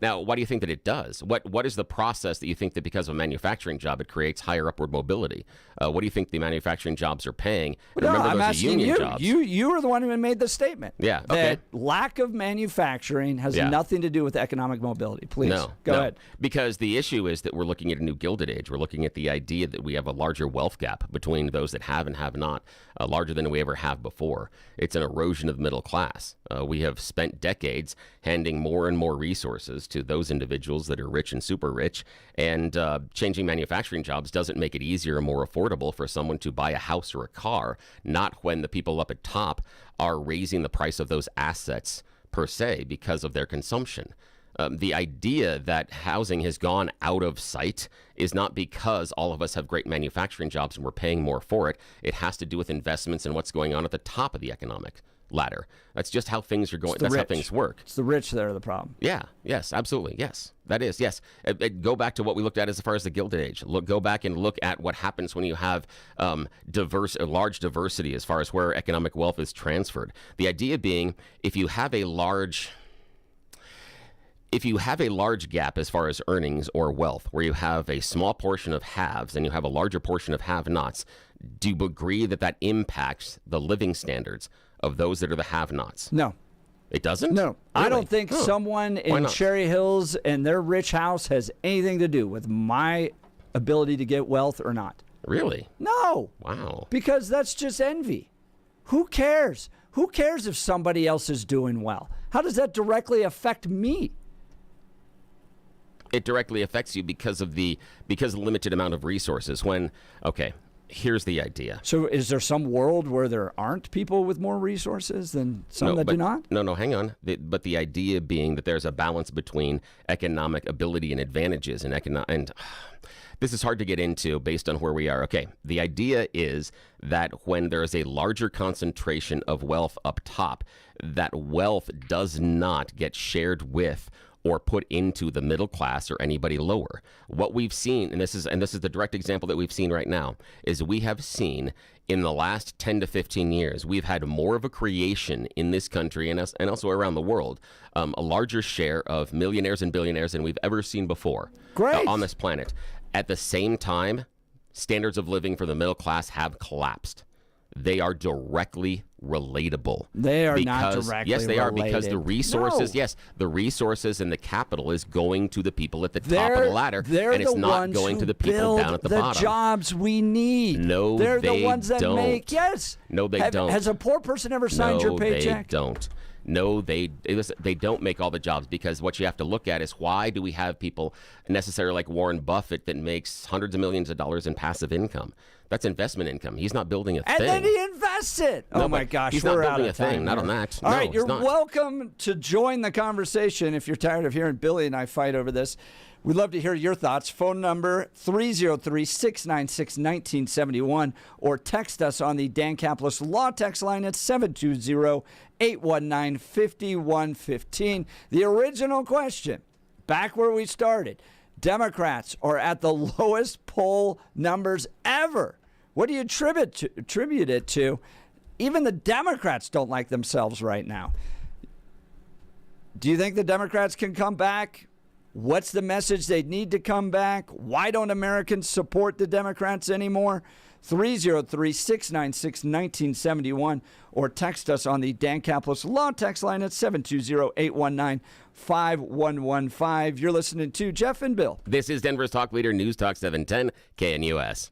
now why do you think that it does? What is the process that you think that because of a manufacturing job it creates higher upward mobility? What do you think the manufacturing jobs are paying? And remember, I'm those are asking union you. jobs. You were the one who made the statement. Yeah, okay. That lack of manufacturing has nothing to do with economic mobility. Please, go ahead. Because the issue is that we're looking at a new Gilded Age. We're looking at the idea that we have a larger wealth gap between those that have and have not, larger than we ever have before. It's an erosion of the middle class. We have spent decades handing more and more resources to those individuals that are rich and super rich, and changing manufacturing jobs doesn't make it easier or more affordable for someone to buy a house or a car, not when the people up at top are raising the price of those assets per se because of their consumption. The idea that housing has gone out of sight is not because all of us have great manufacturing jobs and we're paying more for it. It has to do with investments and what's going on at the top of the economic ladder. That's just how things are going. That's how things work. It's the rich that are the problem. Yeah. Yes. Absolutely. Yes. That is. Yes. Go back to what we looked at as far as the Gilded Age. Go back and look at what happens when you have large diversity as far as where economic wealth is transferred. The idea being, if you have a large gap as far as earnings or wealth, where you have a small portion of haves and you have a larger portion of have-nots, do you agree that that impacts the living standards of those that are the have-nots? No. It doesn't? No. Really? I don't think someone in Cherry Hills and their rich house has anything to do with my ability to get wealth or not. Really? No. Wow. Because that's just envy. Who cares? Who cares if somebody else is doing well? How does that directly affect me? It directly affects you because of the limited amount of resources. Here's the idea. So is there some world where there aren't people with more resources than some that do not? No, hang on. But the idea being that there's a balance between economic ability and advantages and this is hard to get into based on where we are. Okay, the idea is that when there is a larger concentration of wealth up top, that wealth does not get shared with or put into the middle class or anybody lower. What we've seen, and this is the direct example that we've seen right now, is we have seen in the last 10 to 15 years, we've had more of a creation in this country and also around the world, a larger share of millionaires and billionaires than we've ever seen before on this planet. At the same time, standards of living for the middle class have collapsed. They are directly relatable. They are not directly related. Yes, they are, because the resources, the resources and the capital is going to the people at the top of the ladder, and it's not going to the people down at the bottom. The jobs we need. No, they're they the ones that don't. make. Yes. No, they don't. Has a poor person ever signed your paycheck? They don't. No, they don't make all the jobs, because what you have to look at is, why do we have people necessarily like Warren Buffett that makes hundreds of millions of dollars in passive income? That's investment income. He's not building a thing. And then he invests it. No, oh, my gosh. He's we're not building out a of time thing. Not here. on that. All no, right. You're not. welcome to join the conversation if you're tired of hearing Billy and I fight over this. We'd love to hear your thoughts. Phone number 303-696-1971 or text us on the Dan Caplis Law text line at 720-819-5115. The original question, back where we started, Democrats are at the lowest poll numbers ever. What do you attribute it to? Even the Democrats don't like themselves right now. Do you think the Democrats can come back? What's the message they need to come back? Why don't Americans support the Democrats anymore? 303-696-1971 or text us on the Dan Caplis Law text line at 720-819-5115. You're listening to Jeff and Bill. This is Denver's Talk Leader, News Talk 710 KNUS.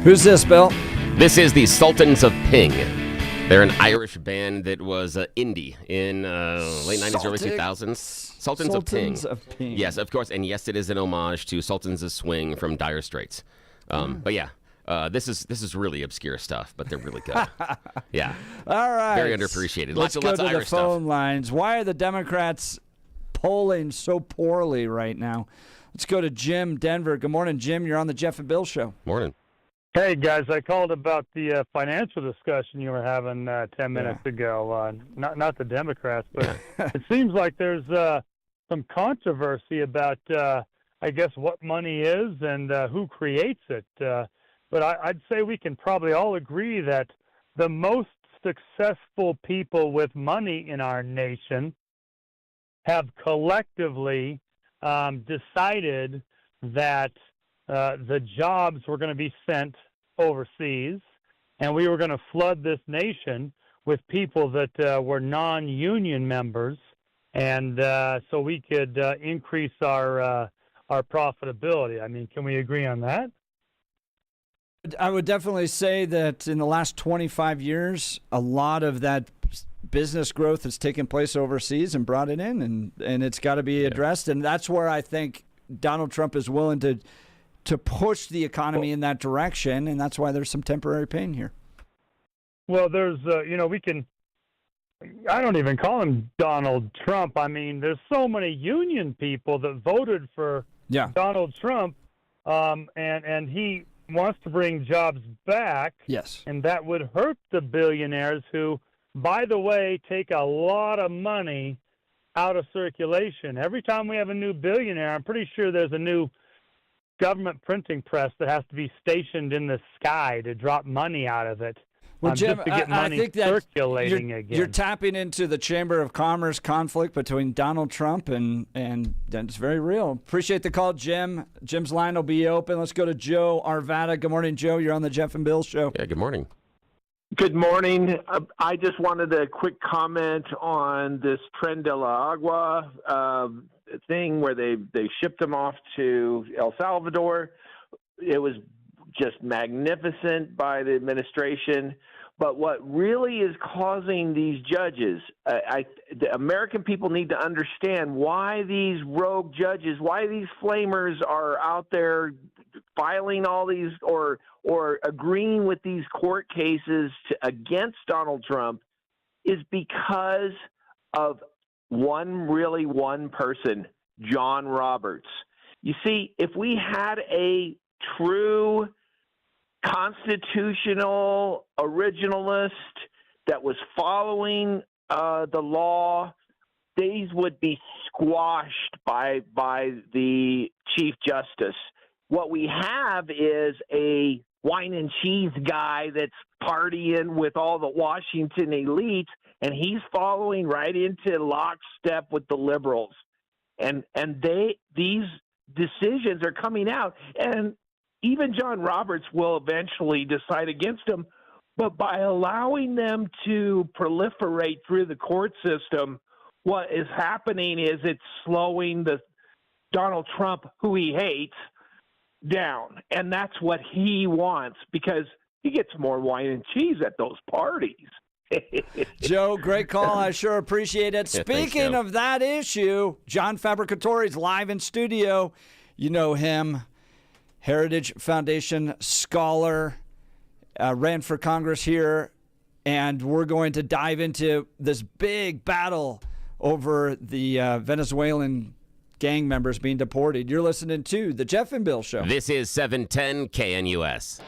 Who's this, Bill? This is the Sultans of Ping. They're an Irish band that was indie in late 90s, early 2000s. Sultans of Ping. Yes, of course. And yes, it is an homage to Sultans of Swing from Dire Straits. But yeah, this is really obscure stuff, but they're really good. Yeah. All right. Very underappreciated. Let's Lots go of to Irish the phone stuff. lines. Why are the Democrats polling so poorly right now? Let's go to Jim, Denver. Good morning, Jim. You're on the Jeff and Bill Show. Morning. Hey, guys, I called about the financial discussion you were having 10 minutes ago. Not the Democrats, but it seems like there's some controversy about, I guess, what money is and who creates it. But I'd say we can probably all agree that the most successful people with money in our nation have collectively decided that the jobs were going to be sent overseas, and we were going to flood this nation with people that were non-union members, and so we could increase our profitability. I mean, can we agree on that? I would definitely say that in the last 25 years, a lot of that business growth has taken place overseas and brought it in, and it's got to be addressed. And that's where I think Donald Trump is willing to push the economy in that direction, and that's why there's some temporary pain here. Well, there's, I don't even call him Donald Trump. I mean, there's so many union people that voted for Donald Trump, and he wants to bring jobs back. Yes. And that would hurt the billionaires who, by the way, take a lot of money out of circulation. Every time we have a new billionaire, I'm pretty sure there's a new government printing press that has to be stationed in the sky to drop money out of it. Well, Jim, just to get money I think that circulating again. You're tapping into the Chamber of Commerce conflict between Donald Trump and it's very real. Appreciate the call, Jim. Jim's line will be open. Let's go to Joe Arvada. Good morning, Joe. You're on the Jeff and Bill Show. Yeah, good morning. Good morning. I just wanted a quick comment on this Tren de la Agua thing where they shipped them off to El Salvador. It was just magnificent by the administration. But what really is causing these judges, the American people need to understand why these rogue judges, why these flamers are out there filing all these or agreeing with these court cases against Donald Trump is because of one person, John Roberts. You see, if we had a true constitutional originalist that was following the law, these would be squashed by the Chief Justice. What we have is a wine and cheese guy that's partying with all the Washington elites, and he's following right into lockstep with the liberals. And these decisions are coming out, and even John Roberts will eventually decide against them. But by allowing them to proliferate through the court system, what is happening is it's slowing the Donald Trump, who he hates, down. And that's what he wants, because he gets more wine and cheese at those parties. Joe, great call. I sure appreciate it. Yeah, thanks, Speaking Joe. of that issue, John Fabbricatore is live in studio. You know him, Heritage Foundation scholar, ran for Congress here, and we're going to dive into this big battle over the Venezuelan gang members being deported. You're listening to The Jeff and Bill Show. This is 710 KNUS.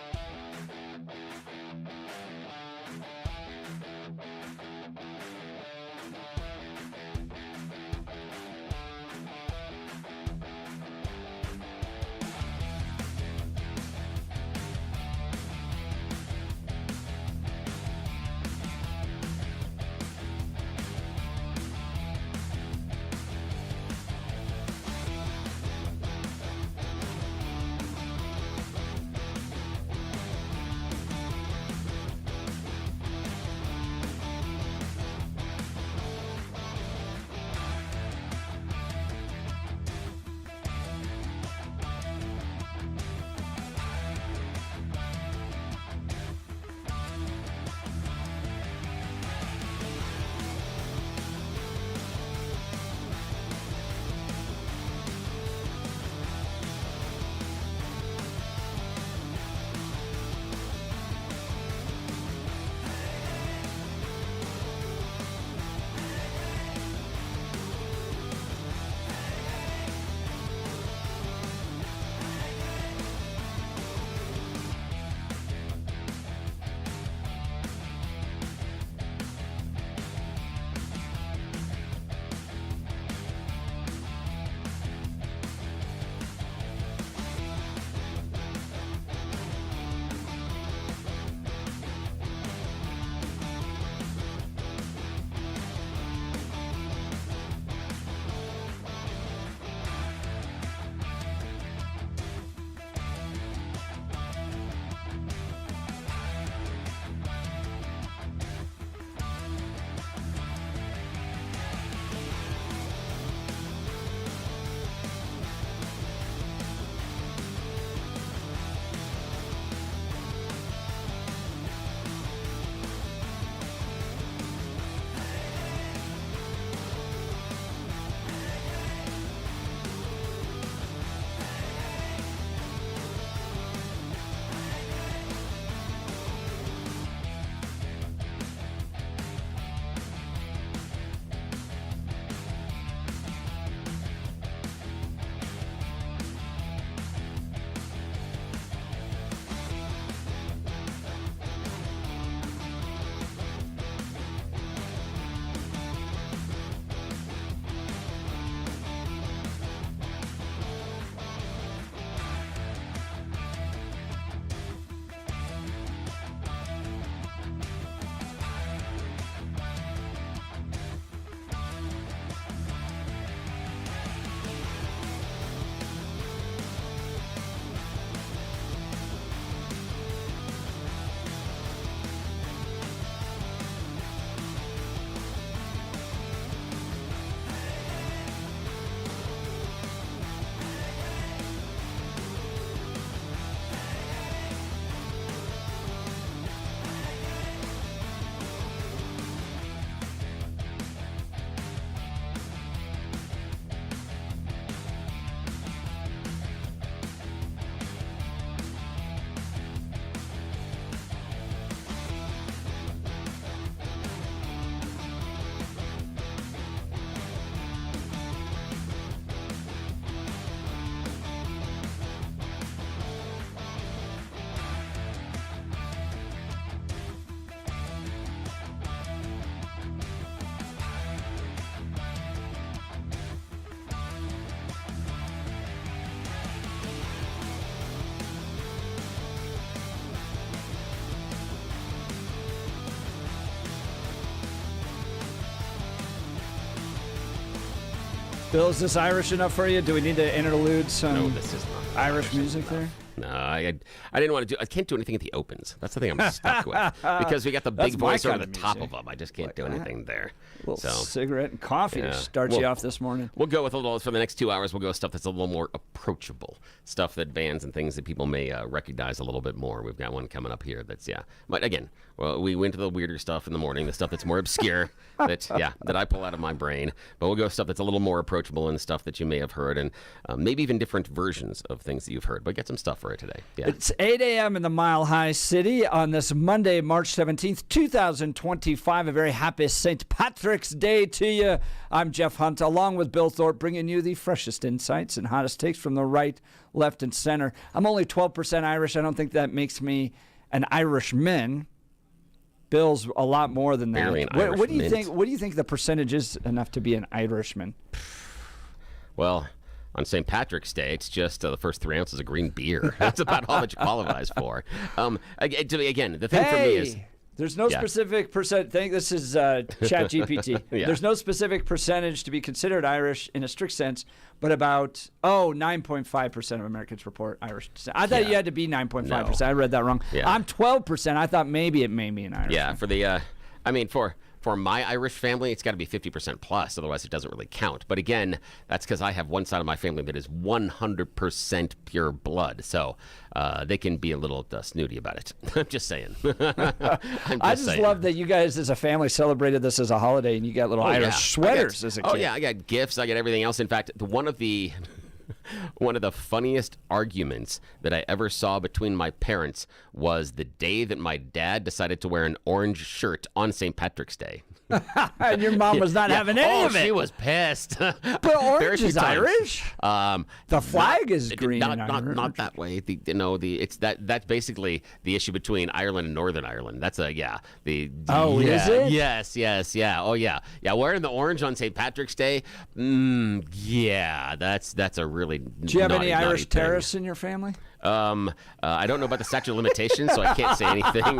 Bill, is this Irish enough for you? Do we need to interlude some No, this is not Irish music there? No, I didn't want to do. I can't do anything at the opens. That's the thing I'm stuck with because we got the That's big my voice over kind the of top music. of them. I just can't do anything there. A little cigarette and coffee to start you off this morning. We'll go with a little for the next 2 hours. We'll go with stuff that's a little more approachable, stuff that bands and things that people may recognize a little bit more. We've got one coming up here that's But again, well, we went to the weirder stuff in the morning, the stuff that's more obscure that I pull out of my brain. But we'll go with stuff that's a little more approachable and stuff that you may have heard, and maybe even different versions of things that you've heard. But get some stuff for it today. Yeah. It's 8 a.m. in the Mile High City on this Monday, March 17th, 2025. A very happy St. Patrick's Day to you. I'm Jeff Hunt, along with Bill Thorpe, bringing you the freshest insights and hottest takes from the right, left, and center. I'm only 12% Irish. I don't think that makes me an Irishman. Bill's a lot more than that. What do you think? What do you think the percentage is enough to be an Irishman? Well, on St. Patrick's Day, it's just the first 3 ounces of green beer. That's about all that you qualifies for. Again, the thing for me is... There's no specific percent. This is ChatGPT. There's no specific percentage to be considered Irish in a strict sense, but about 9.5% of Americans report Irish descent. I thought you had to be 9.5%. No. I read that wrong. Yeah. I'm 12%. I thought maybe it made me an Irish. Yeah, for the for my Irish family, it's got to be 50% plus. Otherwise, it doesn't really count. But again, that's because I have one side of my family that is 100% pure blood. So they can be a little snooty about it. I'm just saying. I just love that you guys as a family celebrated this as a holiday and you got little Irish sweaters as a kid. Oh, yeah. I got gifts. I got everything else. In fact, one of the funniest arguments that I ever saw between my parents was the day that my dad decided to wear an orange shirt on St. Patrick's Day. And your mom was not having any of it. She was pissed. But orange is Irish. The flag is green. Not that way. That's basically the issue between Ireland and Northern Ireland. That's is it? Yes. Yeah. Oh yeah. Yeah. Wearing the orange on St. Patrick's Day. Yeah. That's a really. Do you have any Irish terrorists in your family? I don't know about the statute of limitations, so I can't say anything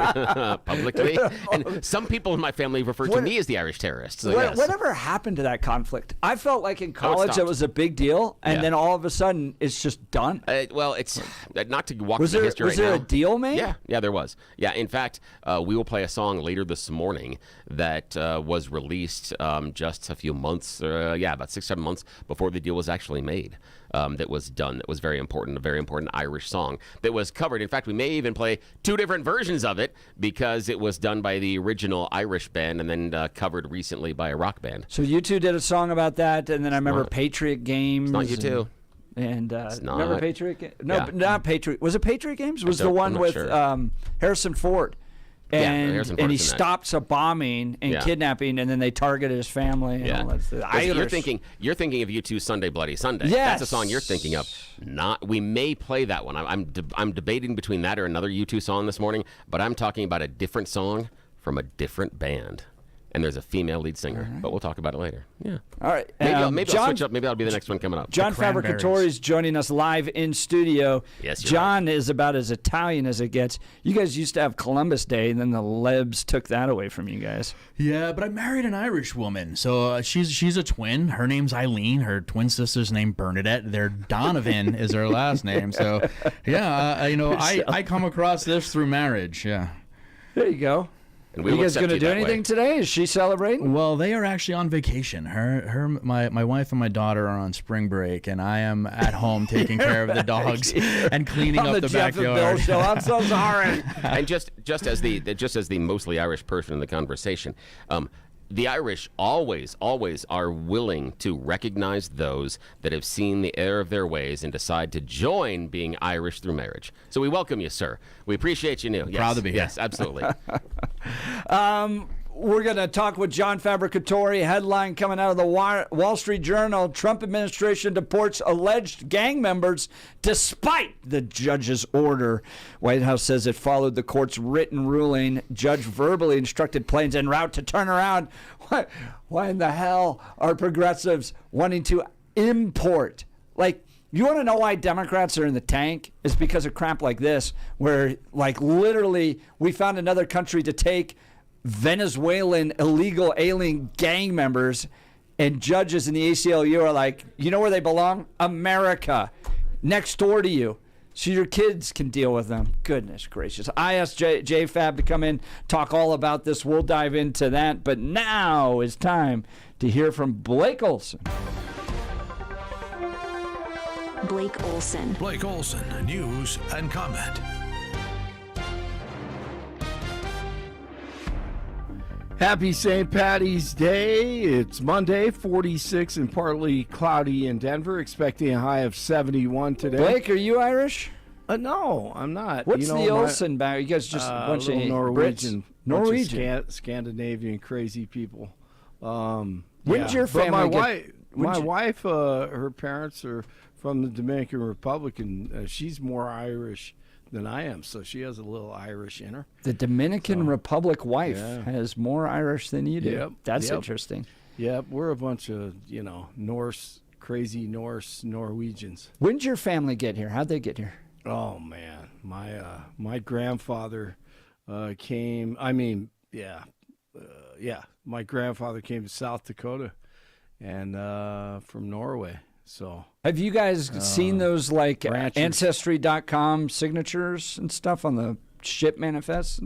publicly. And some people in my family refer to me as the Irish terrorist. So whatever happened to that conflict? I felt like in college it was a big deal, and then all of a sudden it's just done. Well, it's not to walk through history right now. Was there a deal made? Yeah, there was. Yeah, in fact, we will play a song later this morning that was released just a few months, about 6-7 months before the deal was actually made. That was done. That was very important. A very important Irish song that was covered. In fact, we may even play 2 different versions of it because it was done by the original Irish band and then covered recently by a rock band. So you two did a song about that, and then I remember Patriot Games. It's not you two. And it's not. Remember Patriot? Not Patriot. Was it Patriot Games? Was the one with Harrison Ford? And he stops a bombing and kidnapping, and then they targeted his family. And all that. You're thinking of U2's Sunday Bloody Sunday. Yes. That's a song you're thinking of. We may play that one. I'm debating between that or another U2 song this morning, but I'm talking about a different song from a different band. And there's a female lead singer, but we'll talk about it later. Yeah. All right. Maybe I'll switch up. Maybe that'll be the next one coming up. John Fabbricatore is joining us live in studio. Yes, John is about as Italian as it gets. You guys used to have Columbus Day, and then the Lebs took that away from you guys. Yeah, but I married an Irish woman, so she's a twin. Her name's Eileen. Her twin sister's named Bernadette. Their Donovan is her last name. So, I come across this through marriage. Yeah. There you go. And are you guys going to do anything today? Is she celebrating? Well, they are actually on vacation. My wife and my daughter are on spring break, and I am at home taking care of the dogs and cleaning up the Jeff backyard. And Bill show. I'm so sorry. And just as the mostly Irish person in the conversation, the Irish always are willing to recognize those that have seen the error of their ways and decide to join being Irish through marriage. So we welcome you, sir. We appreciate you, Neil. Yes, proud to be here. Yes, absolutely. We're going to talk with John Fabbricatore. Headline coming out of the Wall Street Journal: Trump administration deports alleged gang members despite the judge's order. White House says it followed the court's written ruling. Judge verbally instructed planes en route to turn around. Why in the hell are progressives wanting to import? You want to know why Democrats are in the tank? It's because of crap like this, where literally we found another country to take Venezuelan illegal alien gang members And judges in the ACLU are like, you know where they belong? America, next door to you. So your kids can deal with them. Goodness gracious. I asked Fab to come in, talk all about this. We'll dive into that. But now it's time to hear from Blake Olson. Blake Olson. Blake Olson, news and comment. Happy St. Patty's Day. It's Monday, 46 and partly cloudy in Denver, expecting a high of 71 today. Blake, are you Irish? No, I'm not. What's the Olsen back? You guys just a bunch of Norwegian. Norwegian. Scandinavian crazy people. When's your family my wife, her parents are from the Dominican Republic, and she's more Irish than I am, so she has a little Irish in her. The Dominican Republic wife has more Irish than you do. Yep, That's interesting. Yep, we're a bunch of, crazy Norse Norwegians. When did your family get here? How'd they get here? Oh man, my grandfather came. My grandfather came to South Dakota, and from Norway. So have you guys seen those like ranchers. Ancestry.com signatures and stuff on the ship manifests?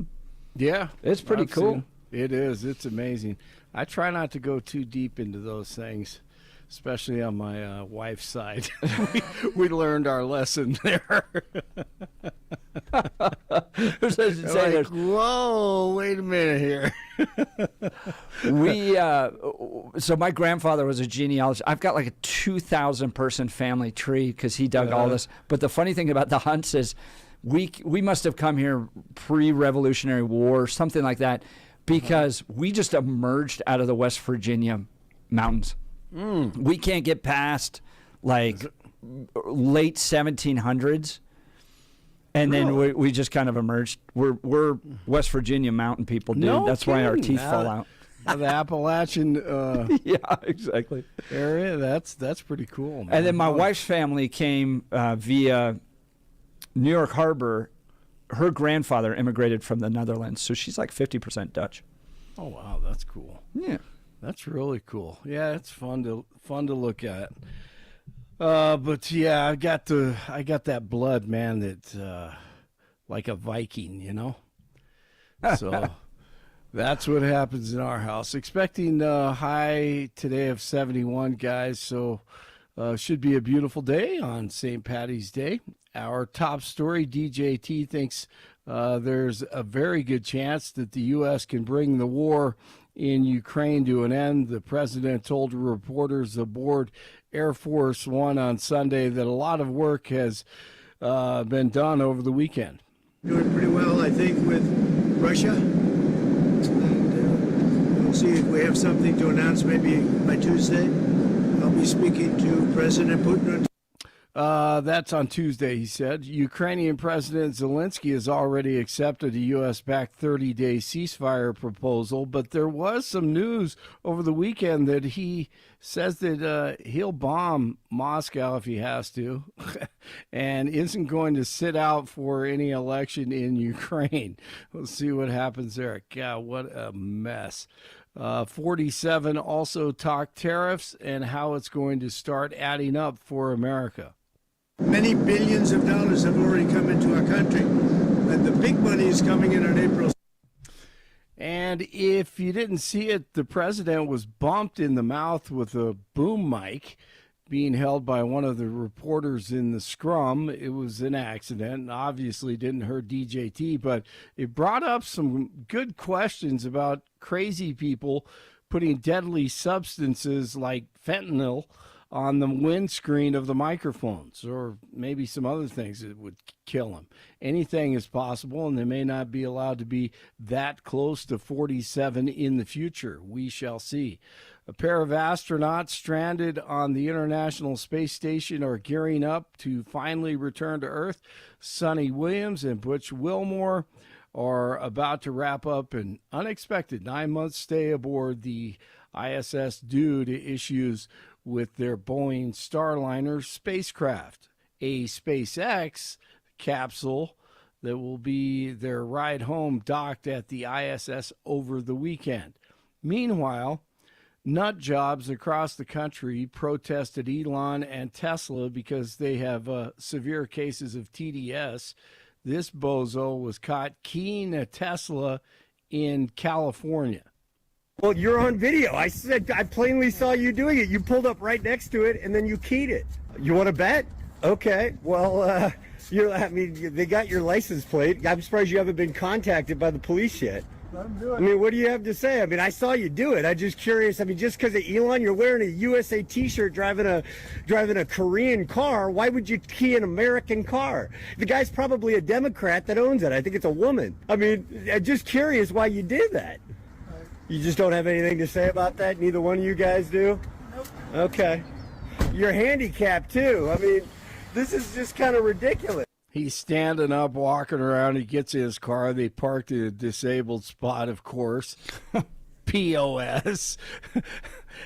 Yeah, it's pretty cool. It is. It's amazing. I try not to go too deep into those things, especially on my wife's side. we learned our lesson there. Like, whoa, wait a minute here. So my grandfather was a genealogist. I've got like a 2,000 person family tree because he dug all this. But the funny thing about the Hunts is we must have come here pre-Revolutionary War, something like that, because we just emerged out of the West Virginia mountains. We can't get past like late 1700s. And then we just kind of emerged. We're West Virginia mountain people, dude. No That's why our teeth fall out. The Appalachian yeah, exactly. area. That's pretty cool, man. And then my wife's family came via New York Harbor. Her grandfather immigrated from the Netherlands, so she's like 50% Dutch. Oh wow, that's cool. Yeah, that's really cool. Yeah, it's fun to look at. But yeah, I got that blood, man. That like a Viking, So that's what happens in our house. Expecting high today of 71, guys. So should be a beautiful day on St. Patty's Day. Our top story: DJT thinks there's a very good chance that the U.S. can bring the war in Ukraine to an end. The president told reporters aboard Air Force One on Sunday that a lot of work has been done over the weekend. Doing pretty well, I think, with Russia. And we'll see if we have something to announce maybe by Tuesday. I'll be speaking to President Putin. That's on Tuesday, he said. Ukrainian President Zelensky has already accepted a U.S.-backed 30-day ceasefire proposal, but there was some news over the weekend that he says that he'll bomb Moscow if he has to and isn't going to sit out for any election in Ukraine. We'll see what happens there. God, what a mess. 47 also talked tariffs and how it's going to start adding up for America. Many billions of dollars have already come into our country, and the big money is coming in on April. And if you didn't see it, the president was bumped in the mouth with a boom mic being held by one of the reporters in the scrum. It was an accident and obviously didn't hurt DJT, but it brought up some good questions about crazy people putting deadly substances like fentanyl on the windscreen of the microphones, or maybe some other things that would kill them. Anything is possible, and they may not be allowed to be that close to 47 in the future. We shall see. A pair of astronauts stranded on the International Space Station are gearing up to finally return to Earth. Sonny Williams and Butch Wilmore are about to wrap up an unexpected 9-month stay aboard the ISS due to issues with their Boeing Starliner spacecraft. A SpaceX capsule that will be their ride home docked at the ISS over the weekend. Meanwhile, nut jobs across the country protested Elon and Tesla because they have severe cases of TDS. This bozo was caught keying a Tesla in California. Well, you're on video. I plainly saw you doing it. You pulled up right next to it, and then you keyed it. You want to bet? Okay. Well, they got your license plate. I'm surprised you haven't been contacted by the police yet. I mean, what do you have to say? I mean, I saw you do it. I'm just curious. I mean, just because of Elon, you're wearing a USA T-shirt, driving a Korean car. Why would you key an American car? The guy's probably a Democrat that owns it. I think it's a woman. I mean, I'm just curious why you did that. You just don't have anything to say about that? Neither one of you guys do? Nope. Okay. You're handicapped, too. I mean, this is just kind of ridiculous. He's standing up, walking around. He gets in his car. They parked in a disabled spot, of course. POS.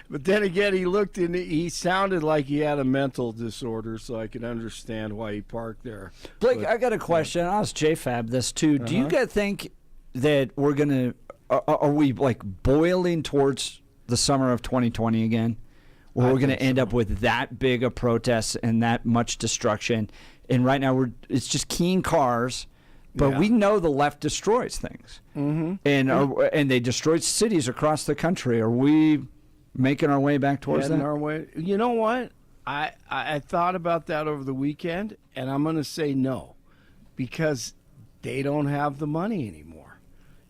But then again, he sounded like he had a mental disorder, so I can understand why he parked there. Blake, I got a question. I'll ask JFab this, too. Do you guys think that we're going to... Are we like boiling towards the summer of 2020 again? Or we're going to end up with that big a protest and that much destruction? And right now it's just keying cars, but we know the left destroys things. Mm-hmm. And they destroyed cities across the country. Are we making our way back towards that? Our way. You know what? I thought about that over the weekend, and I'm going to say no, because they don't have the money anymore.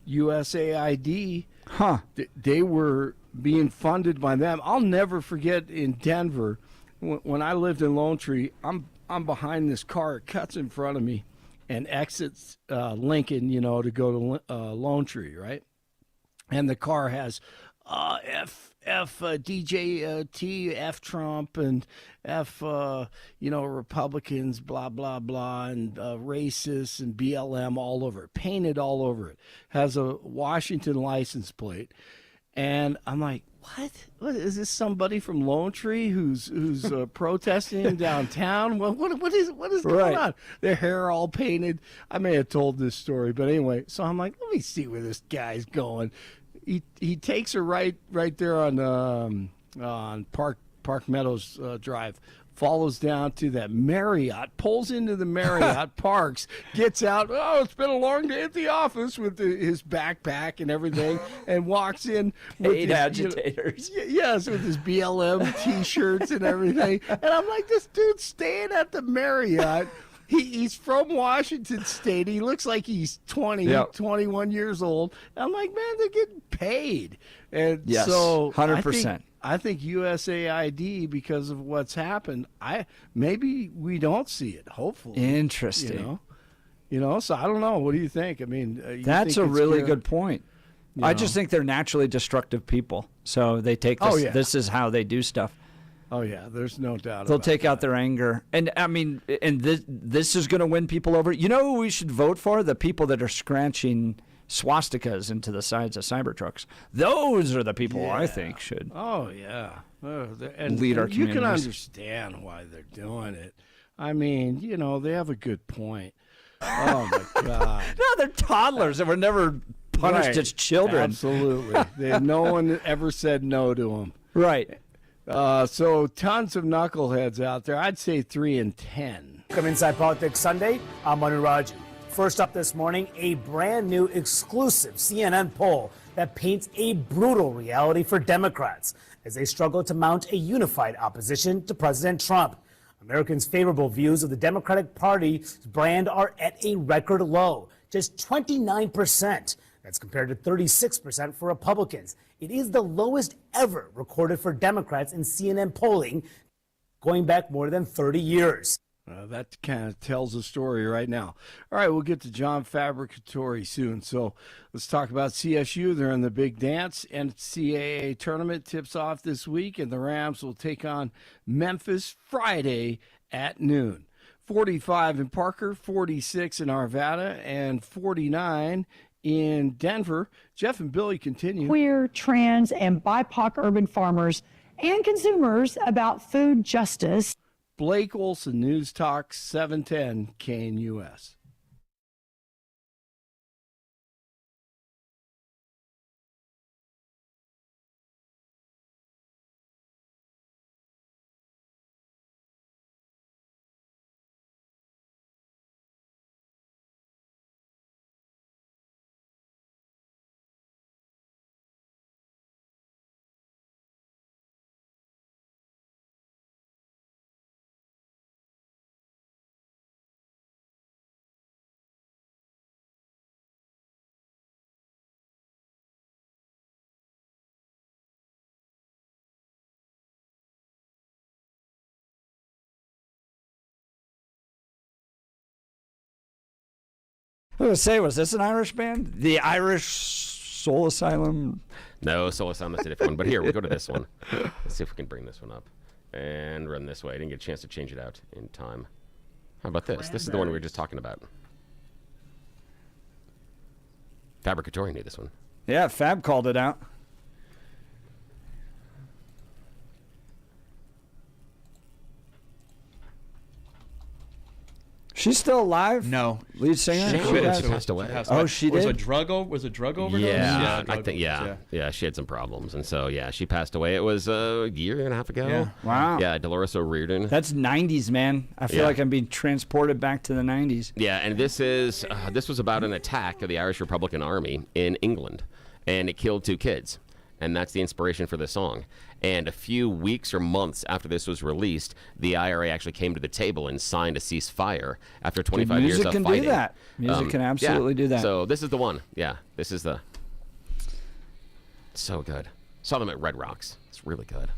USAID, they were being funded by them. I'll never forget in Denver, when I lived in Lone Tree, I'm behind this car, it cuts in front of me and exits Lincoln, to go to Lone Tree, right? And the car has DJT, F Trump, and F, Republicans, blah, blah, blah, and racists and BLM all over it, painted all over it. Has a Washington license plate. And I'm like, what is this? Somebody from Lone Tree who's protesting downtown? What is going on? Their hair all painted. I may have told this story, but anyway. So I'm like, let me see where this guy's going. He takes her right there on Park Meadows Drive. Follows down to that Marriott, pulls into the Marriott, parks, gets out. Oh, it's been a long day at the office with his backpack and everything, and walks in with Eight agitators. Yes, with his BLM T-shirts and everything. And I'm like, this dude's staying at the Marriott. He's from Washington State. He looks like he's 21 years old. I'm like, man, they're getting paid. And yes, so 100%. I think USAID, because of what's happened, maybe we don't see it. Hopefully, interesting. So I don't know. What do you think? I mean, that's a really good point. I just think they're naturally destructive people, so they take this. This is how they do stuff. Oh yeah, there's no doubt. They'll take out their anger, and I mean, and this is going to win people over. You know who we should vote for? The people that are scratching swastikas into the sides of Cybertrucks. Those are the people I think should. Oh yeah, and lead our communities. You can understand why they're doing it. I mean, they have a good point. Oh my God! No, they're toddlers that were never punished as children. Absolutely, no one ever said no to them. Right. So tons of knuckleheads out there. I'd say 3 in 10. Come Inside Politics Sunday. I'm Manu Raji. First up this morning, a brand new exclusive CNN poll that paints a brutal reality for Democrats as they struggle to mount a unified opposition to President Trump. Americans' favorable views of the Democratic Party's brand are at a record low, just 29%. That's compared to 36% for Republicans. It is the lowest ever recorded for Democrats in CNN polling, going back more than 30 years. That kind of tells the story right now. All right, we'll get to John Fabbricatore soon. So let's talk about CSU. They're in the big dance. NCAA tournament tips off this week, and the Rams will take on Memphis Friday at noon. 45 in Parker, 46 in Arvada, and 49 in Denver. Jeff and Billy continue. Queer, trans, and BIPOC urban farmers and consumers about food justice. Blake Olson, News Talk 710 KNUS. I was going to say, was this an Irish band? The Irish Soul Asylum? No, Soul Asylum, that's a different one. But here, we'll go to this one. Let's see if we can bring this one up and run this way. I didn't get a chance to change it out in time. How about this? This is the one we were just talking about. Fabbricatore knew this one. Yeah, Fab called it out. She's still alive? No. Lead singer? She passed away. Oh, she did? Was a drug overdose? Yeah, I think, yeah, she had some problems. And so, yeah, she passed away. It was a year and a half ago. Yeah. Wow. Yeah, Dolores O'Riordan. That's 90s, man. I feel like I'm being transported back to the 90s. Yeah, and this was about an attack of the Irish Republican Army in England, and it killed 2 kids. And that's the inspiration for the song. And a few weeks or months after this was released, the IRA actually came to the table and signed a ceasefire after 25 years of fighting. Music can do that. Music can absolutely do that. So this is the one. Yeah, this is the... So good. Saw them at Red Rocks. It's really good.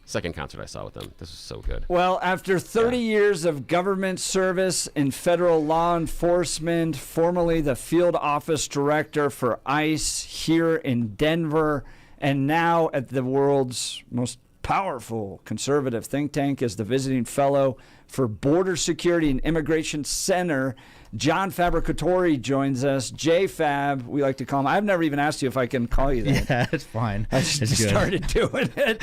Second concert I saw with them. This was so good. Well, after 30 years of government service in federal law enforcement, formerly the field office director for ICE here in Denver, and now at the world's most powerful conservative think tank as the visiting fellow for Border Security and Immigration Center, John Fabbricatore joins us. J-Fab, we like to call him. I've never even asked you if I can call you that. Yeah, it's fine. I just started doing it.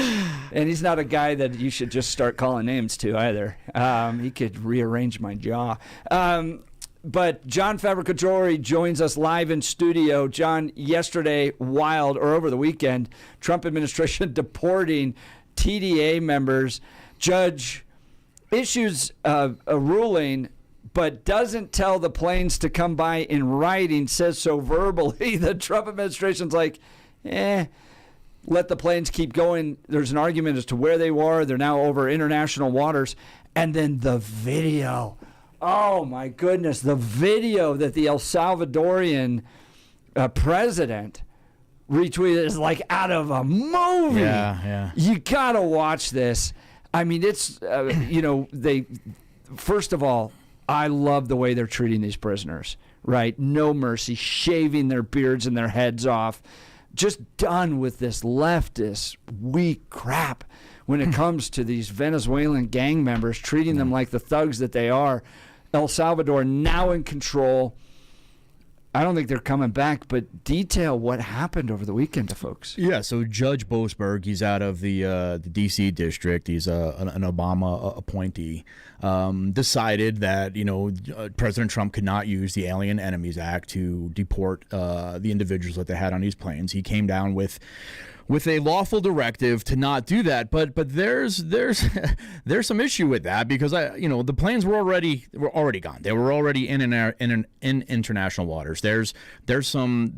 And he's not a guy that you should just start calling names to either. He could rearrange my jaw. But John Fabbricatore joins us live in studio. John, yesterday, over the weekend, Trump administration deporting TDA members. Judge issues a ruling, but doesn't tell the planes to come by in writing, says so verbally. The Trump administration's like, let the planes keep going. There's an argument as to where they were. They're now over international waters. And then the video. Oh, my goodness. The video that the El Salvadorian president retweeted is like out of a movie. Yeah. You got to watch this. I mean, it's, first of all, I love the way they're treating these prisoners, right? No mercy, shaving their beards and their heads off. Just done with this leftist, weak crap when it comes to these Venezuelan gang members, treating them like the thugs that they are. El Salvador now in control. I don't think they're coming back, but detail what happened over the weekend to folks. Yeah, so Judge Boasberg, he's out of the D.C. district. He's an Obama appointee. Decided that President Trump could not use the Alien Enemies Act to deport the individuals that they had on these planes. He came down with a lawful directive to not do that, but there's some issue with that because the planes were already gone. They were already in international waters. There's some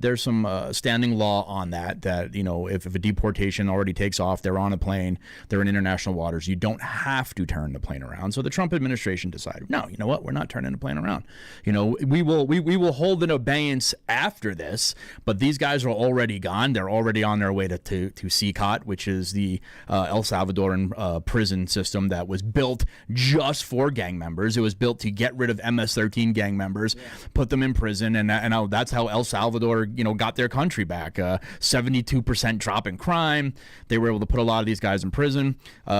standing law on that if a deportation already takes off, they're on a plane, they're in international waters. You don't have to turn the plane around. So the Trump administration decided, no, you know what, we're not turning the plane around. We will hold an abeyance after this, but these guys are already gone. They're already on their way to CCOT, which is the El Salvadoran prison system that was built just for gang members. It was built to get rid of MS-13 gang members, put them in prison, and that's how El Salvador, got their country back. 72% drop in crime. They were able to put a lot of these guys in prison. The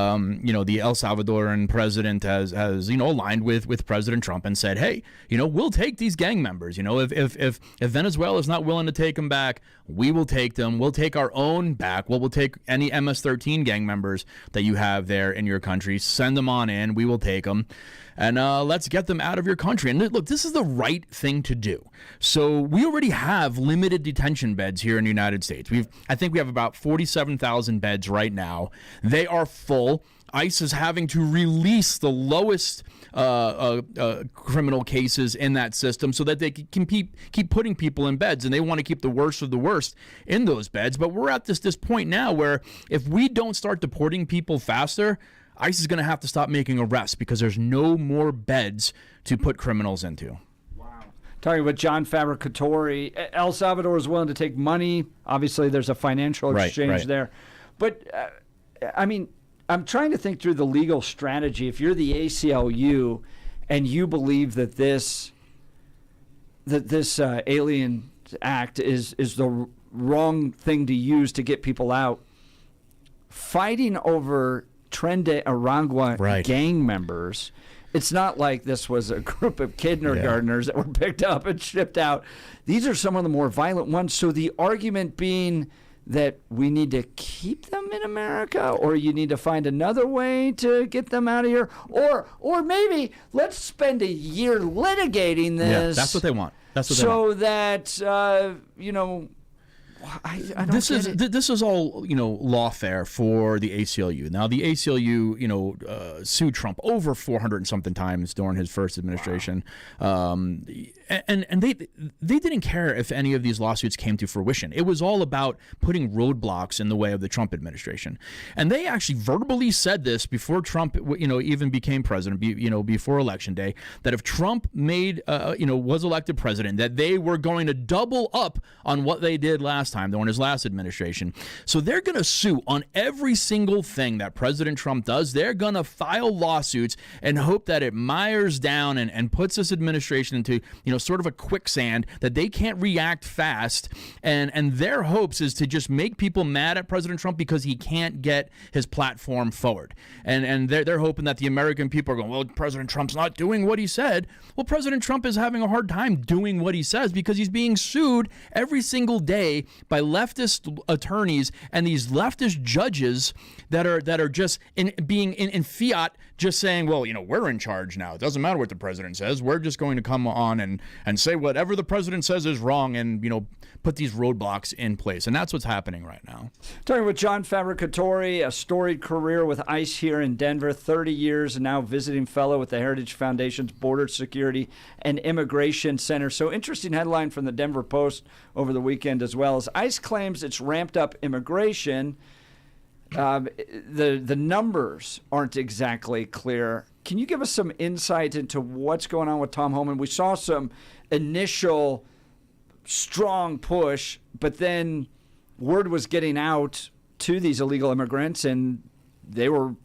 El Salvadoran president has aligned with President Trump and said, hey, we'll take these gang members. If Venezuela is not willing to take them back, we will take them. We'll take our own back. We'll take any MS-13 gang members that you have there in your country. Send them on in. We will take them. And let's get them out of your country. And look, this is the right thing to do. So we already have limited detention beds here in the United States. I think we have about 47,000 beds right now. They are full. ICE is having to release the lowest criminal cases in that system so that they can keep putting people in beds, and they want to keep the worst of the worst in those beds. But we're at this point now where if we don't start deporting people faster, ICE is going to have to stop making arrests because there's no more beds to put criminals into. Talking about John Fabbricatore, El Salvador is willing to take money. Obviously, there's a financial exchange there. But, I'm trying to think through the legal strategy. If you're the ACLU and you believe that this that this Alien Act is the wrong thing to use to get people out. Fighting over Tren de Aragua gang members, it's not like this was a group of kindergartners that were picked up and shipped out. These are some of the more violent ones. So the argument being that we need to keep them in America, or you need to find another way to get them out of here, or maybe let's spend a year litigating this. Yeah, that's what they want. That's what they want. So that I don't this is all lawfare for the ACLU. Now the ACLU sued Trump over 400 and something times during his first administration, and they didn't care if any of these lawsuits came to fruition. It was all about putting roadblocks in the way of the Trump administration, and they actually verbally said this before Trump even became president. Before Election Day, that if Trump was elected president, that they were going to double up on what they did last time during his last administration. So they're going to sue on every single thing that President Trump does. They're going to file lawsuits and hope that it mires down and puts this administration into sort of a quicksand that they can't react fast. And their hopes is to just make people mad at President Trump because he can't get his platform forward. And they're hoping that the American people are going, well, President Trump's not doing what he said. Well, President Trump is having a hard time doing what he says because he's being sued every single day by leftist attorneys and these leftist judges that are just being in fiat, just saying, well, we're in charge now. It doesn't matter what the president says. We're just going to come on and say whatever the president says is wrong and, put these roadblocks in place. And that's what's happening right now. Talking with John Fabbricatore, a storied career with ICE here in Denver, 30 years, and now visiting fellow with the Heritage Foundation's Border Security and Immigration Center. So interesting headline from the Denver Post over the weekend as well, as ICE claims it's ramped up immigration. The numbers aren't exactly clear. Can you give us some insight into what's going on with Tom Homan? We saw some initial strong push, but then word was getting out to these illegal immigrants, and they were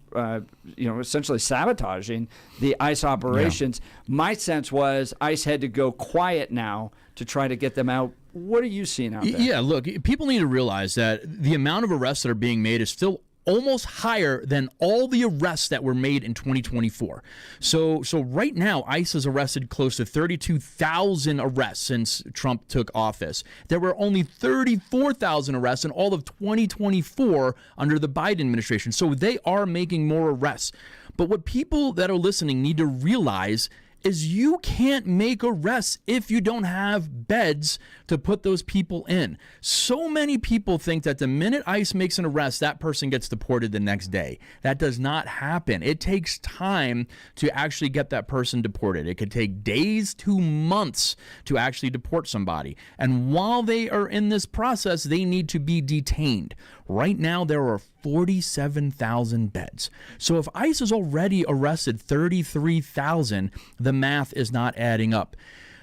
essentially sabotaging the ICE operations. Yeah. My sense was ICE had to go quiet now to try to get them out. What are you seeing out there? Yeah, look, people need to realize that the amount of arrests that are being made is still almost higher than all the arrests that were made in 2024. So right now, ICE has arrested close to 32,000 arrests since Trump took office. There were only 34,000 arrests in all of 2024 under the Biden administration. So they are making more arrests. But what people that are listening need to realize is you can't make arrests if you don't have beds to put those people in. So many people think that the minute ICE makes an arrest, that person gets deported the next day. That does not happen. It takes time to actually get that person deported. It could take days to months to actually deport somebody. And while they are in this process, they need to be detained. Right now, there are 47,000 beds. So if ICE has already arrested 33,000, the math is not adding up.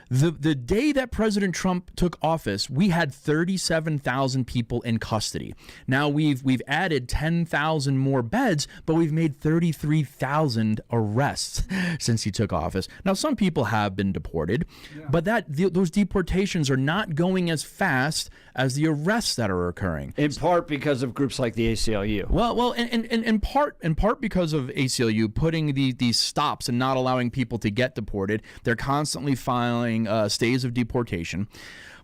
The day that President Trump took office, we had 37,000 people in custody. Now we've added 10,000 more beds, but we've made 33,000 arrests since he took office. Now some people have been deported, but those deportations are not going as fast as the arrests that are occurring. In part because of groups like the ACLU. Well, in part because of ACLU putting these stops and not allowing people to get deported. They're constantly filing stays of deportation.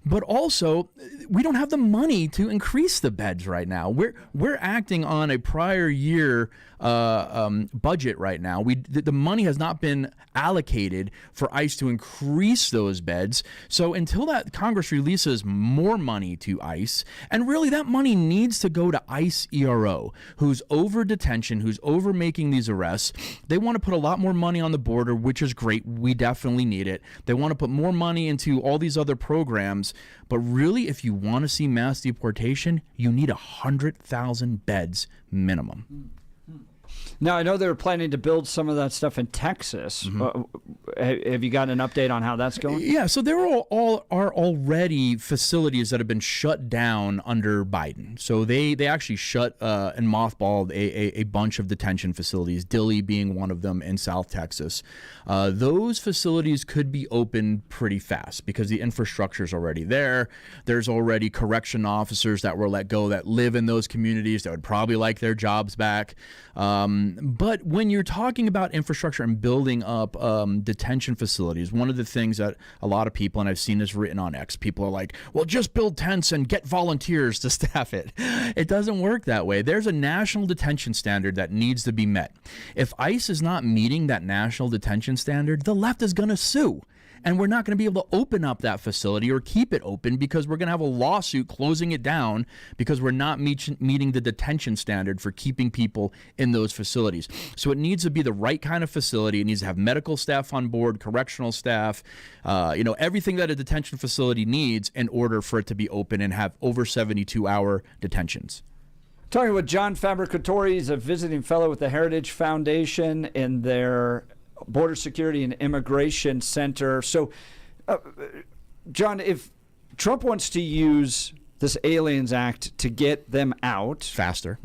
But also, we don't have the money to increase the beds right now. We're acting on a prior year budget right now. The money has not been allocated for ICE to increase those beds. So until that Congress releases more money to ICE, and really that money needs to go to ICE ERO, who's over detention, who's over making these arrests. They want to put a lot more money on the border, which is great. We definitely need it. They want to put more money into all these other programs. But really, if you want to see mass deportation, you need 100,000 beds minimum. Now, I know they were planning to build some of that stuff in Texas. Have you got an update on how that's going? Yeah, so there are already facilities that have been shut down under Biden. So they actually shut and mothballed a bunch of detention facilities, Dilley being one of them in South Texas. Those facilities could be opened pretty fast because the infrastructure is already there. There's already correction officers that were let go that live in those communities that would probably like their jobs back. But when you're talking about infrastructure and building up detention facilities, one of the things that a lot of people, and I've seen this written on X, people are like, well, just build tents and get volunteers to staff it. It doesn't work that way. There's a national detention standard that needs to be met. If ICE is not meeting that national detention standard, the left is going to sue. And we're not going to be able to open up that facility or keep it open because we're going to have a lawsuit closing it down because we're not meeting the detention standard for keeping people in those facilities. So it needs to be the right kind of facility. It needs to have medical staff on board, correctional staff, everything that a detention facility needs in order for it to be open and have over 72-hour detentions. Talking with John Fabbricatore, he's a visiting fellow with the Heritage Foundation in their Border Security and Immigration Center. So, John, if Trump wants to use this Aliens Act to get them out faster,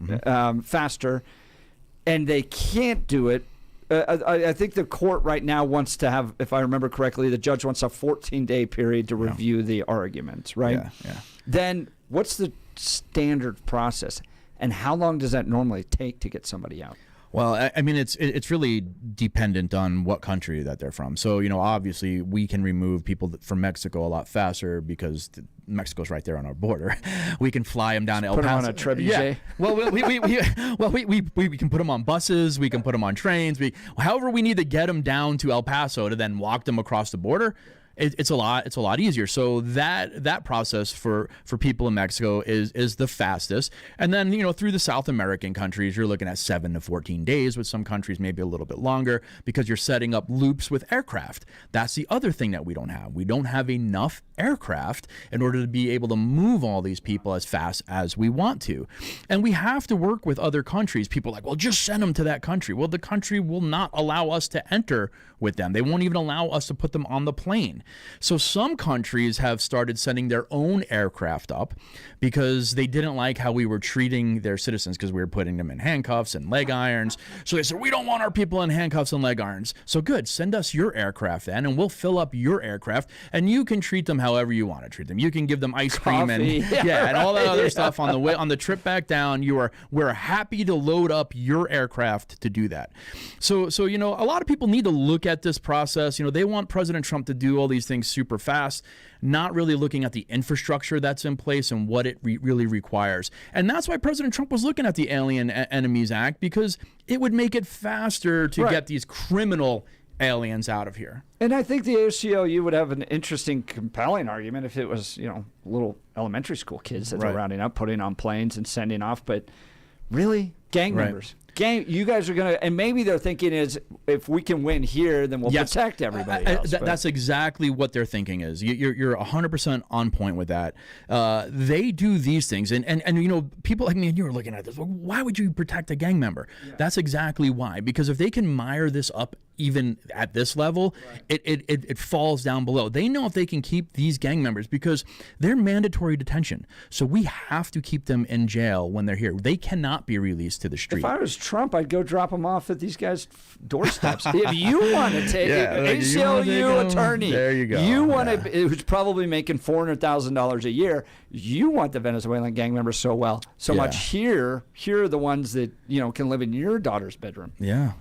and they can't do it, I think the court right now wants to have, if I remember correctly, the judge wants a 14-day period to review the arguments, right? Yeah. Then what's the standard process, and how long does that normally take to get somebody out? Well, I mean, it's really dependent on what country that they're from. So, obviously we can remove people from Mexico a lot faster because Mexico's right there on our border. We can fly them down to El Paso. Put them on a trebuchet. Yeah. Well, we can put them on buses. We can put them on trains. However we need to get them down to El Paso to then walk them across the border. It's a lot easier. So that process for people in Mexico is the fastest. And then, through the South American countries, you're looking at 7 to 14 days, with some countries maybe a little bit longer because you're setting up loops with aircraft. That's the other thing that we don't have. We don't have enough aircraft in order to be able to move all these people as fast as we want to. And we have to work with other countries. People are like, well, just send them to that country. Well, the country will not allow us to enter with them. They won't even allow us to put them on the plane. So some countries have started sending their own aircraft up because they didn't like how we were treating their citizens because we were putting them in handcuffs and leg irons. So they said, we don't want our people in handcuffs and leg irons. So good, send us your aircraft then, and we'll fill up your aircraft, and you can treat them however you want to treat them. You can give them ice cream and and all that other stuff on the way on the trip back down. We're happy to load up your aircraft to do that. So a lot of people need to look at this process. They want President Trump to do all these things super fast, not really looking at the infrastructure that's in place and what it really requires. And that's why President Trump was looking at the Alien Enemies Act, because it would make it faster to get these criminal aliens out of here. And I think the ACLU would have an interesting, compelling argument if it was, little elementary school kids that they're rounding up, putting on planes and sending off. But really, gang members. You guys are going to, and maybe their thinking is, if we can win here, then we'll protect everybody else. That's exactly what their thinking is. You're 100% on point with that. They do these things, and people like me and you are looking at this. Well, why would you protect a gang member? Yeah. That's exactly why. Because if they can mire this up even at this level, it falls down below. They know if they can keep these gang members, because they're mandatory detention. So we have to keep them in jail when they're here. They cannot be released to the street. If I was Trump, I'd go drop them off at these guys' doorsteps. If you want to take ACLU attorney, there you go. You want to, who's probably making $400,000 a year. You want the Venezuelan gang members so much here. Here are the ones that can live in your daughter's bedroom. Yeah.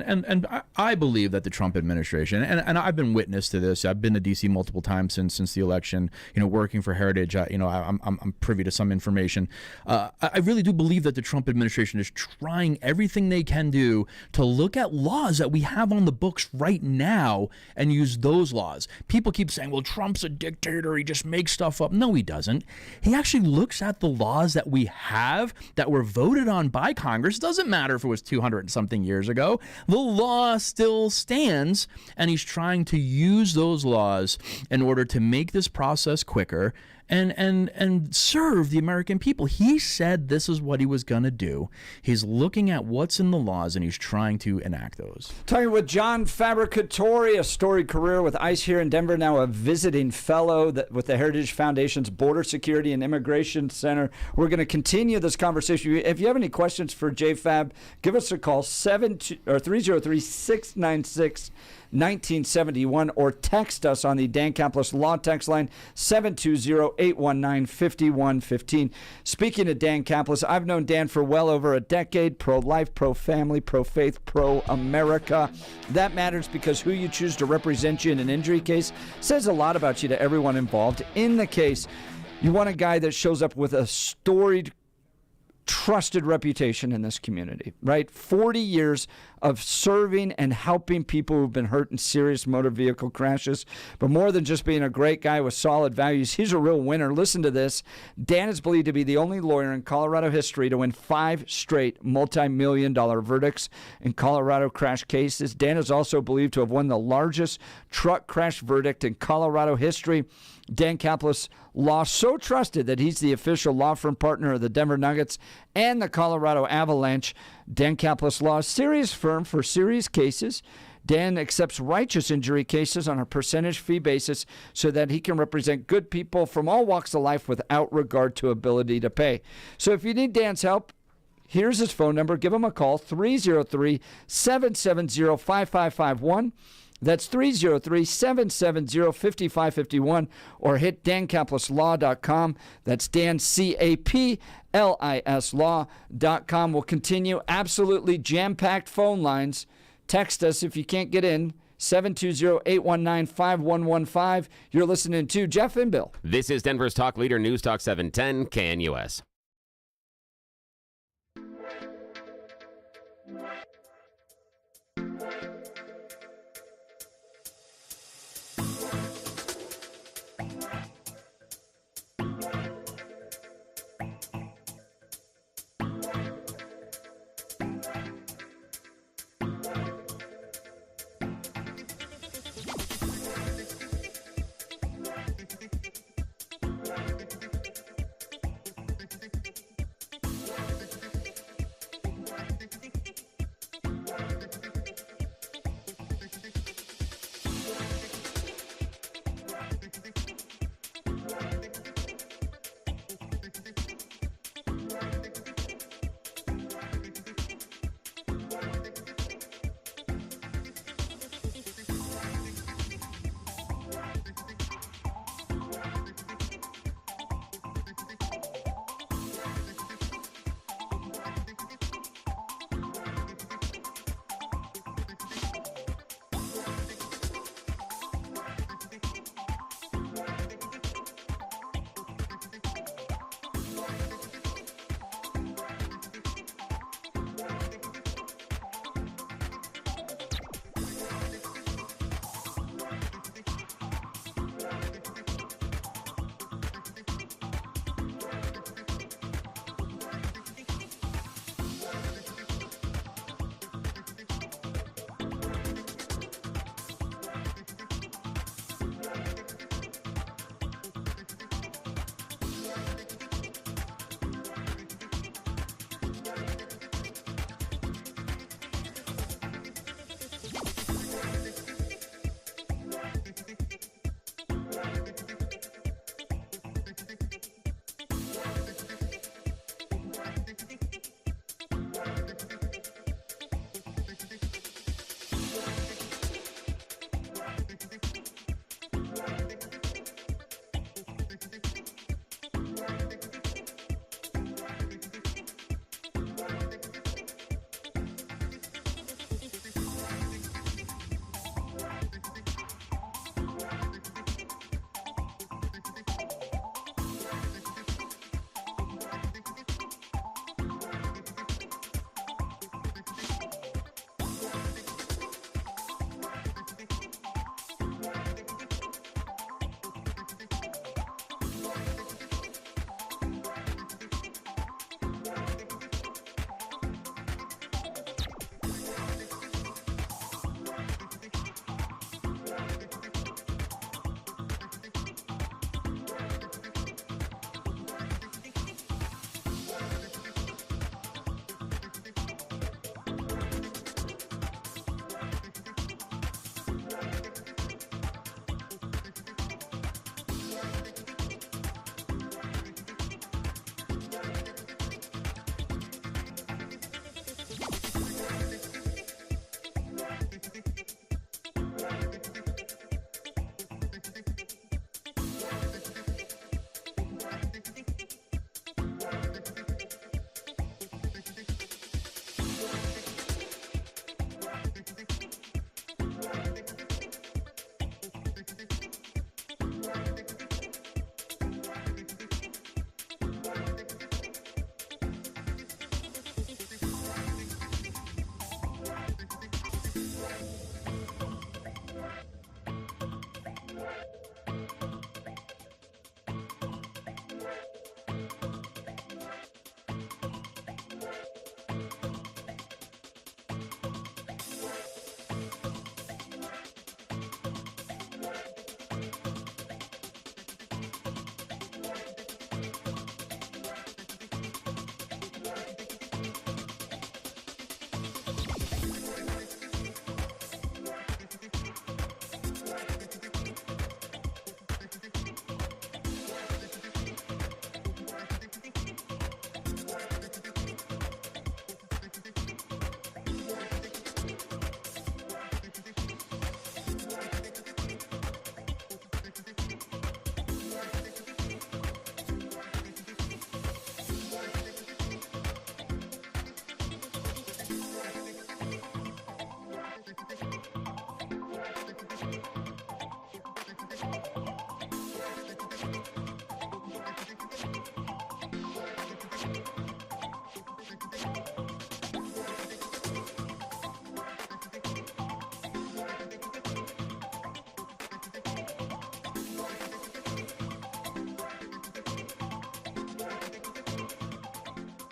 And I believe that the Trump administration, and I've been witness to this. I've been to D.C. multiple times since the election. Working for Heritage, I'm privy to some information. I really do believe that the Trump administration is trying everything they can do to look at laws that we have on the books right now and use those laws. People keep saying, well, Trump's a dictator. He just makes stuff up. No, he doesn't. He actually looks at the laws that we have that were voted on by Congress. It doesn't matter if it was 200 and something years ago. The law still stands, and he's trying to use those laws in order to make this process quicker and serve the American people. He said this is what he was going to do. He's looking at what's in the laws, and he's trying to enact those. Talking with John Fabbricatore, a storied career with ICE here in Denver, now a visiting fellow with the Heritage Foundation's Border Security and Immigration Center. We're going to continue this conversation. If you have any questions for JFab, give us a call, 303-696-1971, or text us on the Dan Caplis Law text line, 720-819-5115. Speaking of Dan Caplis, I've known Dan for well over a decade, pro-life, pro-family, pro-faith, pro-America. That matters because who you choose to represent you in an injury case says a lot about you to everyone involved in the case. You want a guy that shows up with a storied, trusted reputation in this community, right? 40 years of serving and helping people who've been hurt in serious motor vehicle crashes. But more than just being a great guy with solid values, he's a real winner. Listen to this. Dan is believed to be the only lawyer in Colorado history to win 5 straight multi-million-dollar verdicts in Colorado crash cases. Dan is also believed to have won the largest truck crash verdict in Colorado history. Dan Caplis Law, so trusted that he's the official law firm partner of the Denver Nuggets and the Colorado Avalanche. Dan Caplis Law, serious firm for serious cases. Dan accepts righteous injury cases on a percentage fee basis so that he can represent good people from all walks of life without regard to ability to pay. So if you need Dan's help, here's his phone number. Give him a call, 303-770-5551. That's 303-770-5551, or hit dancaplisLaw.com. That's Dan, C-A-P-L-I-S Law.com. We'll continue. Absolutely jam-packed phone lines. Text us if you can't get in. 720-819-5115. You're listening to Jeff and Bill. This is Denver's Talk Leader, News Talk 710, KNUS.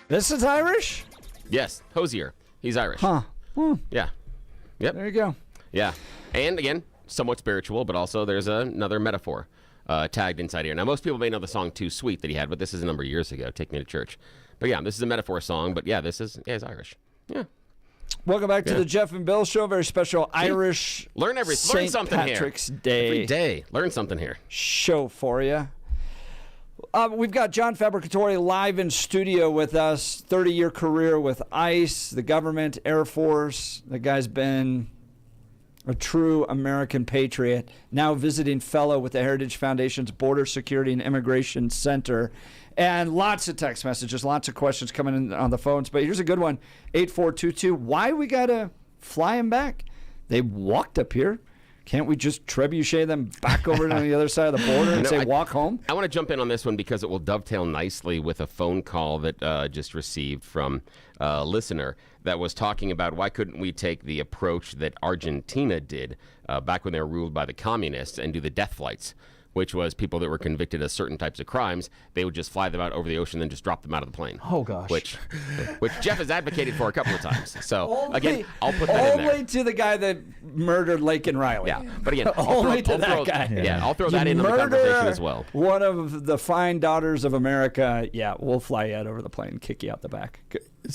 This is Irish? Yes, Hosier. He's Irish. Huh. Yeah. Yep. There you go. Yeah. And again, somewhat spiritual, but also there's another metaphor tagged inside here. Now, most people may know the song Too Sweet that he had, but this is a number of years ago, Take Me to Church. But yeah, this is a metaphor song, but yeah, he's Irish. Yeah. Welcome back to the Jeff and Bill Show. Very special Irish learn something Patrick's here. Day. Every day. Learn something here. Show for you. We've got John Fabbricatore live in studio with us. 30-year career with ICE, the government, Air Force. The guy's been a true American patriot. Now visiting fellow with the Heritage Foundation's Border Security and Immigration Center. And lots of text messages, lots of questions coming in on the phones. But here's a good one, 8422. Why we got to fly him back? They walked up here. Can't we just trebuchet them back over to the other side of the border and say, walk home? I want to jump in on this one because it will dovetail nicely with a phone call that just received from a listener that was talking about why couldn't we take the approach that Argentina did back when they were ruled by the communists and do the death flights, which was people that were convicted of certain types of crimes. They would just fly them out over the ocean and just drop them out of the plane. Oh, gosh. Which Jeff has advocated for a couple of times. So, again, I'll put that in there. Only to the guy that murdered Laken Riley. Yeah, but again, only to that guy. Yeah, I'll throw that into the conversation as well. One of the fine daughters of America, yeah, we'll fly you out over the plane, kick you out the back.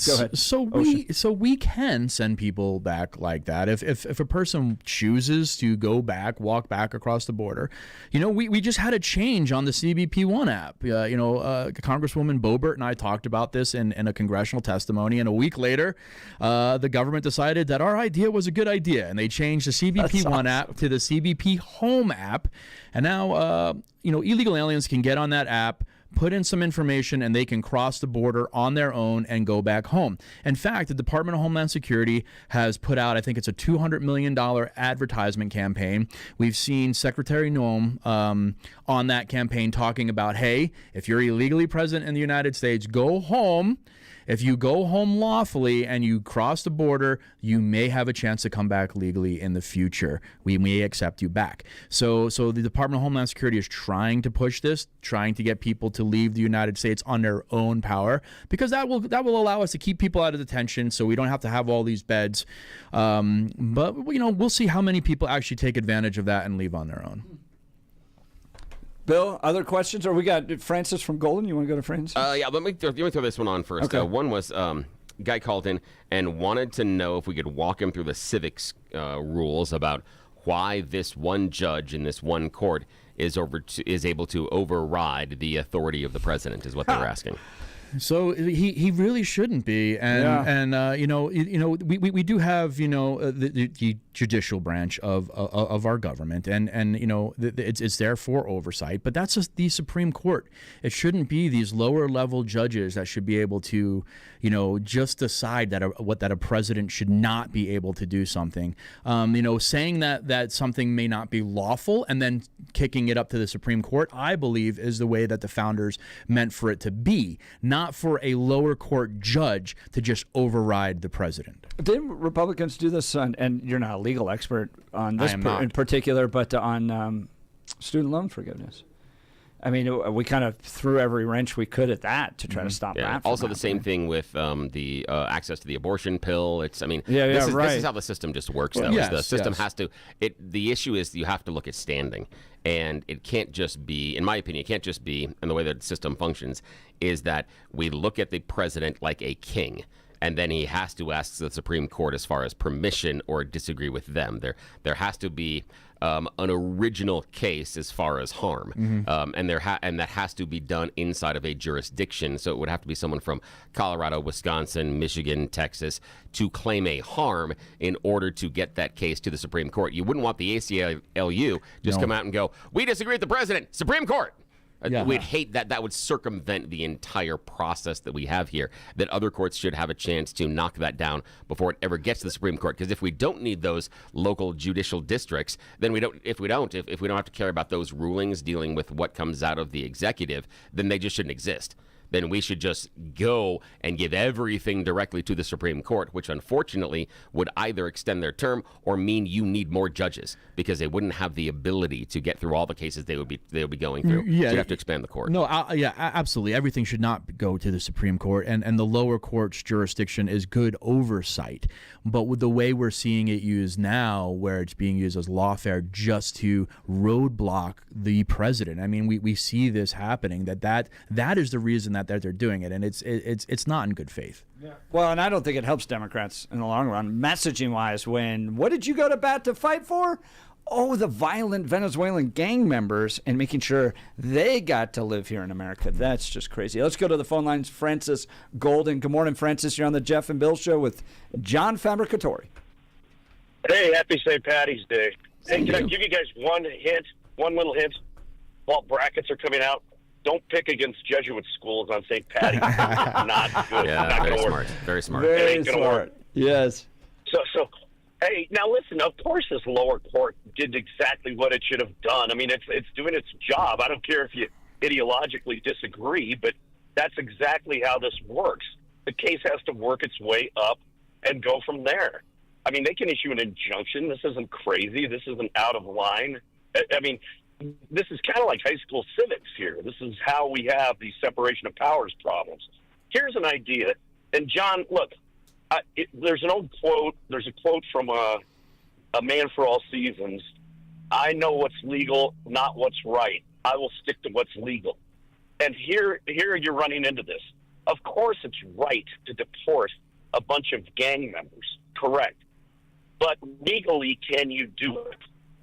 Go ahead. So we can send people back like that if a person chooses to go back, walk back across the border. We just had a change on the CBP1 app. Congresswoman Boebert and I talked about this in a congressional testimony, and a week later, the government decided that our idea was a good idea, and they changed the CBP1 app to the CBP Home app, and now illegal aliens can get on that app, put in some information, and they can cross the border on their own and go back home. In fact, the Department of Homeland Security has put out, I think it's a $200 million advertisement campaign. We've seen Secretary Noem on that campaign talking about, hey, if you're illegally present in the United States, go home. If you go home lawfully and you cross the border, you may have a chance to come back legally in the future. We may accept you back. So the Department of Homeland Security is trying to push this, trying to get people to leave the United States on their own power, because that will allow us to keep people out of detention, so we don't have to have all these beds. But we'll see how many people actually take advantage of that and leave on their own. Bill, other questions? Or we got Francis from Golden. You want to go to Francis? Yeah, let me throw this one on first. Okay. One was guy called in and wanted to know if we could walk him through the civics rules about why this one judge in this one court is able to override the authority of the president, is what they're asking. So he really shouldn't be, and we do have the judicial branch of our government, and it's there for oversight, but that's just the Supreme Court. It shouldn't be these lower level judges that should be able to just decide that a president should not be able to do something. Saying that something may not be lawful and then kicking it up to the Supreme Court, I believe, is the way that the founders meant for it to be, not for a lower court judge to just override the president. Didn't Republicans do this and you're not a legal expert on this in particular, but on student loan forgiveness? I mean, we kind of threw every wrench we could at that to try to stop that. Also, the same thing with the access to the abortion pill. This is how the system just works, though. Yes, the system has to. The issue is you have to look at standing, and it can't just be, in my opinion, it can't just be, and the way that the system functions is that we look at the president like a king. And then he has to ask the Supreme Court as far as permission or disagree with them. There has to be an original case as far as harm, and that has to be done inside of a jurisdiction. So it would have to be someone from Colorado, Wisconsin, Michigan, Texas to claim a harm in order to get that case to the Supreme Court. You wouldn't want the ACLU just come out and go, "We disagree with the president, Supreme Court." We'd hate that. That would circumvent the entire process that we have here, that other courts should have a chance to knock that down before it ever gets to the Supreme Court. Because if we don't need those local judicial districts, then if we don't have to care about those rulings dealing with what comes out of the executive, then they just shouldn't exist. then we should just go and give everything directly to the Supreme Court, which unfortunately would either extend their term or mean you need more judges because they wouldn't have the ability to get through all the cases they would be going through. Yeah, so you have to expand the court. No, absolutely. Everything should not go to the Supreme Court, and the lower court's jurisdiction is good oversight. But with the way we're seeing it used now, where it's being used as lawfare just to roadblock the president, I mean, we see this happening. That is the reason that they're doing it, and it's not in good faith. Yeah. Well, and I don't think it helps Democrats in the long run, messaging-wise. What did you go to bat to fight for? Oh, the violent Venezuelan gang members, and making sure they got to live here in America. That's just crazy. Let's go to the phone lines. Francis Golden. Good morning, Francis. You're on the Jeff and Bill Show with John Fabbricatore. Hey, happy St. Patty's Day. Hey, can I give you guys one little hint? While brackets are coming out, don't pick against Jesuit schools on St. Patty's. Not good. Yeah, not very gonna smart. work. Very smart. Very It ain't gonna smart. work. Yes. So, hey, now listen, of course this lower court did exactly what it should have done. I mean, it's doing its job. I don't care if you ideologically disagree, but that's exactly how this works. The case has to work its way up and go from there. I mean, they can issue an injunction. This isn't crazy. This isn't out of line. I mean, this is kind of like high school civics here. This is how we have these separation of powers problems. Here's an idea. And, John, look, there's an old quote. There's a quote from a man for all seasons. I know what's legal, not what's right. I will stick to what's legal. And here you're running into this. Of course it's right to deport a bunch of gang members. Correct. But legally, can you do it?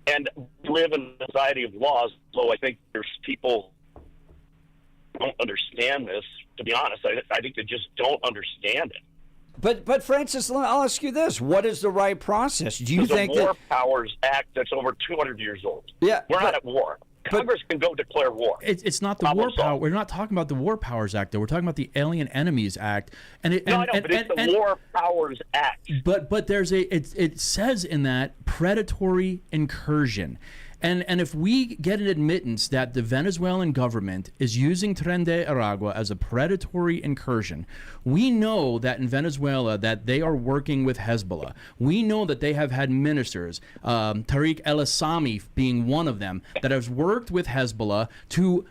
And we live in a society of laws, so I think there's people who don't understand this. To be honest, I think they just don't understand it. But Francis, I'll ask you this: what is the right process? Do you think There's a War Powers Act that's over 200 years old? Yeah, we're not at war. Congress can go declare war. It's not the War Powers. We're not talking about the War Powers Act, though. We're talking about the Alien Enemies Act. But it's the War Powers Act. But there's it says in that predatory incursion. And if we get an admittance that the Venezuelan government is using Tren de Aragua as a predatory incursion, we know that in Venezuela that they are working with Hezbollah. We know that they have had ministers, Tariq El-Assami being one of them, that has worked with Hezbollah to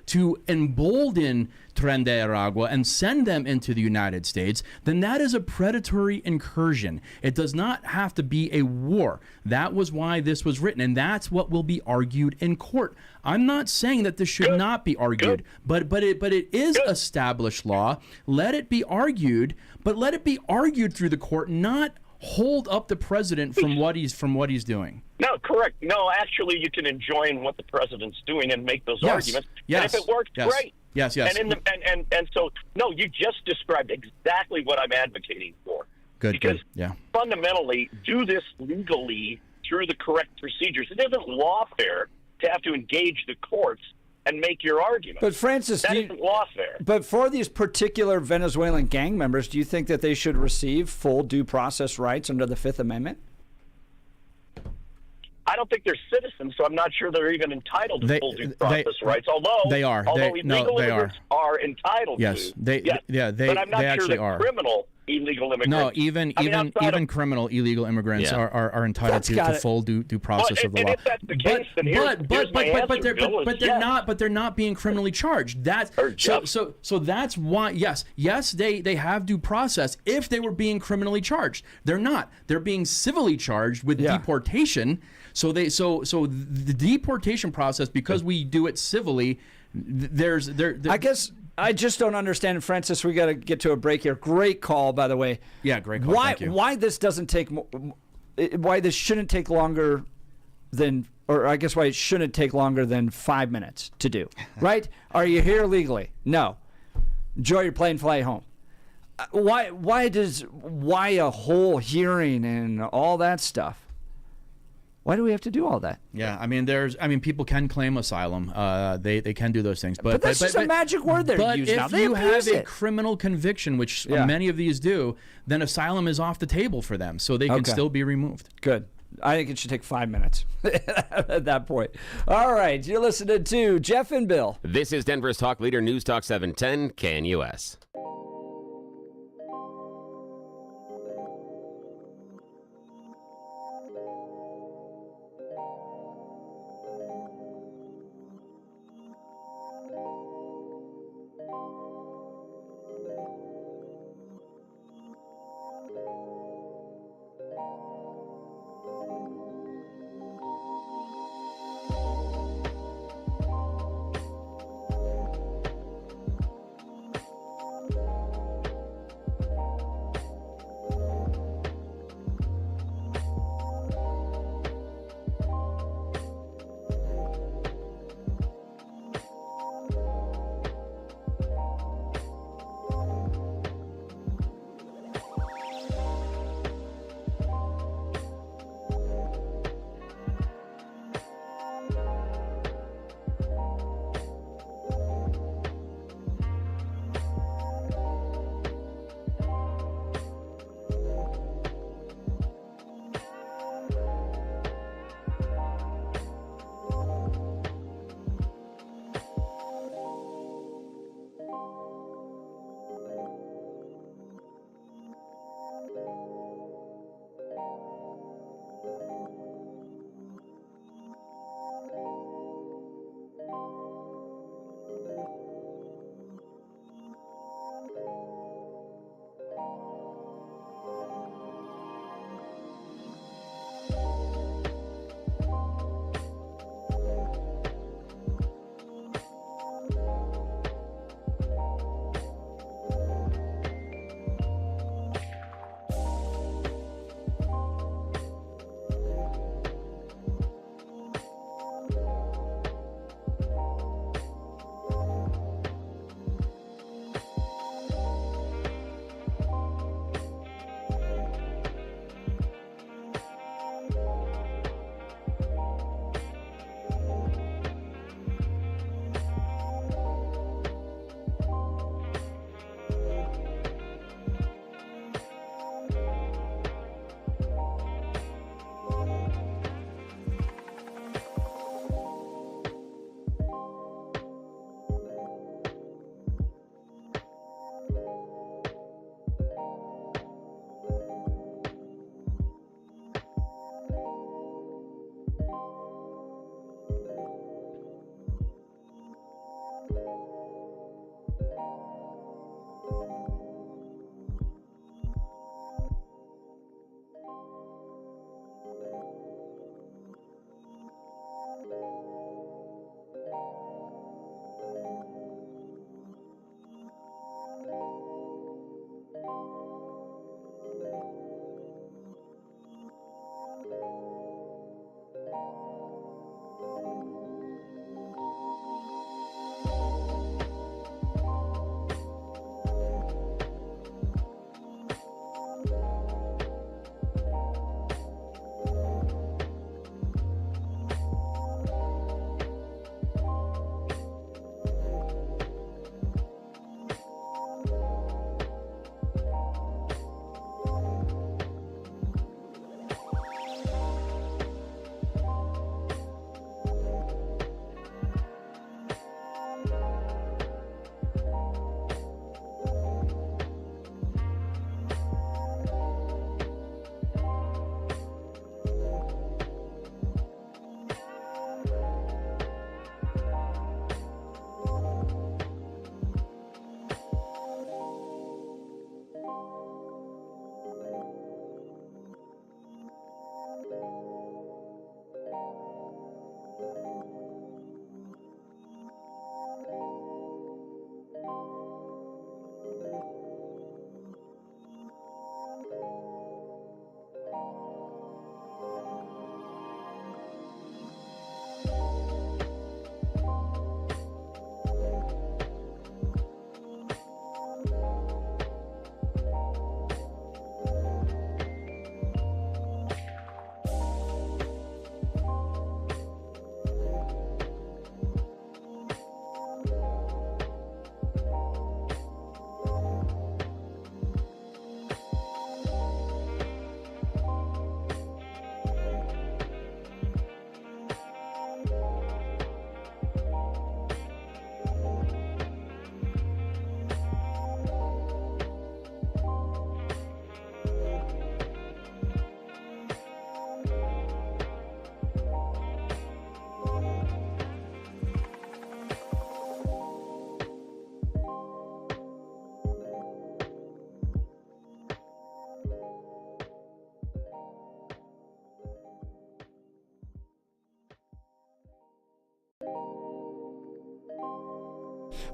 embolden Tren de Aragua and send them into the United States, then that is a predatory incursion. It does not have to be a war. That was why this was written, and that's what will be argued in court. I'm not saying that this should not be argued, but it is established law. Let it be argued, but let it be argued through the court, not hold up the president from what he's doing. No, correct. No, actually, you can enjoin what the president's doing and make those arguments. Yes. And if it works, great. Yes. And so, no, you just described exactly what I'm advocating for. Because fundamentally, do this legally through the correct procedures. It isn't lawfare to have to engage the courts and make your argument. But Francis, that isn't lawfare. But for these particular Venezuelan gang members, do you think that they should receive full due process rights under the Fifth Amendment? I don't think they're citizens, so I'm not sure they're even entitled to full due process rights. Although they are, illegal immigrants are entitled to. Yes, but I'm not sure that are. Criminal illegal immigrants. No, even criminal illegal immigrants are entitled to full due process of the law. If that's the case, then here's my answer, but they're not being criminally charged. So that's why yes they have due process if they were being criminally charged. They're not. They're being civilly charged with deportation. So the deportation process, because we do it civilly, I guess I just don't understand, Francis. We got to get to a break here. Great call, by the way. Yeah, great call. Thank you. Why this shouldn't take longer than, or I guess why it shouldn't take longer than 5 minutes to do, right? Are you here legally? No. Enjoy your plane, fly home. Why a whole hearing and all that stuff? Why do we have to do all that? Yeah, I mean, people can claim asylum. They can do those things, but that's just a magic word they're using now. But if you have a criminal conviction, which many of these do, then asylum is off the table for them, so they can still be removed. Good. I think it should take 5 minutes at that point. All right, you're listening to Jeff and Bill. This is Denver's Talk Leader, News Talk 710 KNUS.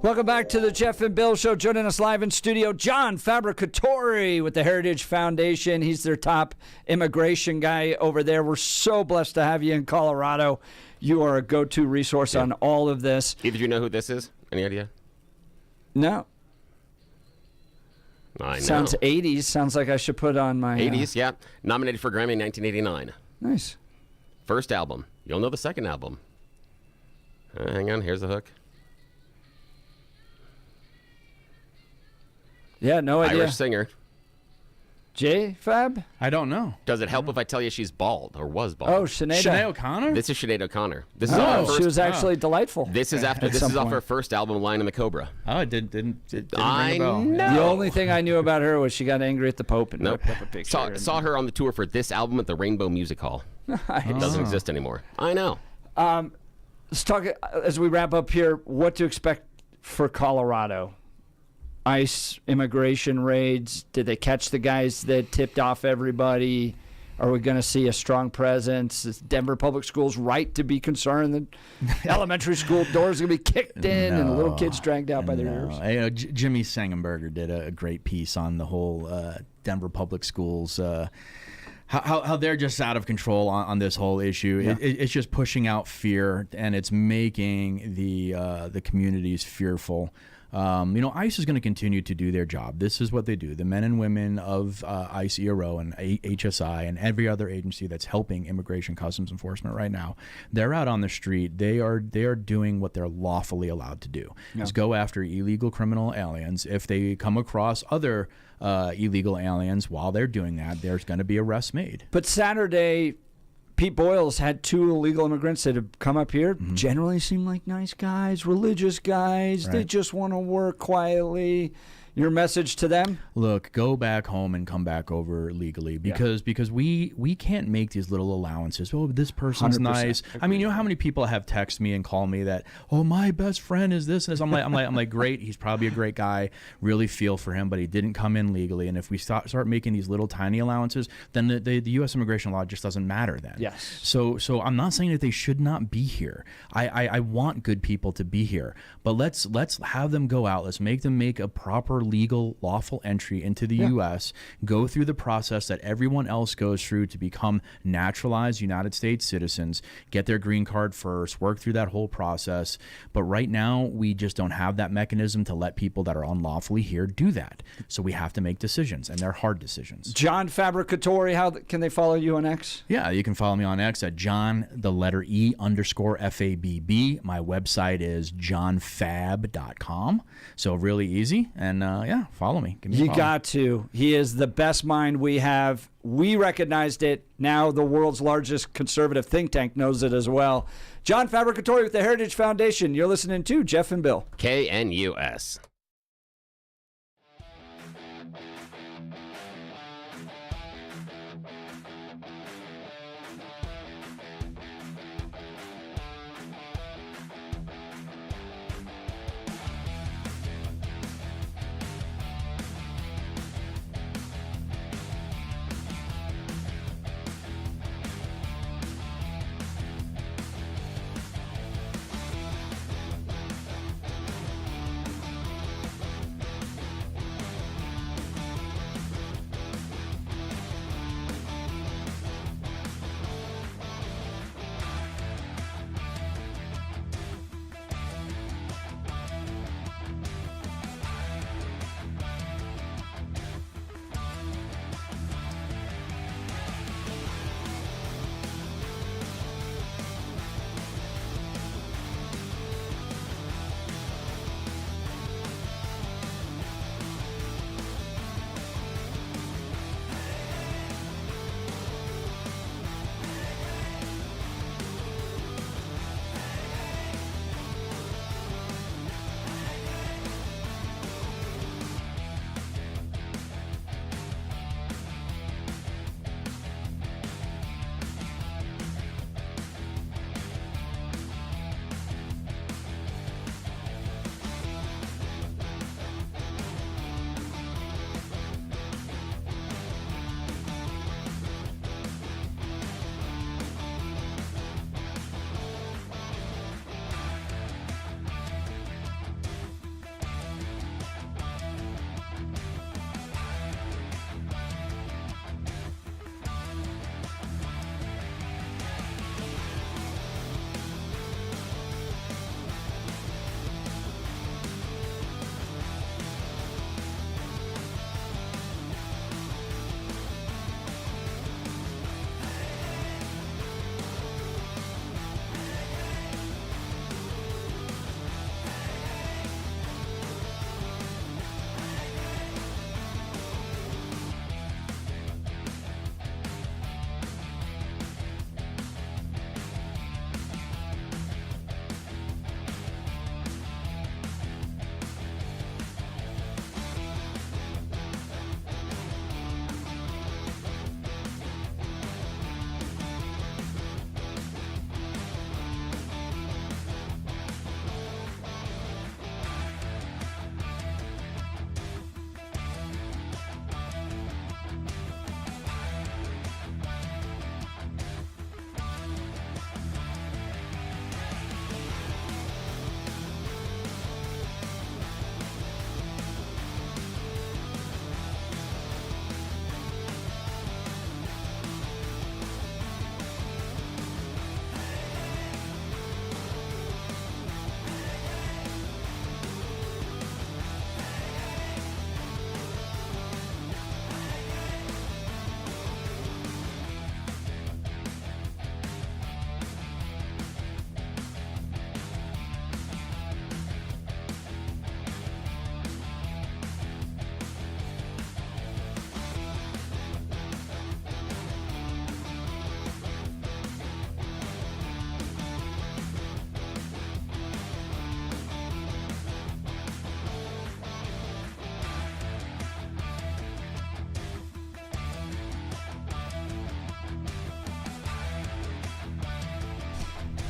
Welcome back to the Jeff and Bill Show. Joining us live in studio, John Fabbricatore with the Heritage Foundation. He's their top immigration guy over there. We're so blessed to have you in Colorado. You are a go-to resource on all of this. Did you know who this is? Any idea? No. I know. Sounds 80s. Sounds like I should put on my... 80s, yeah. Nominated for Grammy in 1989. Nice. First album. You'll know the second album. Hang on, here's the hook. Yeah, no idea. Irish singer. J-Fab? I don't know. Does it help if I tell you she's bald or was bald? Oh, Sinead O'Connor? This is Sinead O'Connor. This is off her first, she was actually delightful. This is after. This is off her first album, Lion and the Cobra. Oh, it didn't ring I a bell. know. The only thing I knew about her was she got angry at the Pope and Nope. ripped up a picture. Saw her on the tour for this album at the Rainbow Music Hall. It doesn't exist anymore. I know. Let's talk, as we wrap up here, what to expect for Colorado. ICE immigration raids. Did they catch the guys that tipped off everybody? Are we going to see a strong presence? Is Denver Public Schools right to be concerned that elementary school doors are going to be kicked in and little kids dragged out by their ears? You know, Jimmy Sangenberger did a great piece on the whole Denver Public Schools. How they're just out of control on this whole issue. Yeah. It's just pushing out fear, and it's making the communities fearful. ICE is going to continue to do their job. This is what they do. The men and women of ICE, ERO, and HSI, and every other agency that's helping Immigration Customs Enforcement right now, they're out on the street. They are doing what they're lawfully allowed to do. Yeah. Is go after illegal criminal aliens. If they come across other illegal aliens while they're doing that, there's going to be arrests made. But Saturday, Pete Boyles had 2 illegal immigrants that have come up here. Mm-hmm. Generally seem like nice guys, religious guys. Right. They just want to work quietly. Your message to them? Look, go back home and come back over legally because we can't make these little allowances. Oh, this person's 100%. nice. I mean, you know how many people have texted me and called me that, oh, my best friend is this and this. I'm like, great. He's probably a great guy. Really feel for him, but he didn't come in legally. And if we start making these little tiny allowances, then the U.S. immigration law just doesn't matter then. Yes. So I'm not saying that they should not be here. I want good people to be here, but let's have them go out. Let's make them make a proper legal, lawful entry into the U.S., go through the process that everyone else goes through to become naturalized United States citizens, get their green card first, work through that whole process. But right now, we just don't have that mechanism to let people that are unlawfully here do that. So we have to make decisions, and they're hard decisions. John Fabbricatore, how can they follow you on X? Yeah, you can follow me on X at John_FABB. My website is johnfab.com. So really easy. And follow me. Give me a follow. Got to. He is the best mind we have. We recognized it. Now the world's largest conservative think tank knows it as well. John Fabbricatore with the Heritage Foundation. You're listening to Jeff and Bill. KNUS.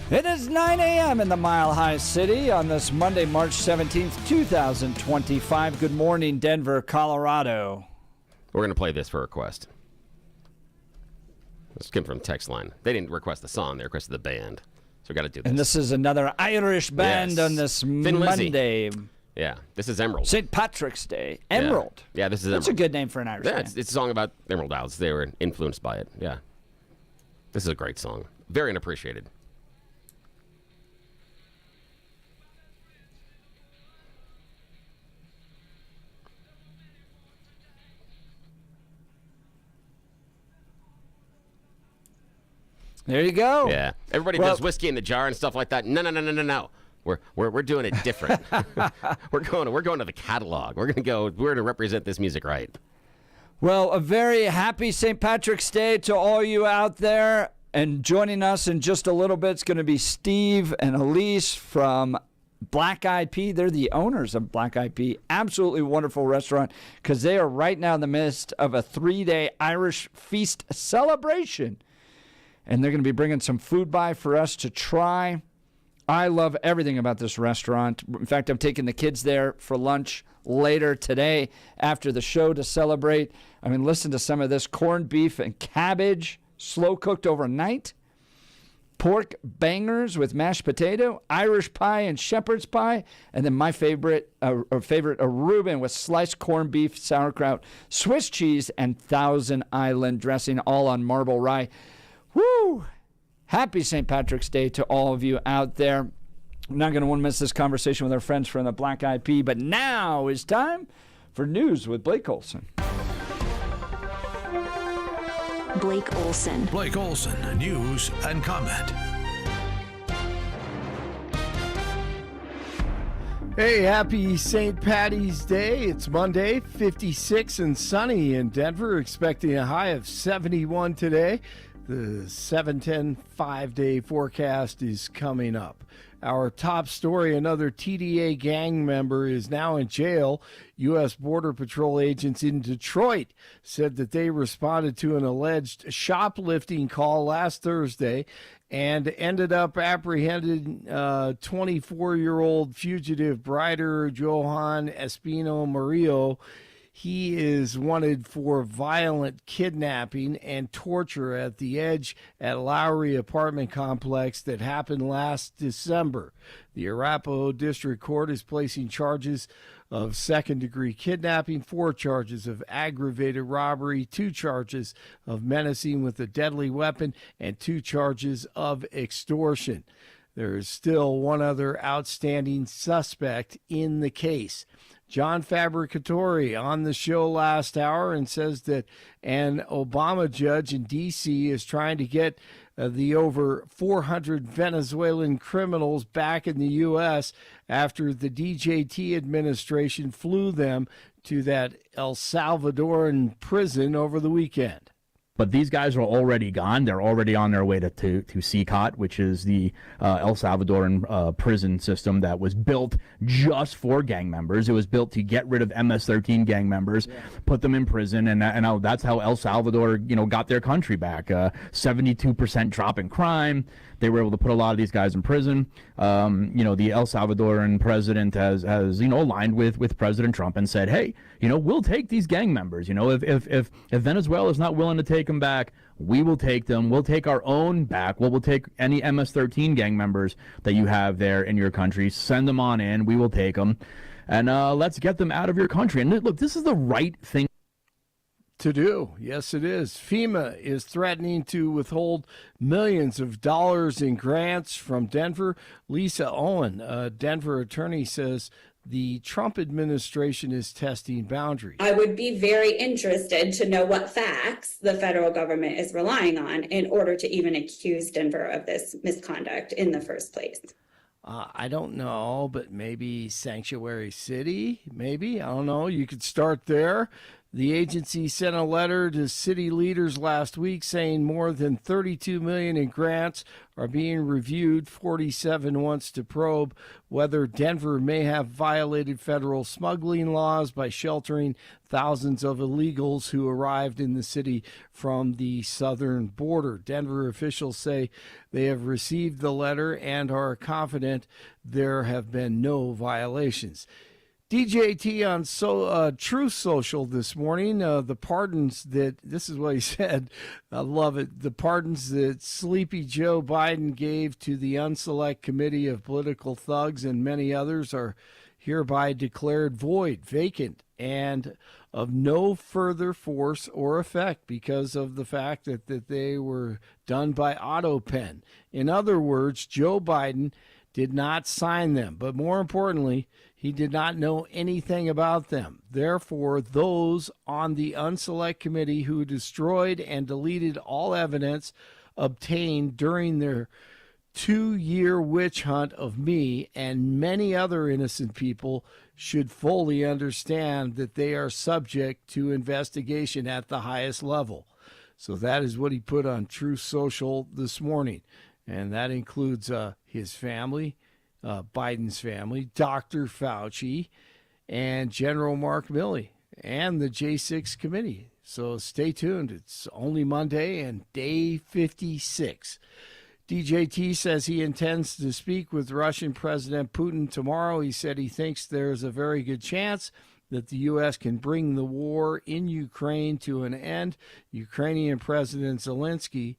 It is 9 a.m. in the Mile High City on this Monday, March 17th, 2025. Good morning, Denver, Colorado. We're going to play this for a request. This came from text line. They didn't request the song. They requested the band. So we got to do this. And this is another Irish band on this Monday. Yeah, this is Emerald. St. Patrick's Day. Emerald. Yeah, this is Emerald. That's a good name for an Irish band. It's a song about Emerald Owls. They were influenced by it. Yeah. This is a great song. Very unappreciated. There you go. Yeah. Everybody does whiskey in the jar and stuff like that. No. We're doing it different. we're going to the catalog. We're gonna represent this music right. Well, a very happy St. Patrick's Day to all you out there. And joining us in just a little bit is going to be Steve and Elise from Black Eyed Pea. They're the owners of Black Eyed Pea. Absolutely wonderful restaurant because they are right now in the midst of a 3-day Irish feast celebration. And they're going to be bringing some food by for us to try. I love everything about this restaurant. In fact, I'm taking the kids there for lunch later today after the show to celebrate. I mean, listen to some of this corned beef and cabbage, slow cooked overnight. Pork bangers with mashed potato, Irish pie and shepherd's pie, and then my favorite, a Reuben with sliced corned beef, sauerkraut, Swiss cheese, and Thousand Island dressing, all on marble rye. Woo! Happy St. Patrick's Day to all of you out there. I'm not going to want to miss this conversation with our friends from the Black Eyed Pea, but now is time for news with Blake Olson. Blake Olson. Blake Olson, news and comment. Hey, happy St. Patty's Day. It's Monday, 56 and sunny in Denver, expecting a high of 71 today. The 7-10 5-day forecast is coming up. Our top story, another TDA gang member is now in jail. U.S. Border Patrol agents in Detroit said that they responded to an alleged shoplifting call last Thursday and ended up apprehending 24-year-old fugitive Brider Johan Espino Murillo. He is wanted for violent kidnapping and torture at the Edge at Lowry apartment complex that happened last December. The Arapahoe District Court is placing charges of second-degree kidnapping, 4 charges of aggravated robbery, 2 charges of menacing with a deadly weapon, and 2 charges of extortion. There is still one other outstanding suspect in the case. John Fabbricatore on the show last hour and says that an Obama judge in D.C. is trying to get the over 400 Venezuelan criminals back in the U.S. after the DJT administration flew them to that El Salvadoran prison over the weekend. But these guys are already gone. They're already on their way to CCOT, which is the El Salvadoran prison system that was built just for gang members. It was built to get rid of MS-13 gang members, put them in prison, and that's how El Salvador, got their country back. 72% drop in crime. They were able to put a lot of these guys in prison. The El Salvadoran president has aligned with President Trump and said, hey, we'll take these gang members. If Venezuela is not willing to take them back, we will take them. We'll take our own back. We'll take any MS-13 gang members that you have there in your country. Send them on in. We will take them. And let's get them out of your country. And look, this is the right thing to do. Yes, it is. FEMA is threatening to withhold millions of dollars in grants from Denver. Lisa Owen, a Denver attorney, says the Trump administration is testing boundaries. I would be very interested to know what facts the federal government is relying on in order to even accuse Denver of this misconduct in the first place. I don't know, but maybe Sanctuary City, maybe. I don't know. You could start there. The agency sent a letter to city leaders last week saying more than $32 million in grants are being reviewed. 47 wants to probe whether Denver may have violated federal smuggling laws by sheltering thousands of illegals who arrived in the city from the southern border. Denver officials say they have received the letter and are confident there have been no violations. DJT on Truth Social this morning, the pardons that, this is what he said, I love it, the pardons that Sleepy Joe Biden gave to the Unselect Committee of Political Thugs and many others are hereby declared void, vacant, and of no further force or effect because of the fact that they were done by auto pen. In other words, Joe Biden did not sign them, but more importantly, he did not know anything about them. Therefore, those on the Unselect Committee who destroyed and deleted all evidence obtained during their 2-year witch hunt of me and many other innocent people should fully understand that they are subject to investigation at the highest level. So that is what he put on Truth Social this morning. And that includes his family, Biden's family, Dr. Fauci, and General Mark Milley, and the J6 committee. So stay tuned. It's only Monday and day 56. DJT says he intends to speak with Russian President Putin tomorrow. He said he thinks there's a very good chance that the U.S. can bring the war in Ukraine to an end. Ukrainian President Zelensky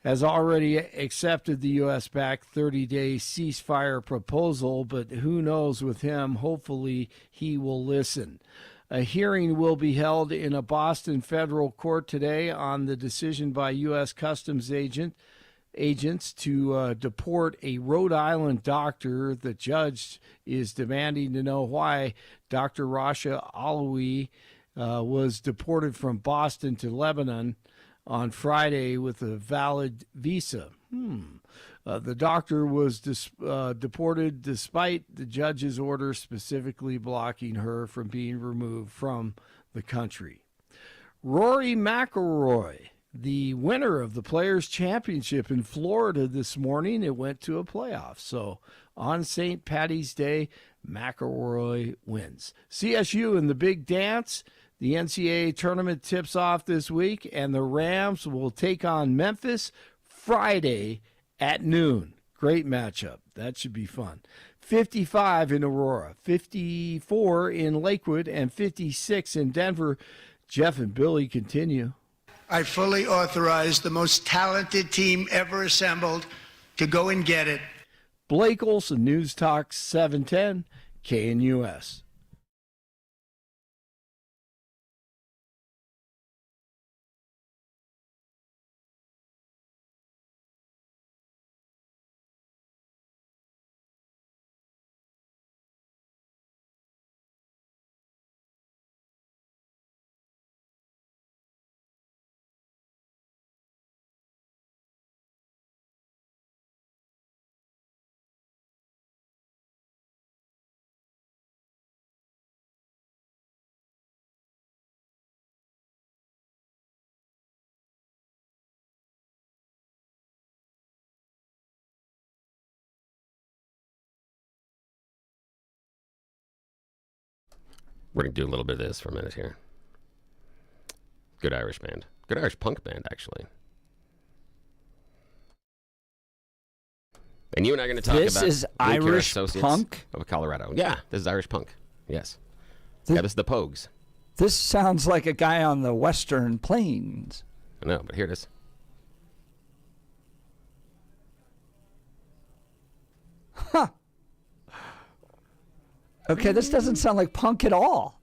has already accepted the U.S.-backed 30-day ceasefire proposal, but who knows with him? Hopefully he will listen. A hearing will be held in a Boston federal court today on the decision by U.S. Customs agents to deport a Rhode Island doctor. The judge is demanding to know why Dr. Rasha Alawi was deported from Boston to Lebanon on Friday with a valid visa. The doctor was deported despite the judge's order specifically blocking her from being removed from the country. Rory McIlroy, the winner of the Players' Championship in Florida this morning, it went to a playoff. So on St. Paddy's Day, McIlroy wins. CSU in the big dance. The NCAA tournament tips off this week, and the Rams will take on Memphis Friday at noon. Great matchup. That should be fun. 55 in Aurora, 54 in Lakewood, and 56 in Denver. Jeff and Billy continue. I fully authorize the most talented team ever assembled to go and get it. Blake Olson, News Talk 710, KNUS. We're going to do a little bit of this for a minute here. Good Irish band. Good Irish punk band, actually. And you and I are going to talk this about... This is Irish punk? Of Colorado. Yeah, this is Irish punk. Yes. This is the Pogues. This sounds like a guy on the Western Plains. I know, but here it is. Huh. Okay, this doesn't sound like punk at all.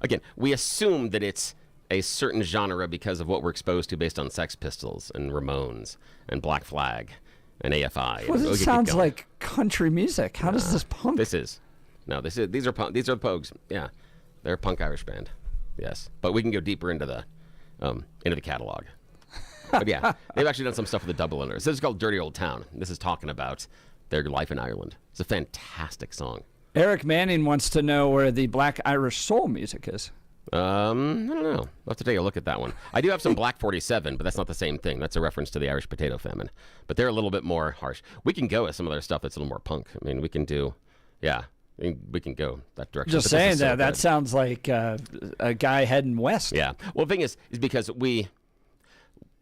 Again, we assume that it's a certain genre because of what we're exposed to based on Sex Pistols and Ramones and Black Flag and AFI. Well, this sounds like country music. How does this punk? These are punk. These are the Pogues. Yeah, they're a punk Irish band. Yes, but we can go deeper into the catalog. But yeah, they've actually done some stuff with the Dubliners. This is called Dirty Old Town. This is talking about their life in Ireland. It's a fantastic song. Eric Manning wants to know where the Black Irish Soul music is. I don't know. I'll have to take a look at that one. I do have some Black 47, but that's not the same thing. That's a reference to the Irish potato famine. But they're a little bit more harsh. We can go with some of their stuff that's a little more punk. I mean, we can do, yeah, we can go that direction. Just saying that sounds like a guy heading west. Yeah. Well, the thing is because we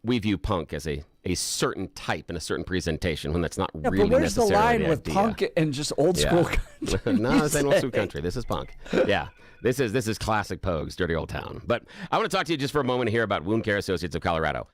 view punk as a certain type and a certain presentation when that's not really but where's the necessarily line with idea. punk and just old school country? No, this ain't old school country. This is punk. Yeah. This is classic Pogues, dirty old town. But I want to talk to you just for a moment here about Wound Care Associates of Colorado.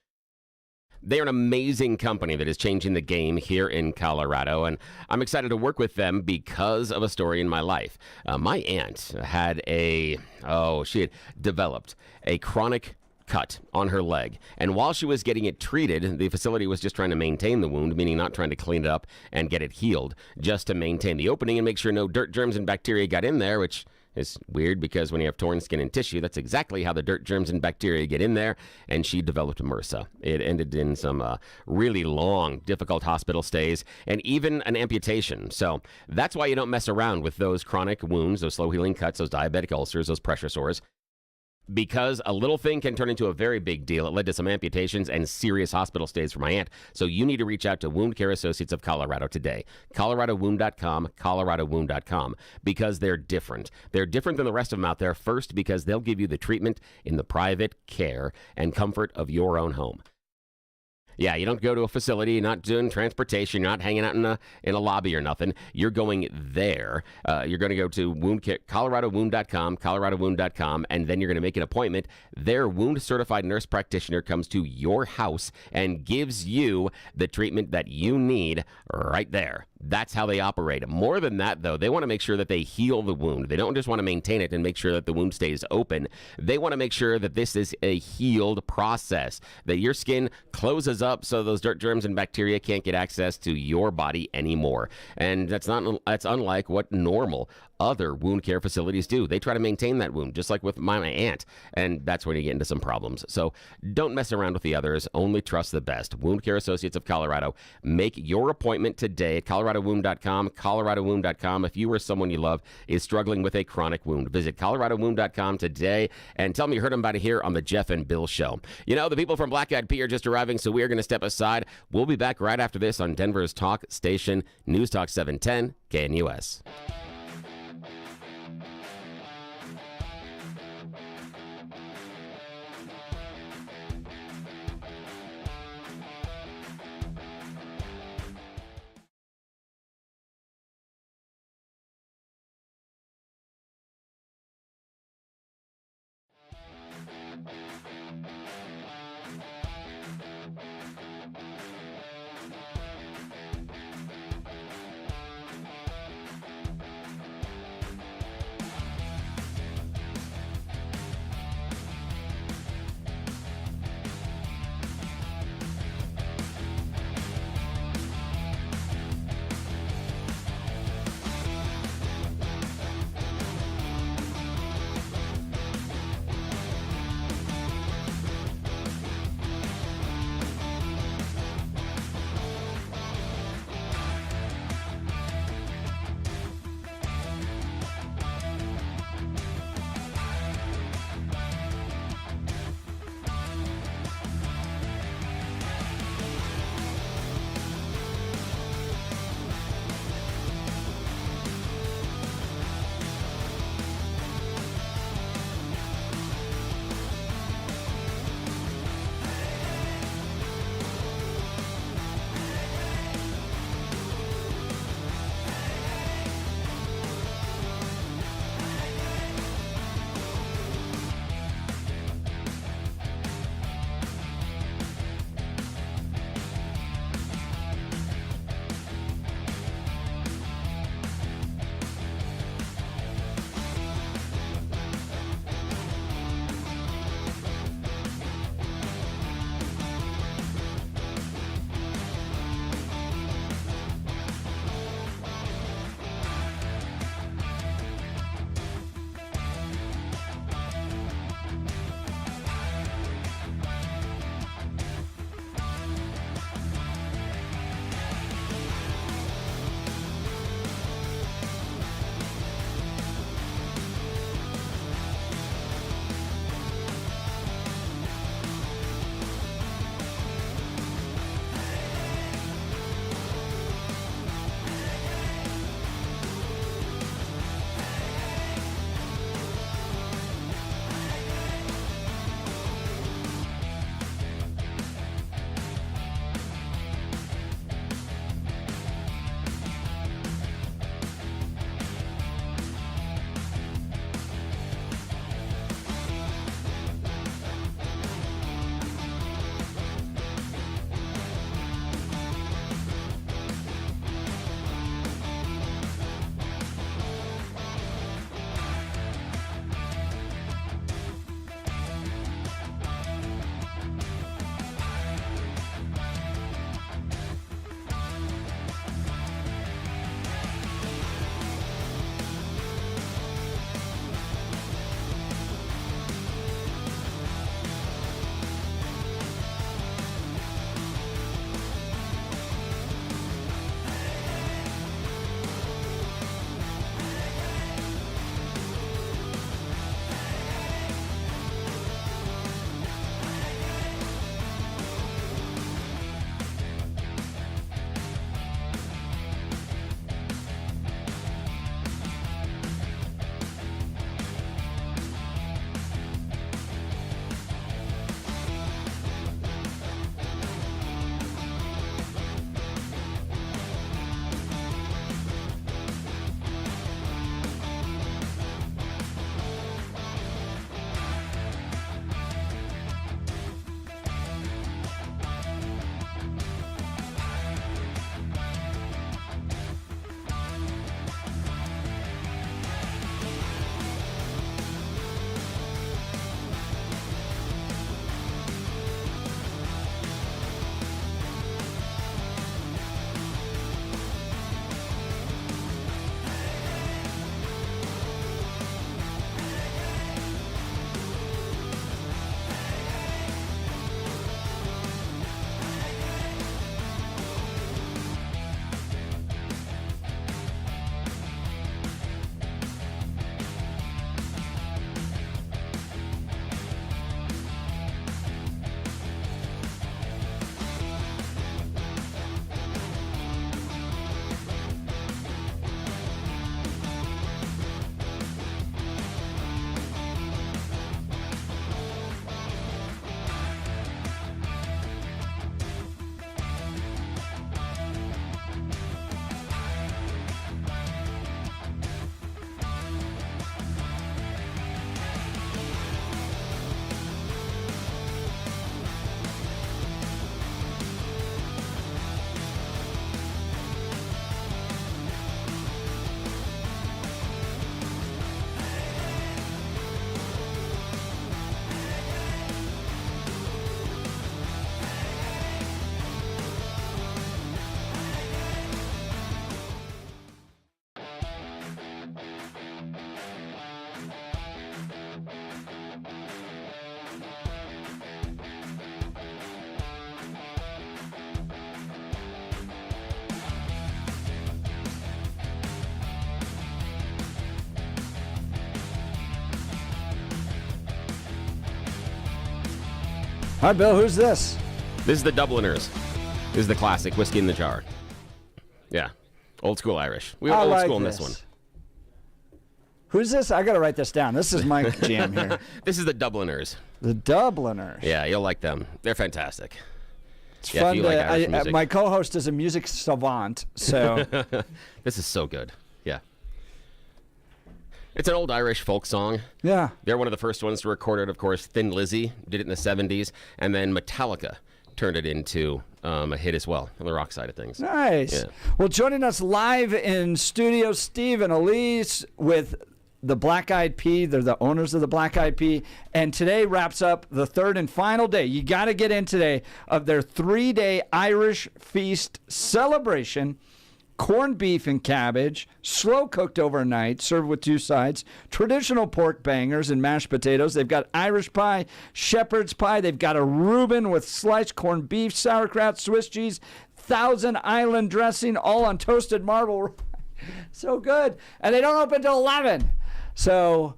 They're an amazing company that is changing the game here in Colorado, and I'm excited to work with them because of a story in my life. My aunt had she had developed a chronic cut on her leg, and while she was getting it treated, the facility was just trying to maintain the wound, meaning not trying to clean it up and get it healed, just to maintain the opening and make sure no dirt, germs, and bacteria got in there, which is weird because when you have torn skin and tissue, that's exactly how the dirt, germs, and bacteria get in there. And she developed MRSA. It ended in some really long, difficult hospital stays and even an amputation. So that's why you don't mess around with those chronic wounds, those slow healing cuts, those diabetic ulcers, those pressure sores. Because a little thing can turn into a very big deal. It led to some amputations and serious hospital stays for my aunt. So you need to reach out to Wound Care Associates of Colorado today. ColoradoWound.com, ColoradoWound.com, because they're different. They're different than the rest of them out there. First, because they'll give you the treatment in the private care and comfort of your own home. Yeah, you don't go to a facility, you're not doing transportation, you're not hanging out in a lobby or nothing. You're going there. You're going to go to ColoradoWound.com, ColoradoWound.com, and then you're going to make an appointment. Their wound-certified nurse practitioner comes to your house and gives you the treatment that you need right there. That's how they operate. More than that, though, they want to make sure that they heal the wound. They don't just want to maintain it and make sure that the wound stays open. They want to make sure that this is a healed process, that your skin closes up so those dirt, germs, and bacteria can't get access to your body anymore. And that's unlike what normal other wound care facilities do. They try to maintain that wound, just like with my aunt, and that's when you get into some problems. So don't mess around with the others. Only trust the best. Wound Care Associates of Colorado. Make your appointment today at ColoradoWound.com, ColoradoWound.com. If you or someone you love is struggling with a chronic wound, visit ColoradoWound.com today and tell me you heard about it here on the Jeff and Bill Show. You know, the people from Black Eyed Pea are just arriving, so we are going to step aside. We'll be back right after this on Denver's talk station, News Talk 710 KNUS. All right, Bill, who's this? This is the Dubliners. This is the classic whiskey in the jar. Yeah, old school Irish. We were old school in this one. Who's this? I got to write this down. This is my jam here. This is the Dubliners. The Dubliners. Yeah, you'll like them. They're fantastic. It's fun. My co-host is a music savant, so this is so good. Yeah, it's an old Irish folk song. Yeah, they're one of the first ones to record it. Of course, Thin Lizzy did it in the '70s, and then Metallica turned it into a hit as well on the rock side of things. Nice. Yeah. Well, joining us live in studio, Steve and Elise with the Black Eyed Pea. They're the owners of the Black Eyed Pea. And today wraps up the third and final day. You got to get in today of their 3-day Irish feast celebration. Corned beef and cabbage, slow cooked overnight, served with 2 sides, traditional pork bangers and mashed potatoes. They've got Irish pie, shepherd's pie. They've got a Reuben with sliced corned beef, sauerkraut, Swiss cheese, Thousand Island dressing, all on toasted marble. So good. And they don't open till 11. So,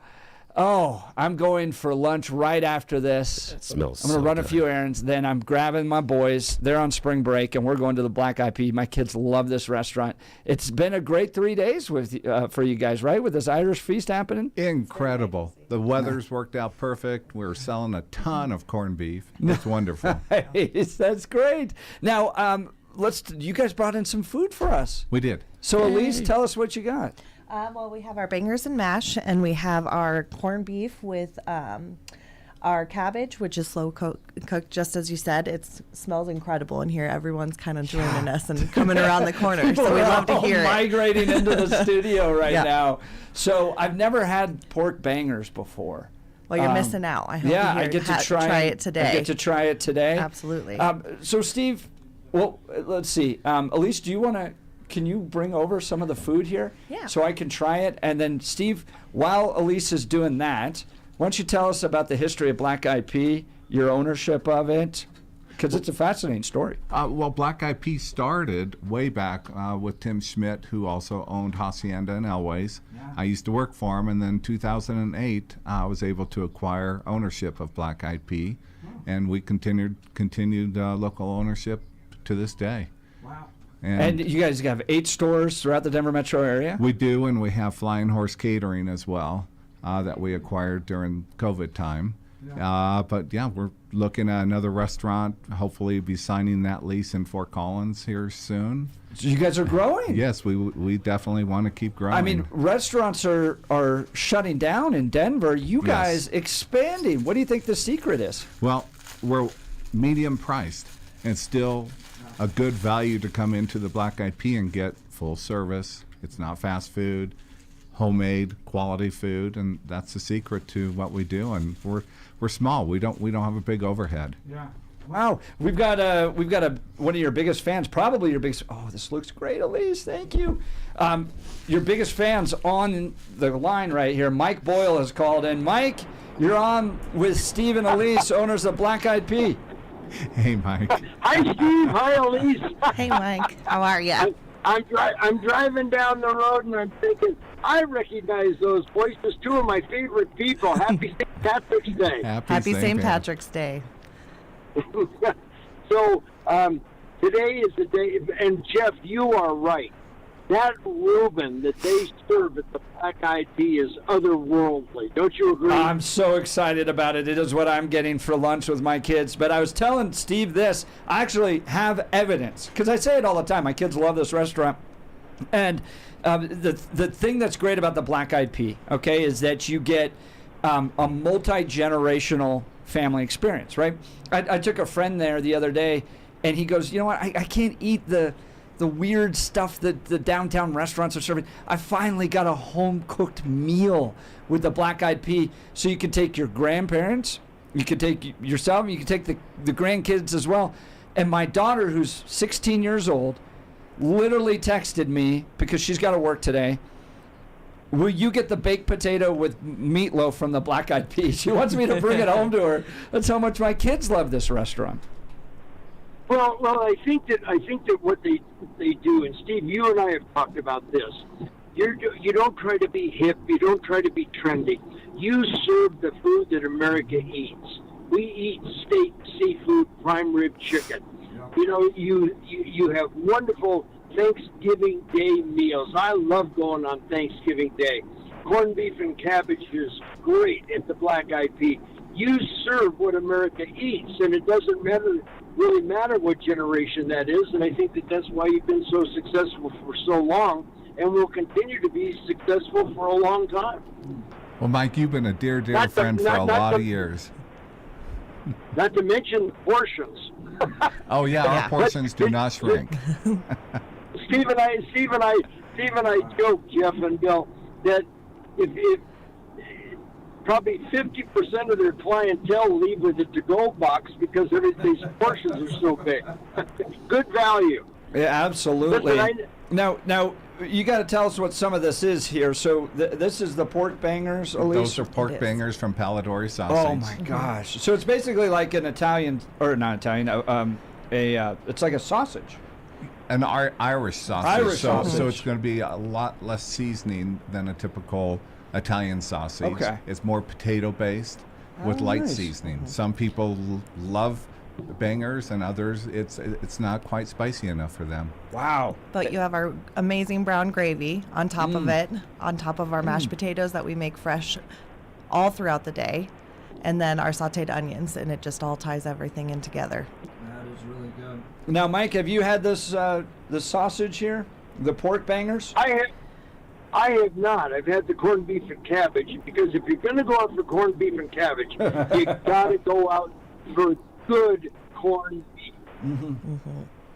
I'm going for lunch right after this. It smells I'm going to so run good. a few errands. Then I'm grabbing my boys. They're on spring break, and we're going to the Black Eyed Pea. My kids love this restaurant. It's been a great 3 days with for you guys, right? With this Irish feast happening. Incredible. The weather's worked out perfect. We're selling a ton of corned beef. It's wonderful. That's great. Now, you guys brought in some food for us. We did. So, Elise, tell us what you got. Well, we have our bangers and mash, and we have our corned beef with our cabbage, which is slow cooked, just as you said. It smells incredible in here. Everyone's kind of joining us and coming around the corner, so we love to hear it. Migrating into the studio right now. So I've never had pork bangers before. Well, you're missing out. I hope I get to try it today. I get to try it today. Absolutely. So, Steve, well, let's see. Elise, can you bring over some of the food here? Yeah. So I can try it. And then, Steve, while Elise is doing that, why don't you tell us about the history of Black Eyed Pea, your ownership of it? Because it's a fascinating story. Well, Black Eyed Pea started way back with Tim Schmidt, who also owned Hacienda in Elways. Yeah. I used to work for him, and then in 2008, I was able to acquire ownership of Black Eyed Pea, and we continued local ownership to this day. Wow. And you guys have 8 stores throughout the Denver metro area? We do, and we have Flying Horse Catering as well that we acquired during COVID time. Yeah. But yeah, we're looking at another restaurant. Hopefully, be signing that lease in Fort Collins here soon. So you guys are growing? Yes, we definitely want to keep growing. I mean, restaurants are shutting down in Denver. You guys expanding. What do you think the secret is? Well, we're medium priced and still a good value to come into the Black Eyed Pea and get full service. It's not fast food, homemade quality food, and that's the secret to what we do. And we're small. We don't have a big overhead. Yeah. Wow. We've got one of your biggest fans, probably your biggest. Oh, this looks great, Elise. Thank you. Your biggest fans on the line right here. Mike Boyle has called in. Mike, you're on with Steve and Elise, owners of Black Eyed Pea. Hey, Mike. Hi, Steve. Hi, Elise. Hey, Mike. How are you? I'm driving down the road and I'm thinking, I recognize those voices. 2 of my favorite people. Happy St. Patrick's Day. Happy St. Patrick's Day. So today is the day, and Jeff, you are right. That Reuben that they serve at the Black Eyed Pea is otherworldly. Don't you agree? I'm so excited about it. It is what I'm getting for lunch with my kids. But I was telling Steve this. I actually have evidence, because I say it all the time. My kids love this restaurant. And the thing that's great about the Black Eyed Pea, okay, is that you get a multi-generational family experience, right? I took a friend there the other day, and he goes, you know what, I can't eat the weird stuff that the downtown restaurants are serving. I finally got a home-cooked meal with the Black Eyed Pea. So you can take your grandparents, you can take yourself, you can take the grandkids as well. And my daughter, who's 16 years old, literally texted me, because she's got to work today, will you get the baked potato with meatloaf from the Black Eyed Pea? She wants me to bring it home to her. That's how much my kids love this restaurant. Well, I think that what they do, and Steve, you and I have talked about this. You don't try to be hip. You don't try to be trendy. You serve the food that America eats. we eat steak, seafood, prime rib chicken. You know, you have wonderful Thanksgiving Day meals. I love going on Thanksgiving Day. Corned beef and cabbage is great at the Black Eyed Pea. You serve what America eats, and it doesn't really matter what generation that is, and I think that's why you've been so successful for so long and will continue to be successful for a long time. Well, Mike, you've been a dear friend for a lot of years. Not to mention portions. Oh, yeah, our portions do not shrink. Steve and I joke, Jeff and Bill, that if probably 50% of their clientele leave with a to-go box because everything's portions are so big. Good value. Yeah, absolutely. Listen, Now, you got to tell us what some of this is here. So this is the pork bangers, Elise? Those are pork bangers from Palladori sausage. Oh, my gosh. So it's basically like an Italian, or not Italian, it's like a sausage. An Irish sausage. Sausage. So it's going to be a lot less seasoning than a typical Italian sausage. Okay. It's more potato-based with light nice. seasoning. Some people love bangers, and others it's not quite spicy enough for them. Wow. But you have our amazing brown gravy on top of it, on top of our mashed potatoes that we make fresh all throughout the day, and then our sautéed onions, and it just all ties everything in together. That is really good. Now, Mike, have you had this sausage here, the pork bangers? I have not. I've had the corned beef and cabbage, because if you're going to go out for corned beef and cabbage, you got to go out for good corned beef.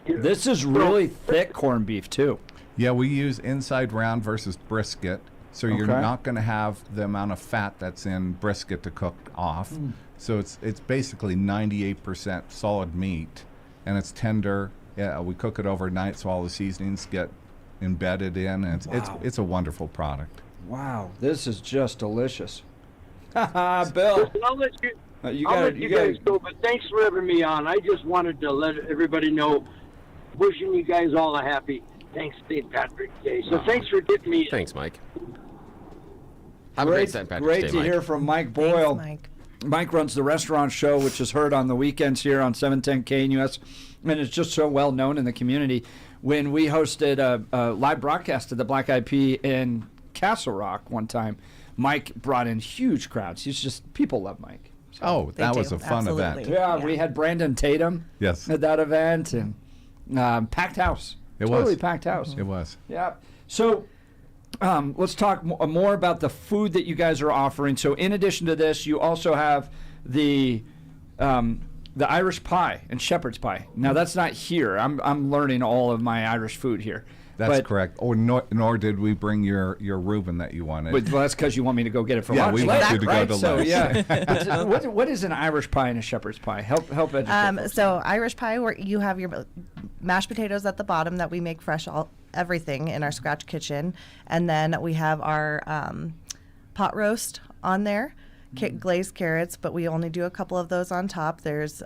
This is really thick corned beef, too. Yeah, we use inside round versus brisket, so you're Okay. not going to have the amount of fat that's in brisket to cook off. So it's basically 98% solid meat, and it's tender. Yeah, we cook it overnight so all the seasonings get embedded in, and it's a wonderful product. Wow, this is just delicious. Bill. Listen, I'll let you guys go, but thanks for having me on. I just wanted to let everybody know, wishing you guys all a happy St. Patrick's Day. So thanks for getting me. Thanks, Mike. Have a great St. Patrick's Great Day, to Mike. hear from Mike Boyle. Mike. Mike runs the restaurant show, which is heard on the weekends here on 710 KNUS, and it's just so well known in the community. When we hosted a live broadcast of the Black Eyed Pea in Castle Rock one time, Mike brought in huge crowds. People love Mike. So that was a fun event. Yeah, we had Brandon Tatum at that event, and packed house. It totally was. Packed house. It was. Yeah. So let's talk more about the food that you guys are offering. So in addition to this, you also have the Irish pie and shepherd's pie. Now that's not here. I'm learning all of my Irish food here. That's correct. Or nor did we bring your Reuben that you wanted. Well, that's because you want me to go get it for lunch. We want you to go to so, lunch. Yeah. what is an Irish pie and a shepherd's pie? Help educate. So Irish pie, where you have your mashed potatoes at the bottom that we make fresh, everything in our scratch kitchen, and then we have our pot roast on there, glazed carrots, but we only do a couple of those on top. There's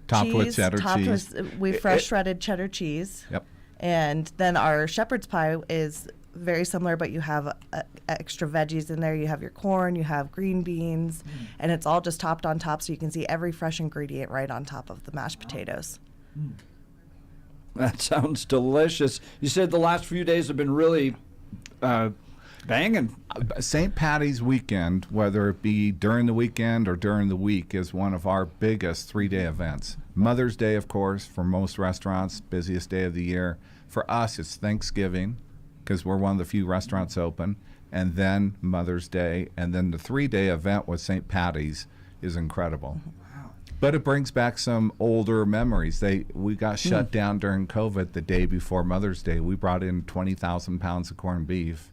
topped with cheddar cheese. We fresh shredded cheddar cheese. Yep. And then our shepherd's pie is very similar, but you have extra veggies in there. You have your corn, you have green beans, and it's all just topped on top, so you can see every fresh ingredient right on top of the mashed potatoes. That sounds delicious. You said the last few days have been really banging. St. Patty's weekend, whether it be during the weekend or during the week, is one of our biggest 3-day events. Mother's Day, of course, for most restaurants, busiest day of the year. For us, it's Thanksgiving, because we're one of the few restaurants open, and then Mother's Day, and then the 3-day event with St. Patty's is incredible. Wow. But it brings back some older memories. We got shut down during COVID the day before Mother's Day. We brought in 20,000 pounds of corned beef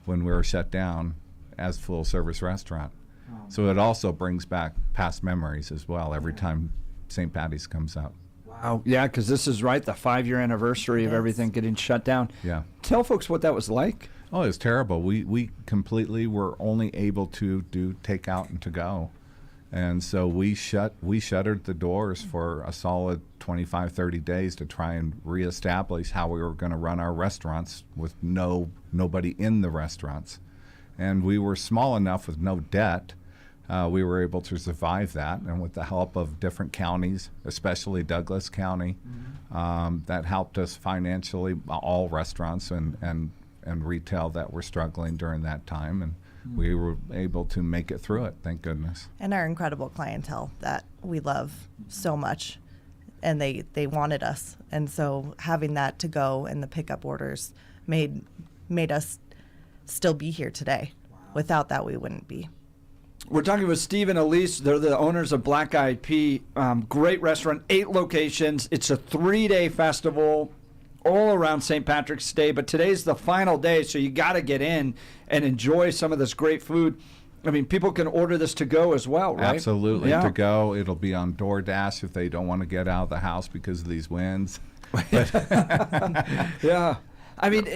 when we were shut down as full-service restaurant. So it also brings back past memories as well every time St. Patty's comes up. Wow. Yeah, because this is the 5-year anniversary of everything getting shut down. Yeah. Tell folks what that was like. Oh, it was terrible. We completely were only able to do takeout and to go. And so we shuttered the doors for a solid 25, 30 days to try and reestablish how we were going to run our restaurants with nobody in the restaurants. And we were small enough with no debt we were able to survive that, and with the help of different counties, especially Douglas County, that helped us financially, all restaurants and retail that were struggling during that time, and we were able to make it through it, thank goodness. And our incredible clientele that we love so much, and they wanted us, and so having that to go and the pickup orders made us still be here today. Without that, we wouldn't be. We're talking with Steve and Elise. They're the owners of Black Eyed Pea. Great restaurant, 8 locations. It's a 3-day festival all around St. Patrick's Day, but today's the final day, so you got to get in and enjoy some of this great food. I mean, people can order this to go as well, right? Absolutely, Yeah. to go. It'll be on DoorDash if they don't want to get out of the house because of these winds. Yeah. I mean,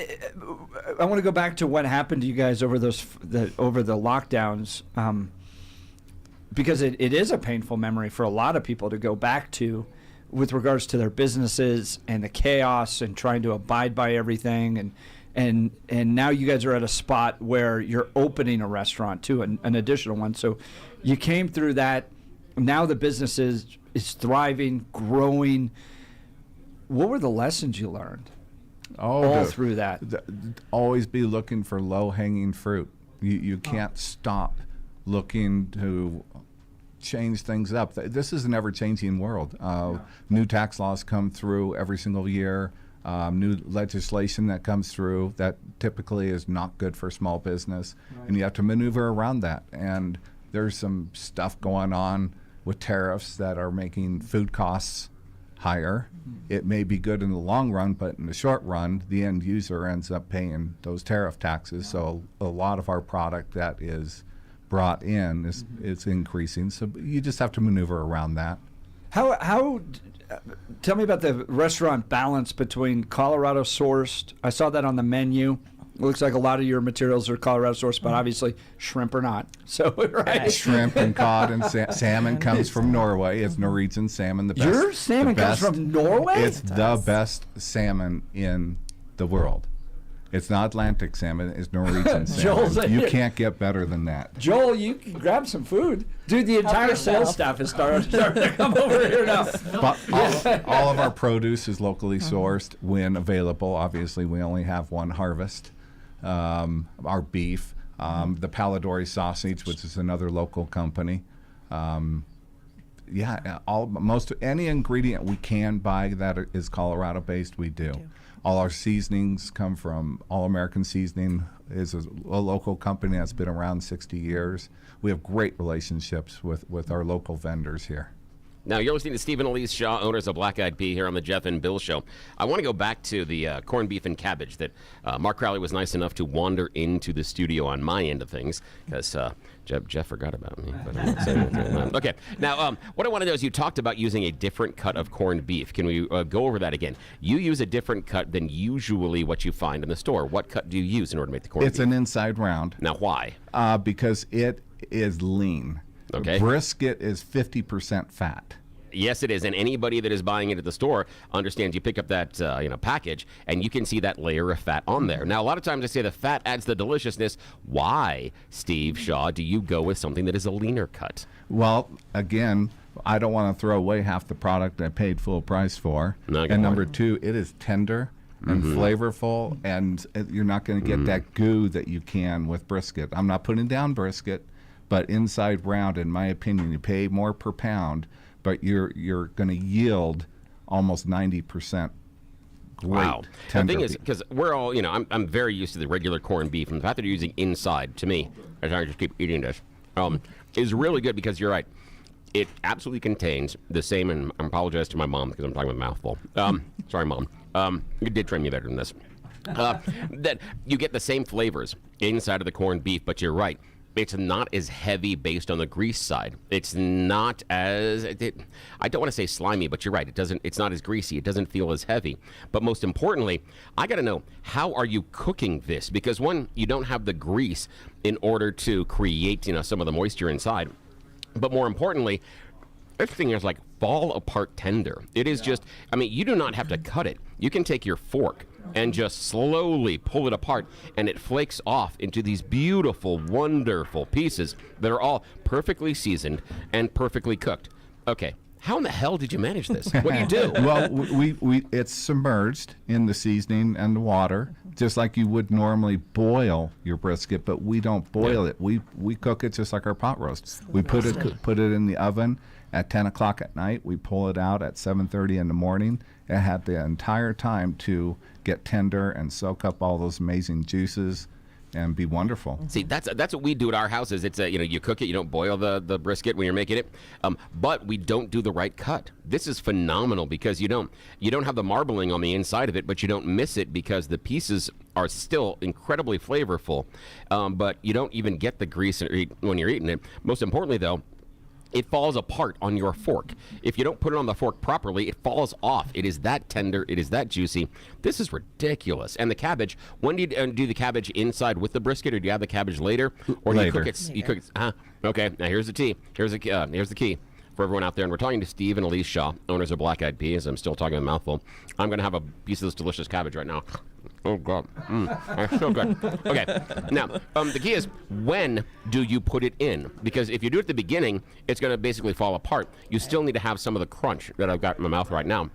I want to go back to what happened to you guys over the lockdowns, because it is a painful memory for a lot of people to go back to, with regards to their businesses and the chaos and trying to abide by everything, and now you guys are at a spot where you're opening a restaurant too, an additional one. So you came through that. Now the business is thriving, growing. What were the lessons you learned? All through that. Always be looking for low-hanging fruit. You can't stop looking to change things up. This is an ever-changing world. New tax laws come through every single year. New legislation that comes through that typically is not good for small business, and you have to maneuver around that. And there's some stuff going on with tariffs that are making food costs higher. It may be good in the long run, but in the short run, the end user ends up paying those tariff taxes. So a lot of our product that is brought in is increasing. So you just have to maneuver around that. How tell me about the restaurant balance between Colorado sourced. I saw that on the menu. It looks like a lot of your materials are Colorado sourced, but obviously shrimp are not. So right, shrimp and cod and salmon comes from Norway. It's Norwegian salmon. The best. Your salmon comes from Norway? It's the best salmon in the world. It's not Atlantic salmon. It's Norwegian salmon. You can't get better than that. Joel, you can grab some food. Dude, the entire sales staff is starting to come over here now. But all of our produce is locally sourced when available. Obviously, we only have one harvest. Our beef, the Palladori sausage, which is another local company. Most any ingredient we can buy that is Colorado-based, we do. All our seasonings come from All American Seasoning, is a local company that's been around 60 years. We have great relationships with our local vendors here. Now, you're listening to Steve and Elise Shaw, owners of Black Eyed Pea, here on the Jeff and Bill Show. I want to go back to the corned beef and cabbage that Mark Crowley was nice enough to wander into the studio on my end of things, because Jeff forgot about me. But I'm not saying anything. Okay. Now, what I want to know is you talked about using a different cut of corned beef. Can we go over that again? You use a different cut than usually what you find in the store. What cut do you use in order to make the corned beef? It's an inside round. Now, why? Because it is lean. Okay. Brisket is 50% fat. Yes, it is, and anybody that is buying it at the store understands. You pick up that package, and you can see that layer of fat on there. Now, a lot of times I say the fat adds the deliciousness. Why, Steve Shaw, do you go with something that is a leaner cut? Well, again, I don't want to throw away half the product I paid full price for. And number two, it is tender and flavorful, and you're not going to get that goo that you can with brisket. I'm not putting down brisket, but inside round, in my opinion, you pay more per pound, but you're going to yield almost 90%. Wow. The thing is, because we're all, I'm very used to the regular corned beef, and the fact that you're using inside, to me, as I just keep eating this, is really good, because you're right. It absolutely contains the same, and I apologize to my mom because I'm talking with a mouthful. Sorry, Mom. You did train me better than this. That you get the same flavors inside of the corned beef, but you're right. It's not as heavy based on the grease side. It's not as, I don't want to say slimy, but you're right. It's not as greasy. It doesn't feel as heavy. But most importantly, I got to know, how are you cooking this? Because one, you don't have the grease in order to create, some of the moisture inside. But more importantly, this thing is like fall apart tender. It is just, you do not have to cut it. You can take your fork and just slowly pull it apart, and it flakes off into these beautiful, wonderful pieces that are all perfectly seasoned and perfectly cooked. Okay. How in the hell did you manage this? What do you do? Well, it's submerged in the seasoning and the water, just like you would normally boil your brisket, but we don't boil it. We cook it just like our pot roast. We put it in the oven at 10 o'clock at night. We pull it out at 7:30 in the morning. It had the entire time to get tender and soak up all those amazing juices and be wonderful. See, that's what we do at our houses. It's you cook it, you don't boil the brisket when you're making it, but we don't do the right cut. This is phenomenal because you don't have the marbling on the inside of it, but you don't miss it because the pieces are still incredibly flavorful, but you don't even get the grease when you're eating it. Most importantly, though, it falls apart on your fork. If you don't put it on the fork properly, it falls off. It is that tender. It is that juicy. This is ridiculous. And the cabbage, when do you do the cabbage inside with the brisket, or do you have the cabbage later? Or do you cook it? You cook it. Okay, now here's the tea. Here's the key for everyone out there. And we're talking to Steve and Elise Shaw, owners of Black Eyed Peas. I'm still talking a mouthful. I'm going to have a piece of this delicious cabbage right now. Oh, God. That's so good. Okay. Now, the key is, when do you put it in? Because if you do it at the beginning, it's going to basically fall apart. You still need to have some of the crunch that I've got in my mouth right now.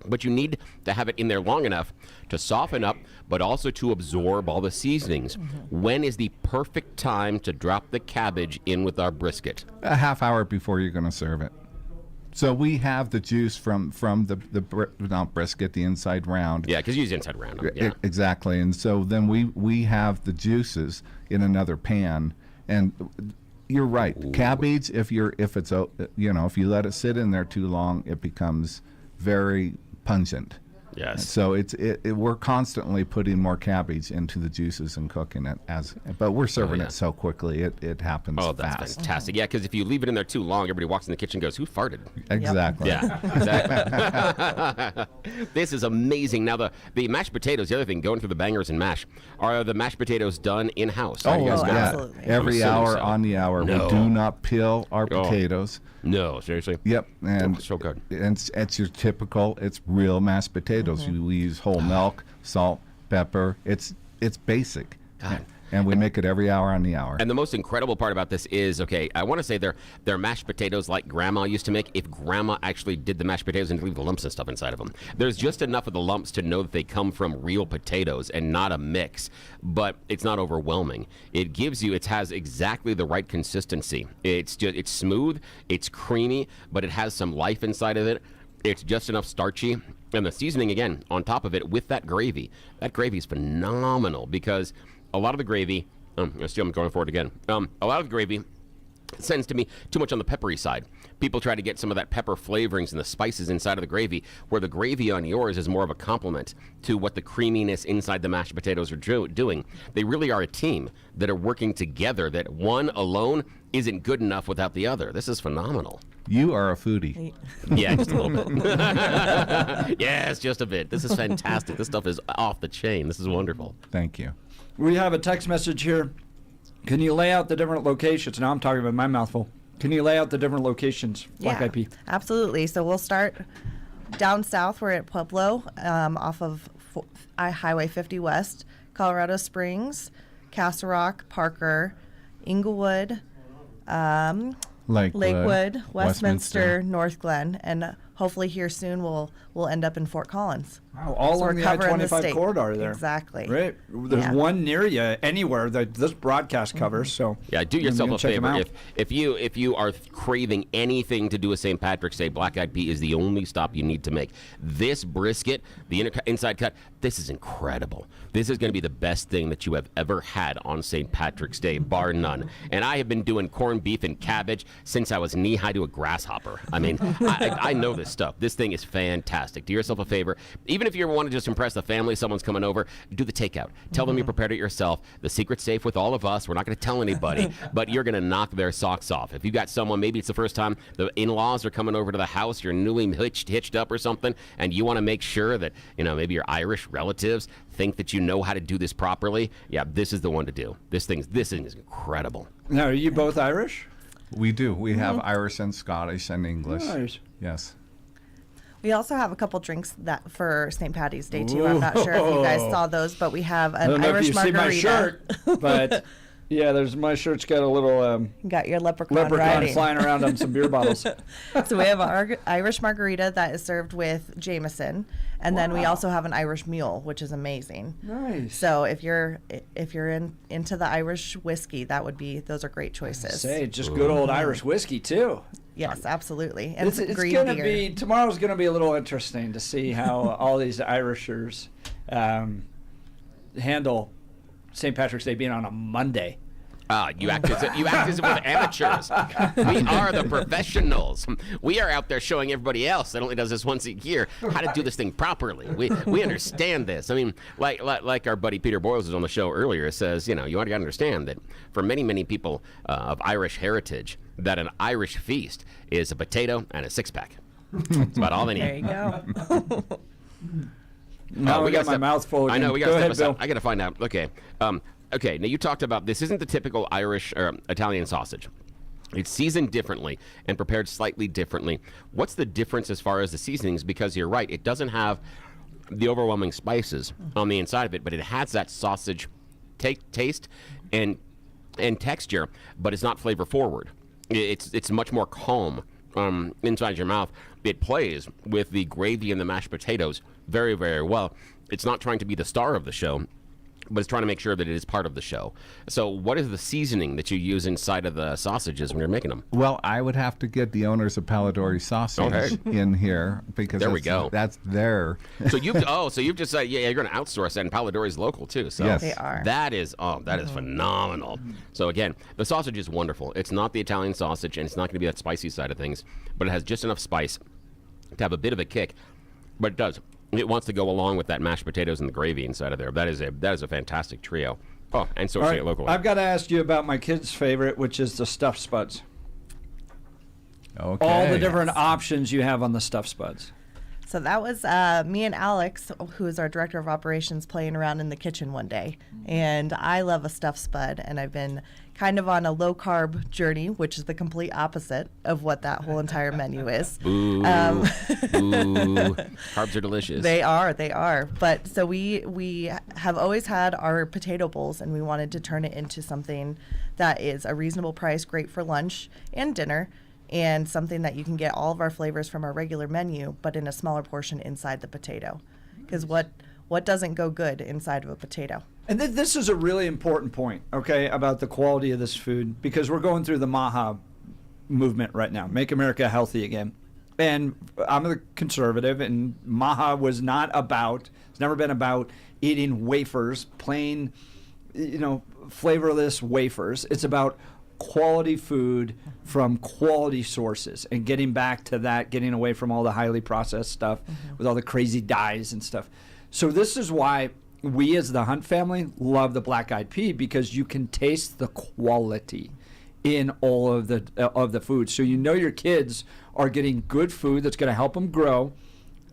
But you need to have it in there long enough to soften up, but also to absorb all the seasonings. When is the perfect time to drop the cabbage in with our brisket? A half hour before you're going to serve it. So we have the juice from not brisket, the inside round. Yeah, because you use inside round. Yeah. Exactly. And so then we have the juices in another pan. And you're right. Ooh. Cabbage, if you let it sit in there too long, it becomes very pungent. Yes. So we're constantly putting more cabbage into the juices and cooking it but we're serving it so quickly it happens fast. Oh, that's fantastic. Yeah, because if you leave it in there too long, everybody walks in the kitchen and goes, "Who farted?" Exactly. Yep. Yeah, exactly. This is amazing. Now the mashed potatoes, the other thing, going through the bangers and mash, are the mashed potatoes done in-house? Absolutely. Every hour on the hour. No. We do not peel our potatoes. No, seriously? Yep. And so good. And it's your typical, it's real mashed potatoes. We use whole milk, salt, pepper. It's basic. God. And we make it every hour on the hour. And the most incredible part about this is, okay, I want to say they're mashed potatoes like Grandma used to make. If Grandma actually did the mashed potatoes and leave the lumps and stuff inside of them, there's just enough of the lumps to know that they come from real potatoes and not a mix. But it's not overwhelming. It has exactly the right consistency. It's smooth, it's creamy, but it has some life inside of it. It's just enough starchy. And the seasoning, again, on top of it with that gravy. That gravy is phenomenal because a lot of the gravy, I'm going for it again. A lot of the gravy sends to me too much on the peppery side. People try to get some of that pepper flavorings and the spices inside of the gravy, where the gravy on yours is more of a complement to what the creaminess inside the mashed potatoes are doing. They really are a team that are working together, that one alone isn't good enough without the other. This is phenomenal. You are a foodie. Yeah, just a little bit. Yes, just a bit. This is fantastic. This stuff is off the chain. This is wonderful. Thank you. We have a text message here. Can you lay out the different locations? Now I'm talking about my mouthful. Can you lay out the different locations? Black Eyed Pea. Absolutely. So we'll start down south. We're at Pueblo, off of Highway 50 West, Colorado Springs, Castle Rock, Parker, Inglewood, Lakewood, Westminster, North Glen, and hopefully here soon we'll end up in Fort Collins. Wow, all on the I-25 corridor there. Exactly. Right. There's one near you anywhere that this broadcast covers. So yeah, do yourself a favor. If you are craving anything to do with St. Patrick's Day, Black Eyed Pea is the only stop you need to make. This brisket, the inside cut, this is incredible. This is going to be the best thing that you have ever had on St. Patrick's Day, bar none. And I have been doing corned beef and cabbage since I was knee-high to a grasshopper. I mean, I know this stuff. This thing is fantastic. Do yourself a favor. Even if you want to just impress the family, someone's coming over, do the takeout. Tell them you prepared it yourself. The secret's safe with all of us. We're not going to tell anybody, but you're going to knock their socks off. If you've got someone, maybe it's the first time the in-laws are coming over to the house, you're newly hitched up or something, and you want to make sure that, maybe your Irish relatives think that you know how to do this properly, yeah, this is the one to do. This thing is incredible. Now, are you both Irish? We do. We have Irish and Scottish and English. Nice. Yes. We also have a couple drinks that for St. Patty's Day too. I'm not sure if you guys saw those, but we have an Irish margarita. See my shirt, but yeah, my shirt's got a little got your leprechaun flying around on some beer bottles. So we have an Irish margarita that is served with Jameson, and then we also have an Irish mule, which is amazing. Nice. So if you're into the Irish whiskey, those are great choices. Just good old Irish whiskey too. Yes, absolutely. And it's going to be tomorrow's going to be a little interesting to see how all these Irishers handle St. Patrick's Day being on a Monday. You act as if we're amateurs. We are the professionals. We are out there showing everybody else that only does this once a year how to do this thing properly. We understand this. I mean, like our buddy Peter Boyles was on the show earlier, says, you ought to understand that for many, many people of Irish heritage, that an Irish feast is a potato and a six-pack. That's about all they need. There you go. Now we got my mouth full. I know. We got to step aside. I got to find out. Okay. Okay. Now you talked about this isn't the typical Irish or Italian sausage. It's seasoned differently and prepared slightly differently. What's the difference as far as the seasonings? Because you're right, it doesn't have the overwhelming spices on the inside of it, but it has that sausage taste and texture, but it's not flavor forward. It's much more calm inside your mouth. It plays with the gravy and the mashed potatoes very, very well. It's not trying to be the star of the show, but it's trying to make sure that it is part of the show. So what is the seasoning that you use inside of the sausages when you're making them? Well, I would have to get the owners of Palladori Sausage in here because there we go. That's their. So you've just said you're going to outsource that, and Palladori's local too. So yes. They are. That is phenomenal. So again, the sausage is wonderful. It's not the Italian sausage, and it's not going to be that spicy side of things, but it has just enough spice to have a bit of a kick. But it does. It wants to go along with that mashed potatoes and the gravy inside of there. That is a fantastic trio. Oh, and so right, locally. I've got to ask you about my kid's favorite, which is the stuffed spuds. Okay. All the different options you have on the stuffed spuds. So that was me and Alex, who's our director of operations, playing around in the kitchen one day. And I love a stuffed spud, and I've been kind of on a low-carb journey, which is the complete opposite of what that whole entire menu is. Ooh. Carbs are delicious. They are. But so we have always had our potato bowls, and we wanted to turn it into something that is a reasonable price, great for lunch and dinner, and something that you can get all of our flavors from our regular menu, but in a smaller portion inside the potato. Because what doesn't go good inside of a potato? And this is a really important point, okay, about the quality of this food, because we're going through the MAHA movement right now, Make America Healthy Again. And I'm a conservative, and MAHA was not about, it's never been about eating wafers, plain, flavorless wafers. It's about quality food from quality sources and getting back to that, getting away from all the highly processed stuff with all the crazy dyes and stuff. So this is why we as the Hunt family love the black eyed pea, because you can taste the quality in all of the food. So your kids are getting good food that's going to help them grow,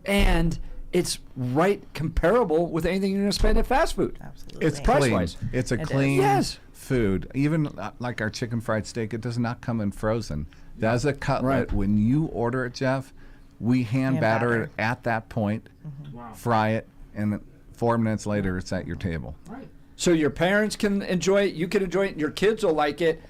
and it's right comparable with anything you're going to spend at fast food. Absolutely. It's price-wise. clean. It's a clean Yes. food. Even like our chicken fried steak, it does not come in frozen. That's a cutlet. Right. When you order it, Jeff, we hand batter it at that point, fry it, and 4 minutes later it's at your table. Right. So your parents can enjoy it, you can enjoy it, and your kids will like it.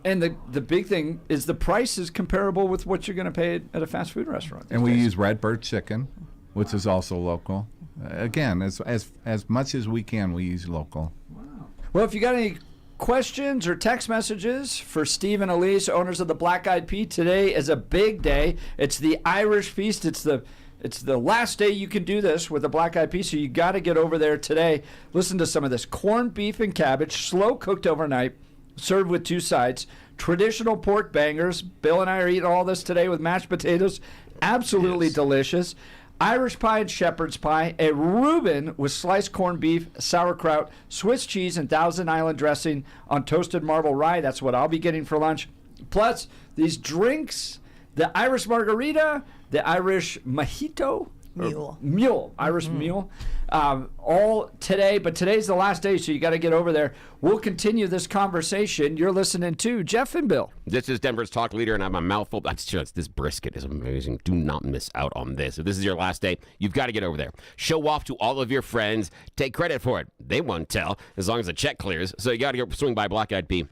And the big thing is the price is comparable with what you're going to pay at a fast food restaurant. And we use Redbird chicken, which is also local. Again, as much as we can, we use local. Wow. Well, if you got any questions or text messages for Steve and Elise, owners of the Black Eyed Pea, today is a big day. It's the Irish Feast. It's the last day you can do this with the Black Eyed Pea, so you got to get over there today. Listen to some of this. Corned beef and cabbage, slow cooked overnight, served with 2 sides. Traditional pork bangers. Bill and I are eating all this today with mashed potatoes. Absolutely delicious. Irish pie and shepherd's pie, a Reuben with sliced corned beef, sauerkraut, Swiss cheese, and Thousand Island dressing on toasted marble rye. That's what I'll be getting for lunch. Plus, these drinks, the Irish margarita, the Irish mojito, Mule. Irish mule. All today, but today's the last day, so you got to get over there. We'll continue this conversation. You're listening to Jeff and Bill. This is Denver's talk leader, and I'm a mouthful. That's just, this brisket is amazing. Do not miss out on this. If this is your last day, you've got to get over there. Show off to all of your friends. Take credit for it. They won't tell as long as the check clears. So you got to go swing by Black Eyed Pea.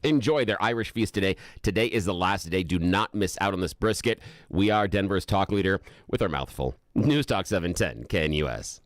Enjoy their Irish feast today. Today is the last day. Do not miss out on this brisket. We are Denver's talk leader with our mouthful. News Talk 710 KNUS.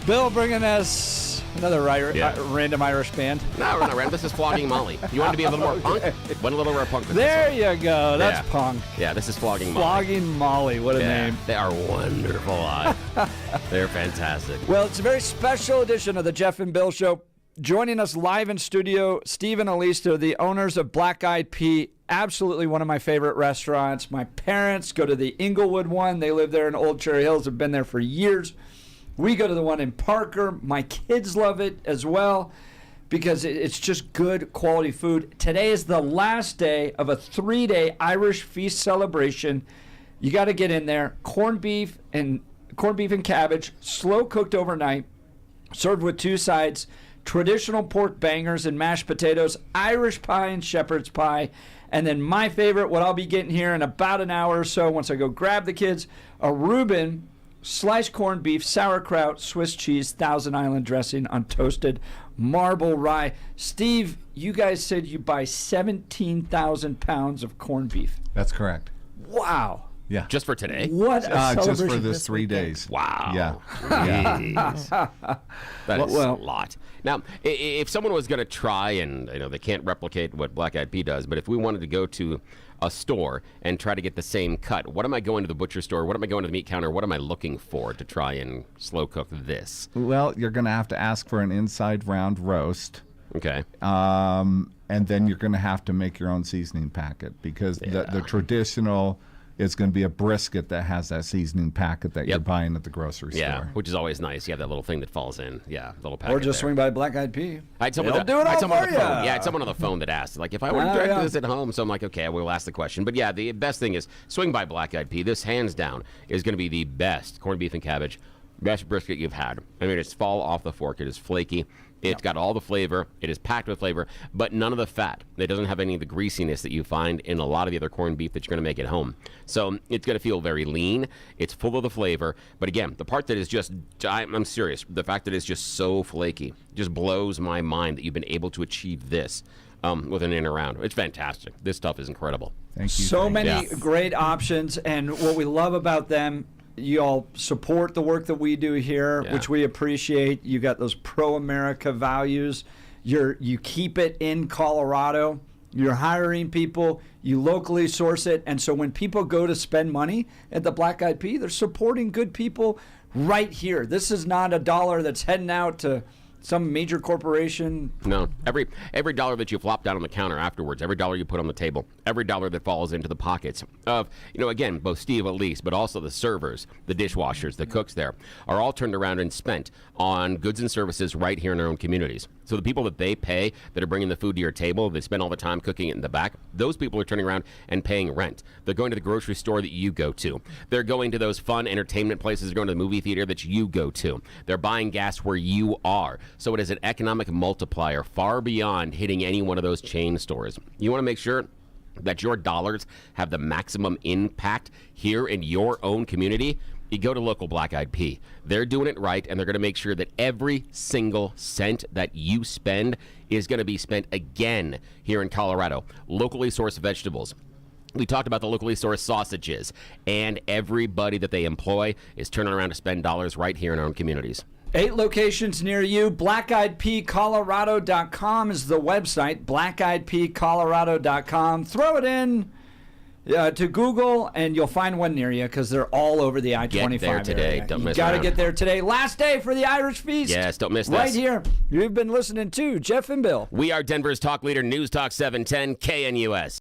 Bill bringing us another random Irish band. No, we're not random. This is Flogging Molly. You wanted to be a little more punk? Went a little more punk. There you go. That's punk. Yeah, this is Flogging Molly. Flogging Molly. What a name. They are wonderful. They're fantastic. Well, it's a very special edition of the Jeff and Bill Show. Joining us live in studio, Steve and Elise, the owners of Black Eyed Pea. Absolutely one of my favorite restaurants. My parents go to the Inglewood one. They live there in Old Cherry Hills, have been there for years. We go to the one in Parker. My kids love it as well because it's just good quality food. Today is the last day of a 3-day Irish feast celebration. You got to get in there. Corned beef and cabbage, slow cooked overnight, served with 2 sides, traditional pork bangers and mashed potatoes, Irish pie and shepherd's pie, and then my favorite, what I'll be getting here in about an hour or so once I go grab the kids, a Reuben sliced corned beef, sauerkraut, Swiss cheese, Thousand Island dressing on toasted marble rye. Steve, you guys said you buy 17,000 pounds of corned beef. That's correct. Wow. Yeah. Just for today? What a celebration. Just for this 3 days. Wow. Yeah. That is a lot. Now, if someone was going to try, and they can't replicate what Black Eyed Pea does, but if we wanted to go to a store and try to get the same cut, what am I going to the butcher store? What am I going to the meat counter? What am I looking for to try and slow cook this? Well, you're going to have to ask for an inside round roast. Okay. And then you're going to have to make your own seasoning packet because the traditional is going to be a brisket that has that seasoning packet that you're buying at the grocery store. Yeah, which is always nice. You have that little thing that falls in. Yeah, little packet. Or just swing by Black Eyed Pea. I had someone, do it all for you. Yeah, I had someone on the phone that asked, like, if I were to direct this at home, so I'm like, okay, we'll ask the question. But yeah, the best thing is swing by Black Eyed Pea. This, hands down, is going to be the best corned beef and cabbage, best brisket you've had. I mean, it's fall off the fork. It is flaky. It's got all the flavor. It is packed with flavor, but none of the fat. It doesn't have any of the greasiness that you find in a lot of the other corned beef that you're going to make at home. So it's going to feel very lean. It's full of the flavor. But again, the part that is just, I'm serious, the fact that it's just so flaky just blows my mind that you've been able to achieve this with an in and around. It's fantastic. This stuff is incredible. Thank you. So many great options, and what we love about them, you all support the work that we do here, which we appreciate. You got those pro-America values. You keep it in Colorado. You're hiring people. You locally source it. And so when people go to spend money at the Black Eyed Pea, they're supporting good people right here. This is not a dollar that's heading out to some major corporation. No. Every dollar that you flop down on the counter afterwards, every dollar you put on the table, every dollar that falls into the pockets of, again, both Steve, Elise, but also the servers, the dishwashers, the cooks there, are all turned around and spent on goods and services right here in our own communities. So the people that they pay, that are bringing the food to your table, they spend all the time cooking it in the back, those people are turning around and paying rent. They're going to the grocery store that you go to. They're going to those fun entertainment places. They're going to the movie theater that you go to. They're buying gas where you are. So it is an economic multiplier far beyond hitting any one of those chain stores. You want to make sure that your dollars have the maximum impact here in your own community. You go to local Black Eyed Pea. They're doing it right, and they're going to make sure that every single cent that you spend is going to be spent again here in Colorado. Locally sourced vegetables. We talked about the locally sourced sausages, and everybody that they employ is turning around to spend dollars right here in our own communities. 8 locations near you. BlackEyedPeaColorado.com is the website. BlackEyedPeaColorado.com. Throw it in to Google, and you'll find one near you because they're all over the I-25 Get there today. area. Don't miss You got to around. get there today. Last day for the Irish Feast. Yes, don't miss this. Right here. You've been listening to Jeff and Bill. We are Denver's talk leader, News Talk 710 KNUS.